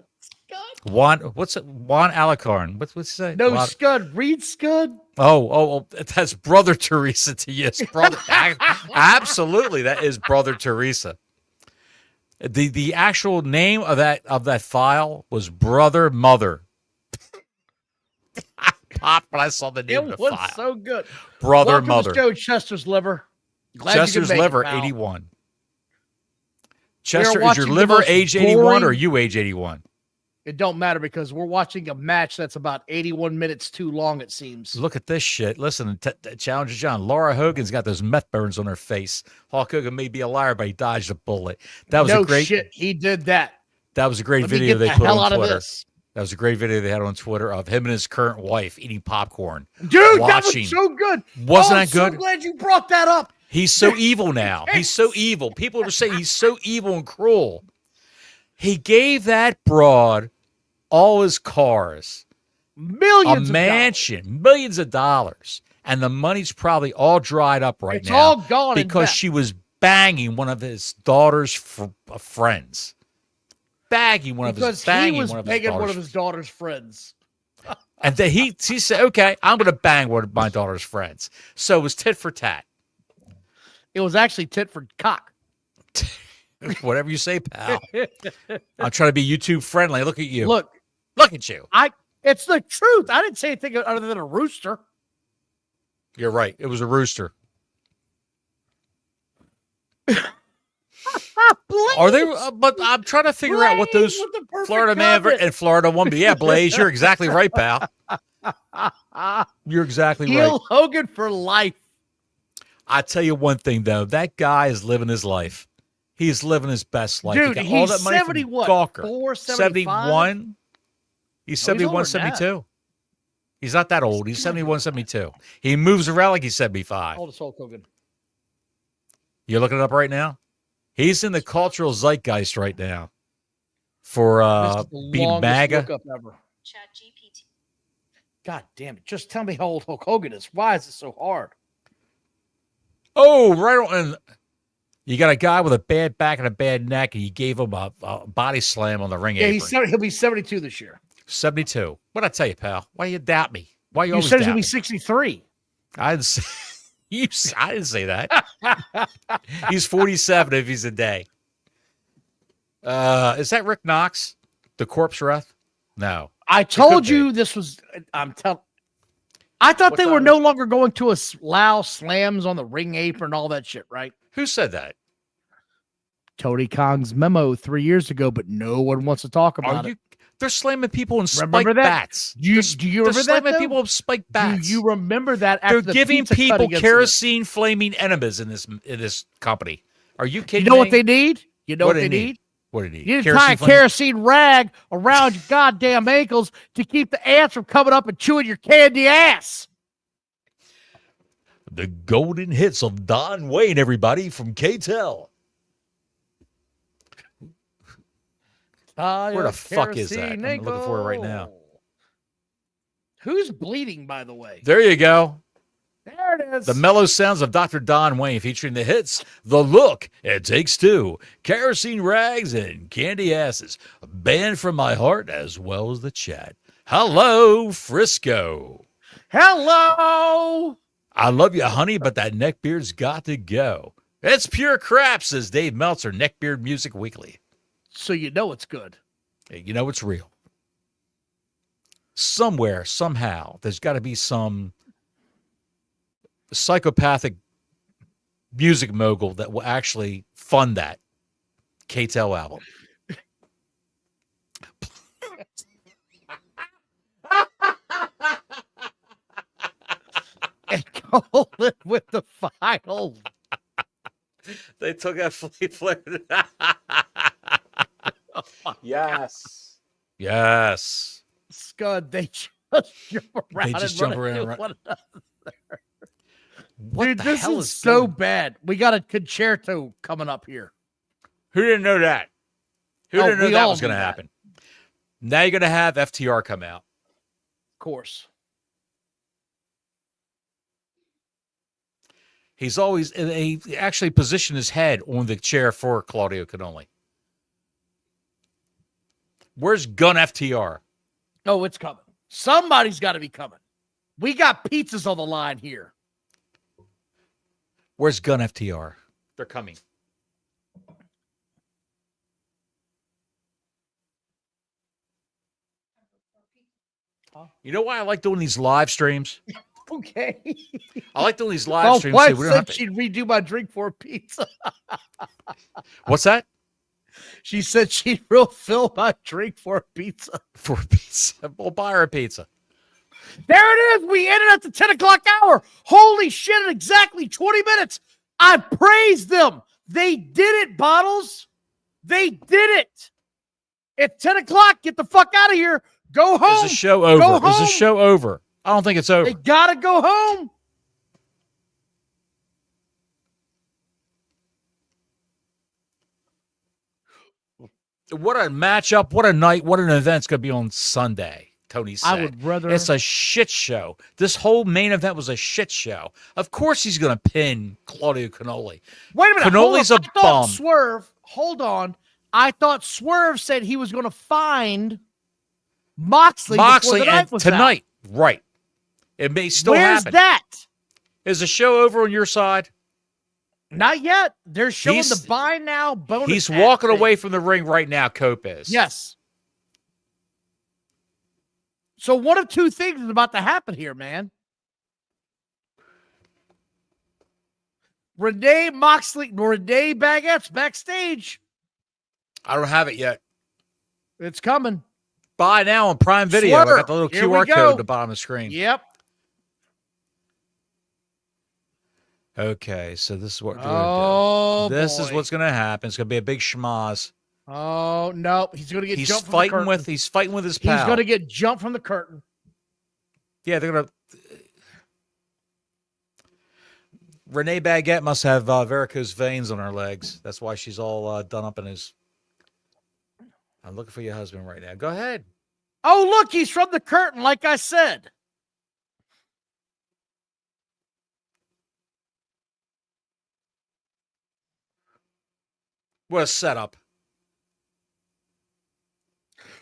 Juan Alacarn. What's he say? No, Scud. Reed Scud. Oh, that's Brother Teresa to you. Brother. Absolutely. That is Brother Teresa. The actual name of that file was Brother Mother. I popped when I saw the name of the file. It was so good. Brother Mother. To show Chester's Liver. Chester's Liver, 81. Chester, is your liver age 81 or you age 81? It don't matter because we're watching a match that's about 81 minutes too long, it seems. Look at this shit. Listen, Challenger John. Laura Hogan's got those meth burns on her face. Hulk Hogan may be a liar, but he dodged a bullet. That was a great shit. He did that. That was a great video they put on Twitter. That was a great video they had on Twitter of him and his current wife eating popcorn. Dude, that was so good. Wasn't that good? I'm so glad you brought that up. He's so evil now. He's so evil. People are saying he's so evil and cruel. He gave that broad all his cars, Millions a mansion, millions of dollars, and the money's probably all dried up right It's now. all gone in because debt. she was banging one of his daughter's friends. Bagging one of his banging daughter's one of his daughter's friends. And then he said, "Okay, I'm going to bang one of my daughter's friends." So it was tit for tat. It was actually tit for cock. Whatever you say, pal. I'm trying to be YouTube friendly. Look at you. Look at you. It's the truth. I didn't say anything other than a rooster. You're right. It was a rooster. Are they? But I'm trying to figure out what those Florida man and Florida woman. Yeah, Blaze, you're exactly right, pal. You're exactly right. Heel Hogan for life. I tell you one thing though, that guy is living his life. He's living his best life. Dude, he got he's all that money 70 from what? Gawker. 471? He's Oh, 71, older than that. 72. He's not that old. He's 71, 72. He moves around like he's 75. Oldest Hulk Hogan. You're looking it up right now? He's in the cultural zeitgeist right now for This is the being longest MAGA. lookup ever. God damn it. Just tell me how old Hulk Hogan is. Why is it so hard? Oh, right on. And you got a guy with a bad back and a bad neck, and you gave him a body slam on the ring Yeah, apron. he'll be 72 this year. 72. What'd I tell you, pal? Why you doubt me? Why you You always said he's doubt going to be me? 63. I didn't say, I didn't say that. He's 47 if he's a day. Is that Rick Knox? The corpse wreath? No. I told you this was. I thought they were no longer going to allow slams on the ring apron and all that shit, right? Who said that? Tony Khan's memo 3 years ago, but no one wants to talk about it. They're slamming people in spiked Remember that? bats. Do you They're remember that? slamming though? people with spiked bats. Do you remember that? After They're the giving pizza people cutting incident? kerosene flaming enemas in this company. Are you kidding You know me? what they need? You know what they need? What do they need? You need to tie a kerosene rag around your goddamn ankles to keep the ants from coming up and chewing your candy ass. The golden hits of Don Wayne, everybody, from KTEL. Where the fuck is that? I'm looking for it right now. Who's bleeding, by the way? There you go. There it is. The mellow sounds of Dr. Don Wayne featuring the hits, The Look, It Takes Two, Kerosene Rags, and Candy Asses. Banned from my heart as well as the chat. Hello, Frisco. Hello. I love you, honey, but that neckbeard's got to go. It's pure crap, says Dave Meltzer, Neckbeard Music Weekly. So you know it's good. Hey, you know it's real. Somewhere, somehow, there's got to be some psychopathic music mogul that will actually fund that KTEL album. And go live with the final. They took that flip. Yes. Yes. Scud, they just jump around. They just and jump run around. into one another. What Dude, the this hell is is so going- bad. We got a concerto coming up here. Who didn't know that? Who Oh, didn't know we that all was going to knew that. happen? Now you're going to have FTR come out. Of course. He's always, and he actually positioned his head on the chair for Claudio Cannoli. Where's Gun FTR? Oh, it's coming. Somebody's got to be coming. We got pizzas on the line here. Where's Gun FTR? They're coming. You know why I like doing these live streams? Okay. I like doing these live My streams. wife So we don't have said to, she'd redo my drink for a pizza. what's that? She said she'd refill my drink for a pizza. For a pizza. We'll buy her a pizza. There it is. We ended at the 10 o'clock hour. Holy shit, in exactly 20 minutes. I praise them. They did it, Bottles. They did it. At 10 o'clock, get the fuck out of here. Go home. Is the show over? Go Is the home. show over? I don't think it's over. They got to go home. What a matchup, what a night, what an event's going to be on Sunday, Tony said. I would rather. It's a shit show. This whole main event was a shit show. Of course he's going to pin Claudio Cannoli. Wait a minute. Cannoli's a I thought bum. Swerve. Hold on. I thought Swerve said he was going to find Moxley before the night was tonight. out. Right. It may still Where's happen. that? Is the show over on your side? Not yet. They're showing the buy now bonus. He's walking away from the ring right now, Cope is. Yes. So one of two things is about to happen here, man. Renee Baguette's backstage. I don't have it yet. It's coming. Buy now on Prime Video. Swerve. I got the little Here we QR go. code at the bottom of the screen. Yep. Okay, so this is what we're Oh, going to do. This boy. is what's going to happen. It's going to be a big schmoz. Oh, no. He's going to get jumped from the curtain. He's fighting with his pal. He's going to get jumped from the curtain. Yeah, they're going to... Renee Baguette must have varicose veins on her legs. That's why she's all done up in his... I'm looking for your husband right now. Go ahead. Oh, look, he's from the curtain, like I said. What a setup.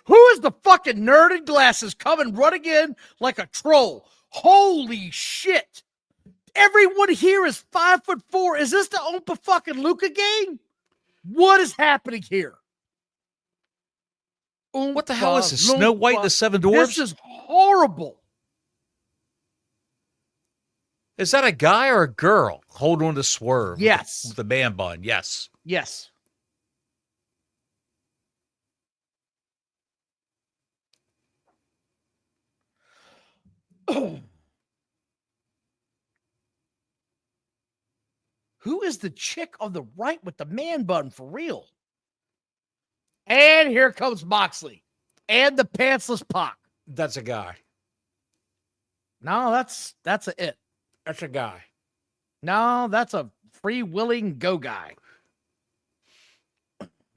Who is the fucking nerd in glasses coming running in like a troll? Holy shit. Everyone here is 5'4". Is this the Oompa fucking Luca game? What is happening here? What the hell is this? Snow White and the Seven Dwarfs? This is horrible. Is that a guy or a girl holding on to Swerve? Yes. With the man bun. Yes. Yes. Who is the chick on the right with the man bun for real? And here comes Moxley and the pantsless Pac. That's a guy. No, that's a it. That's a guy. No, that's a free-willing go guy.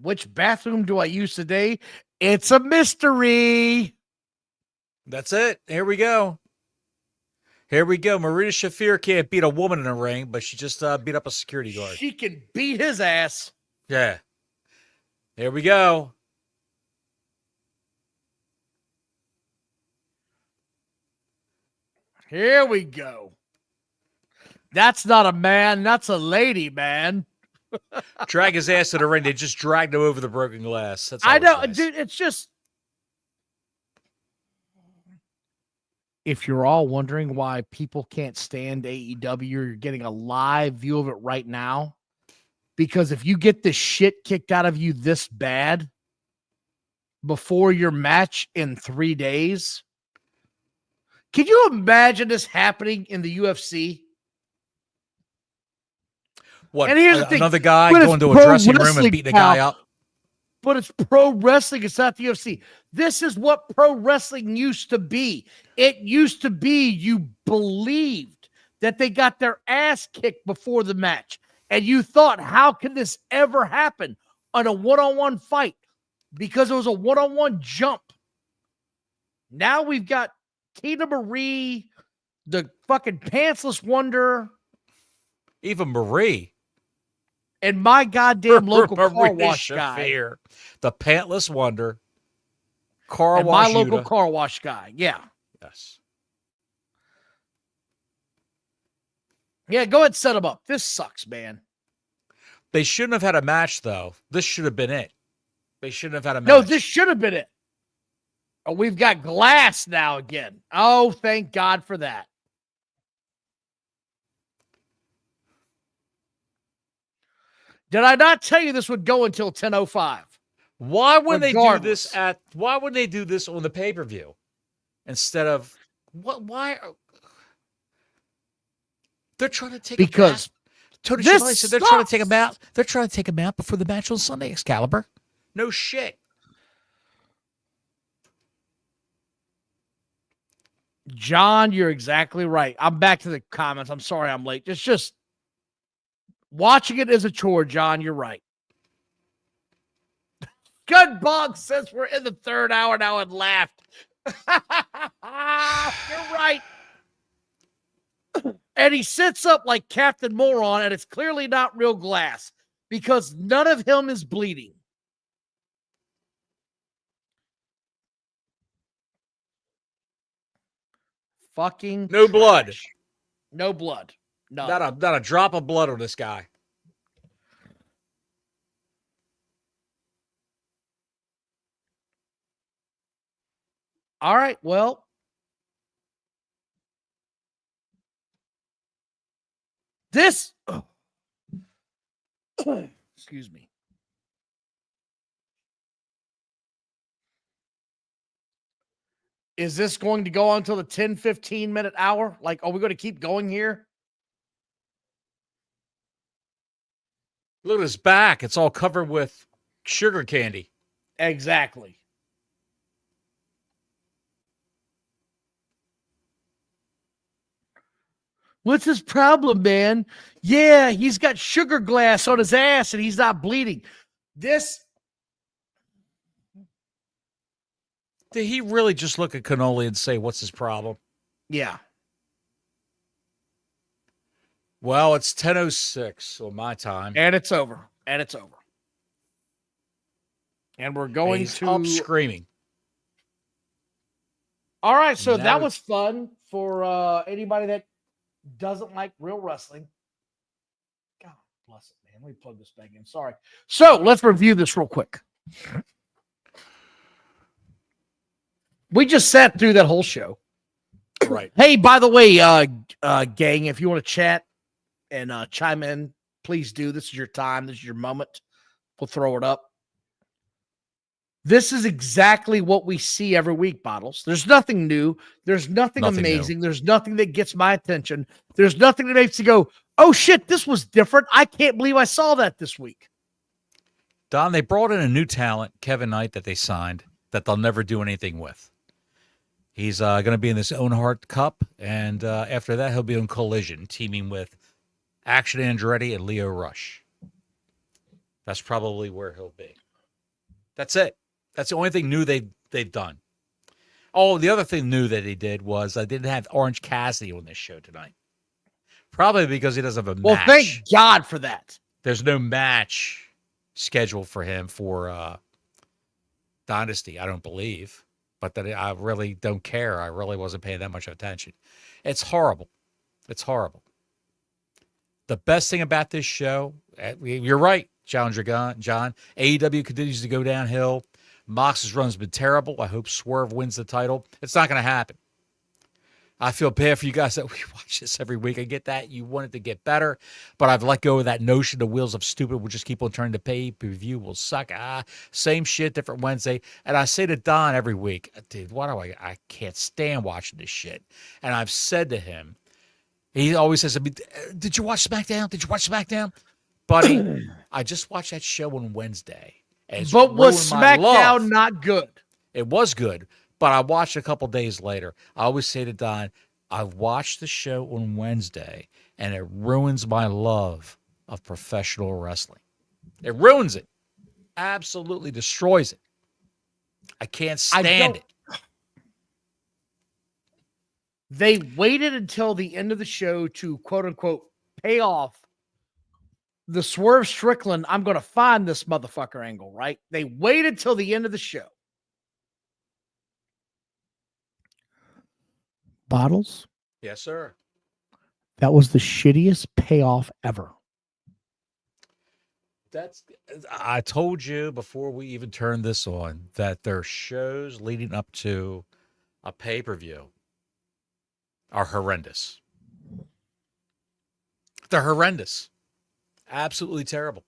Which bathroom do I use today? It's a mystery. That's it. Here we go. Here we go. Marita Shafir can't beat a woman in a ring, but she just beat up a security guard. She can beat his ass. Yeah. Here we go. Here we go. That's not a man. That's a lady, man. Drag his ass to the ring. They just dragged him over the broken glass. That's I know, nice. dude. It's just. If you're all wondering why people can't stand AEW, you're getting a live view of it right now. Because if you get the shit kicked out of you this bad before your match in 3 days, can you imagine this happening in the UFC? What? And here's the thing, Another guy but it's going to a pro dressing room and wrestling, beating a guy pal. up? But it's pro wrestling. It's not the UFC. This is what pro wrestling used to be. It used to be you believed that they got their ass kicked before the match. And you thought, how can this ever happen on a one-on-one fight? Because it was a one-on-one jump. Now we've got Tina Marie, the fucking pantsless wonder. Even Marie. And my goddamn local car wash Shafir, guy. the pantless wonder. Car And wash. my local car wash guy. Yeah. Yes. Yeah, go ahead and set him up. This sucks, man. They shouldn't have had a match, though. This should have been it. They shouldn't have had a match. No, this should have been it. Oh, we've got glass now again. Oh, thank God for that. Did I not tell you this would go until 10:05? Why wouldn't they do this Regardless. why wouldn't they do this on the pay-per-view instead of why they're trying to take Because Tony this Schiavone said they're trying to take sucks. him out. They're trying to take him out before the match on Sunday, Excalibur. No shit. John, you're exactly right. I'm back to the comments. I'm sorry I'm late. It's just watching it is a chore, John. You're right. Gunbog says we're in the third hour now and laughed. You're right. And he sits up like Captain Moron, and it's clearly not real glass because none of him is bleeding. Fucking No blood. trash. No blood. None. Not a drop of blood on this guy. All right, well. This. Excuse me. Is this going to go on until the 10, 15-minute hour? Like, are we going to keep going here? Look at his back. It's all covered with sugar candy. Exactly. What's his problem, man? Yeah, he's got sugar glass on his ass and he's not bleeding. This. Did he really just look at Cannoli and say, what's his problem? Yeah. Well, it's 10:06 on my time. And it's over. And it's over. And we're going He's to up screaming. All right, so Now that was fun for anybody that doesn't like real wrestling. God bless it, man. Let me plug this back in. Sorry. So let's review this real quick. We just sat through that whole show. Right. Hey, by the way, gang, if you want to chat and chime in, please do. This is your time. This is your moment. We'll throw it up. This is exactly what we see every week, Bottles. There's nothing new. There's nothing amazing. There's nothing that gets my attention. There's nothing that makes you go, oh, shit, this was different. I can't believe I saw that this week. Don, they brought in a new talent, Kevin Knight, that they signed, that they'll never do anything with. He's going to be in this Own Heart Cup, and after that, he'll be on Collision, teaming with Action Andretti and Leo Rush. That's probably where he'll be. That's it. That's the only thing new they've done. Oh, the other thing new that they did was I didn't have Orange Cassidy on this show tonight. Probably because he doesn't have a match. Well, thank God for that. There's no match scheduled for him for Dynasty, I don't believe. But that I really don't care. I really wasn't paying that much attention. It's horrible. It's horrible. The best thing about this show, you're right, Challenger John. AEW continues to go downhill. Mox's run's been terrible. I hope Swerve wins the title. It's not going to happen. I feel bad for you guys that we watch this every week. I get that. You want it to get better, but I've let go of that notion the wheels of stupid will just keep on turning. The pay-per-view will suck. Same shit, different Wednesday. And I say to Don every week, dude, I can't stand watching this shit. And I've said to him, he always says to me, did you watch Smackdown? Did you watch Smackdown? Buddy, I just watched that show on Wednesday. But was Smackdown not good? It was good. But I watched a couple days later. I always say to Don, I watched the show on Wednesday, and it ruins my love of professional wrestling. It ruins it. Absolutely destroys it. I can't stand it. They waited until the end of the show to, quote-unquote, pay off the Swerve Strickland, I'm going to find this motherfucker angle, right? They waited till the end of the show. Bottles? Yes, sir. That was the shittiest payoff ever. I told you before we even turned this on that their shows leading up to a pay-per-view are horrendous. They're horrendous. Absolutely terrible.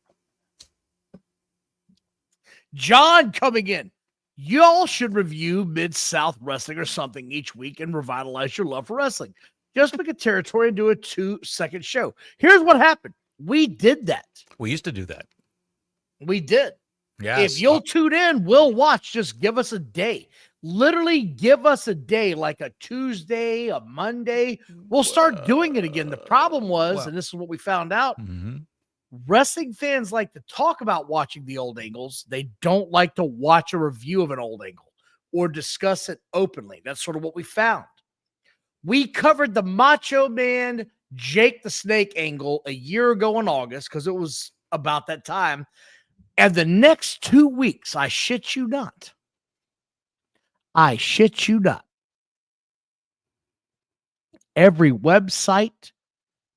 John coming in. Y'all should review Mid-South Wrestling or something each week and revitalize your love for wrestling. Just pick a territory and do a 2-second show. Here's what happened. We did that. We used to do that. We did. Yes. If you'll tune in, we'll watch. Just give us a day. Literally give us a day, like a Tuesday, a Monday. We'll start doing it again. The problem was, and this is what we found out, Wrestling fans like to talk about watching the old angles. They don't like to watch a review of an old angle or discuss it openly. That's sort of what we found. We covered the Macho Man Jake the Snake angle a year ago in August because it was about that time. And the next 2 weeks, I shit you not, every website,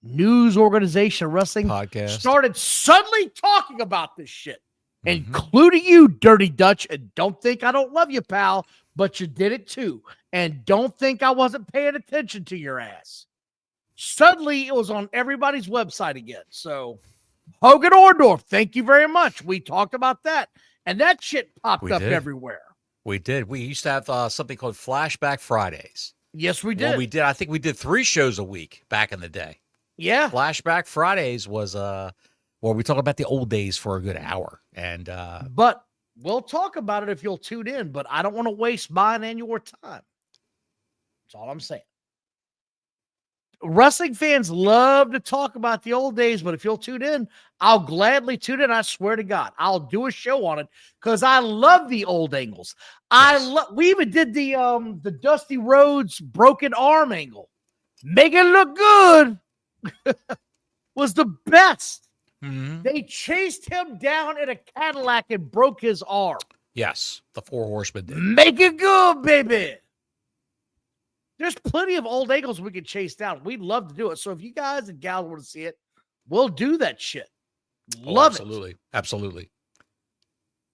news organization, wrestling Podcast. started suddenly talking about this shit, including you, Dirty Dutch. And don't think I don't love you, pal, but you did it too. And don't think I wasn't paying attention to your ass. Suddenly, it was on everybody's website again. So, Hogan Orndorff, thank you very much. We talked about that. And that shit popped up everywhere. We did. We used to have something called Flashback Fridays. Yes, we did. Well, we did. I think we did 3 shows a week back in the day. Yeah. Flashback Fridays was where we talk about the old days for a good hour. And but we'll talk about it if you'll tune in, but I don't want to waste mine and your time. That's all I'm saying. Wrestling fans love to talk about the old days, but if you'll tune in, I'll gladly tune in. I swear to God, I'll do a show on it because I love the old angles. Yes. We even did the Dusty Rhodes broken arm angle. Make it look good. Was the best. Mm-hmm. They chased him down in a Cadillac and broke his arm. Yes, the 4 Horsemen did. Make it good, baby. There's plenty of old angles we can chase down. We'd love to do it. So if you guys and gals want to see it, we'll do that shit. Love absolutely. It. Absolutely.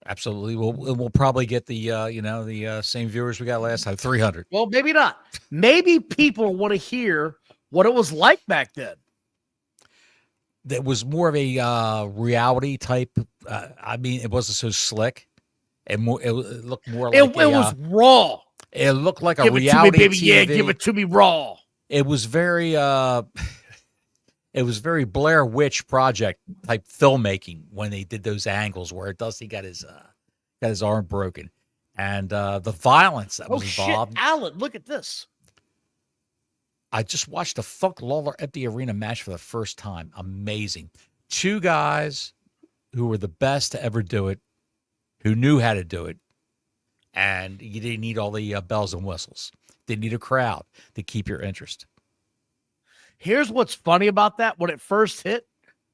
Absolutely. We'll probably get the same viewers we got last time, 300. Well, maybe not. Maybe people want to hear what it was like back then. That was more of a reality type. I mean, it wasn't so slick. It looked more like it was raw. It looked like a give reality it to me, baby. TV. Yeah, give it to me raw. It was very Blair Witch Project type filmmaking when they did those angles where Dusty got his arm broken, and the violence that was involved. Shit, Alan, look at this. I just watched a Funk Lawler empty arena match for the first time. Amazing. 2 guys who were the best to ever do it, who knew how to do it. And you didn't need all the bells and whistles. Didn't need a crowd to keep your interest. Here's what's funny about that. When it first hit,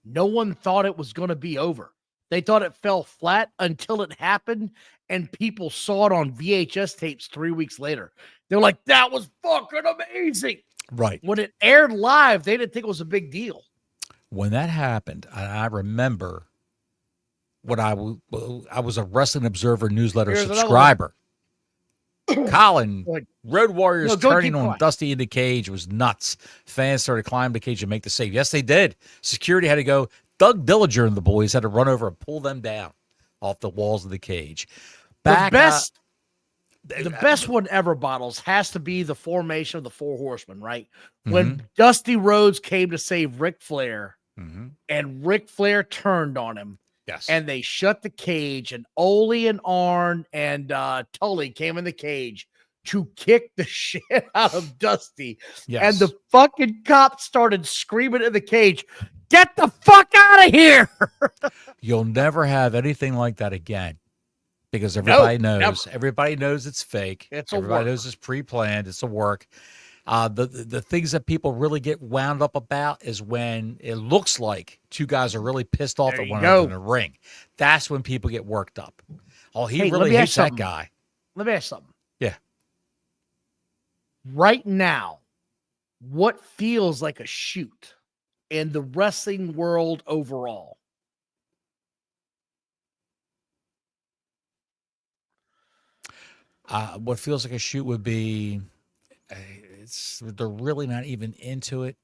no one thought it was going to be over. They thought it fell flat until it happened, and people saw it on VHS tapes 3 weeks later. They're like, that was fucking amazing. Right. When it aired live, they didn't think it was a big deal. When that happened, I remember when I was a Wrestling Observer newsletter subscriber. Colin, Road Warriors turning on Dusty in the cage was nuts. Fans started climbing the cage and make the save. Yes, they did. Security had to go. Doug Dillinger and the boys had to run over and pull them down off the walls of the cage. The best one ever, Bottles, has to be the formation of the 4 Horsemen, right? When Dusty Rhodes came to save Ric Flair, and Ric Flair turned on him. Yes. And they shut the cage, and Ole and Arn and Tully came in the cage to kick the shit out of Dusty. Yes. And the fucking cops started screaming in the cage, "Get the fuck out of here!" You'll never have anything like that again. Because everybody knows. Never. Everybody knows it's fake. Everybody knows it's pre-planned. It's a work. The things that people really get wound up about is when it looks like 2 guys are really pissed off at one another in the ring. That's when people get worked up. Oh, he really hates that guy. Let me ask something. Yeah. Right now, what feels like a shoot in the wrestling world overall? What feels like a shoot would be... they're really not even into it.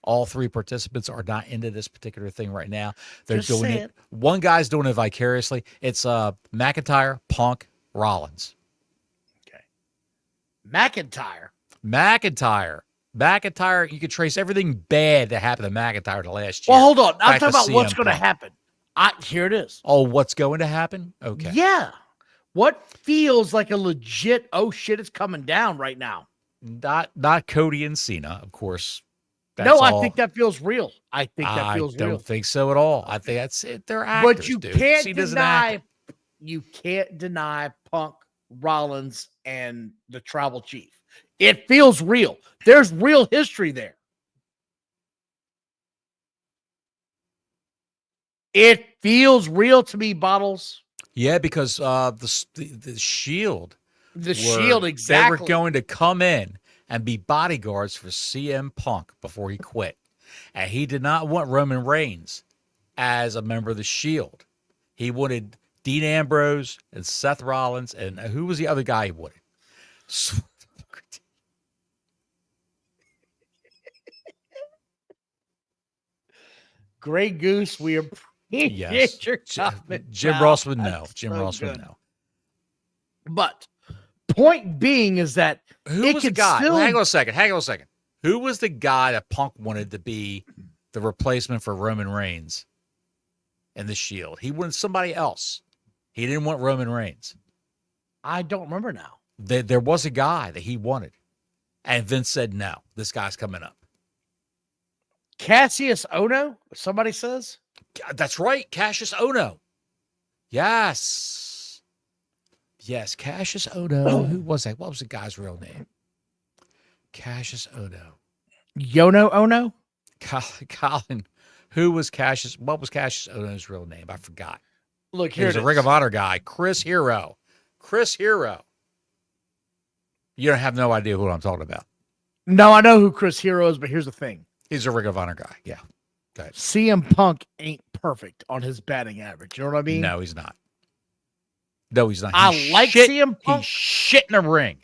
All 3 participants are not into this particular thing right now. They're just doing it. One guy's doing it vicariously. It's McIntyre, Punk, Rollins. Okay. McIntyre. You could trace everything bad that happened to McIntyre the last year. Well, hold on. I'm talking about what's going to happen. Here it is. Oh, what's going to happen? Okay. Yeah. What feels like a legit, oh shit, it's coming down right now? Not Cody and Cena, of course. That's No, I all. think that feels real. I think that I feels don't real. think so at all. I think that's it. They're actors, But you dude. can't He doesn't act. deny. You can't deny Punk, Rollins, and the Tribal Chief. It feels real. There's real history there. It feels real to me, Bottles. Yeah, because the Shield, The Shield, they exactly. were going to come in and be bodyguards for CM Punk before he quit, and he did not want Roman Reigns as a member of the Shield. He wanted Dean Ambrose and Seth Rollins, and who was the other guy he wanted? Grey Goose, we appreciate Yes, your comment. Jim pal. Ross would know. That's Jim so Ross good. would know. But point being is that Who it was the could guy? still- Hang on a second. Hang on a second. Who was the guy that Punk wanted to be the replacement for Roman Reigns in the Shield? He wanted somebody else. He didn't want Roman Reigns. I don't remember now. There was a guy that he wanted, and Vince said, "No, this guy's coming up." Cassius Ono, somebody says. That's right, Cassius Ono. Yes, Cassius Ono. Who was that? What was the guy's real name? Cassius Ono. Yono Ono? Colin. Who was Cassius? What was Cassius Ono's real name? I forgot. Look, He here was it a is. Ring of Honor guy. Chris Hero. You don't have no idea who I'm talking about. No, I know who Chris Hero is, but here's the thing. He's a Ring of Honor guy. Yeah. Go ahead. CM Punk ain't perfect on his batting average. You know what I mean? No, he's not. No, he's not. I like CM Punk. He's shit in the ring.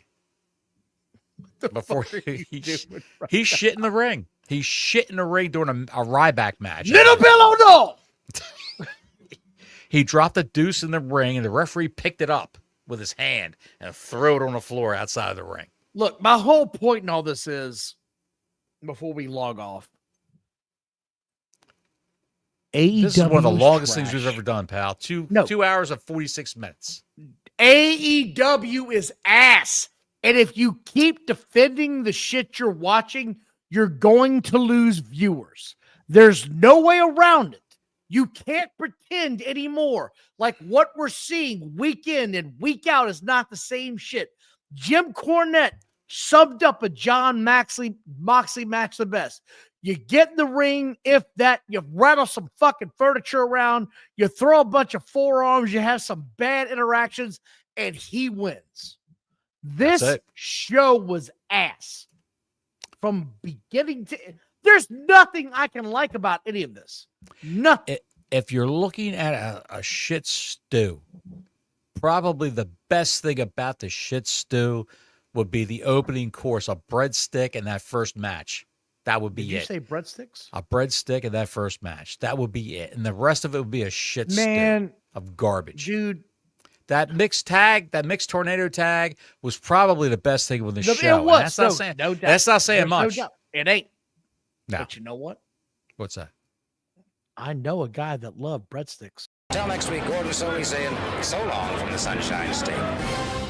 Before fuck are you doing right he's shit in the ring. He's shit in the ring during a Ryback match. Little Bill O'Neill. He dropped a deuce in the ring, and the referee picked it up with his hand and threw it on the floor outside of the ring. Look, my whole point in all this is, before we log off, AEW This is one of the is longest trash. things we've ever done, pal. 2 hours and 46 minutes. AEW is ass. And if you keep defending the shit you're watching, you're going to lose viewers. There's no way around it. You can't pretend anymore like what we're seeing week in and week out is not the same shit. Jim Cornette subbed up a John Moxley match the best. You get in the ring, if that, you rattle some fucking furniture around, you throw a bunch of forearms, you have some bad interactions, and he wins. This show was ass from beginning to. There's nothing I can like about any of this. Nothing. If you're looking at a shit stew, probably the best thing about the shit stew would be the opening course, a breadstick in that first match. That would be it. Did you say breadsticks? A breadstick in that first match. That would be it. And the rest of it would be a shit stew of garbage. Dude. That mixed tornado tag was probably the best thing with the show. It was. That's not saying, no doubt. that's not saying much. No doubt. It ain't. No. But you know what? What's that? I know a guy that loved breadsticks. Till next week, Gordon Soley saying so long from the Sunshine State.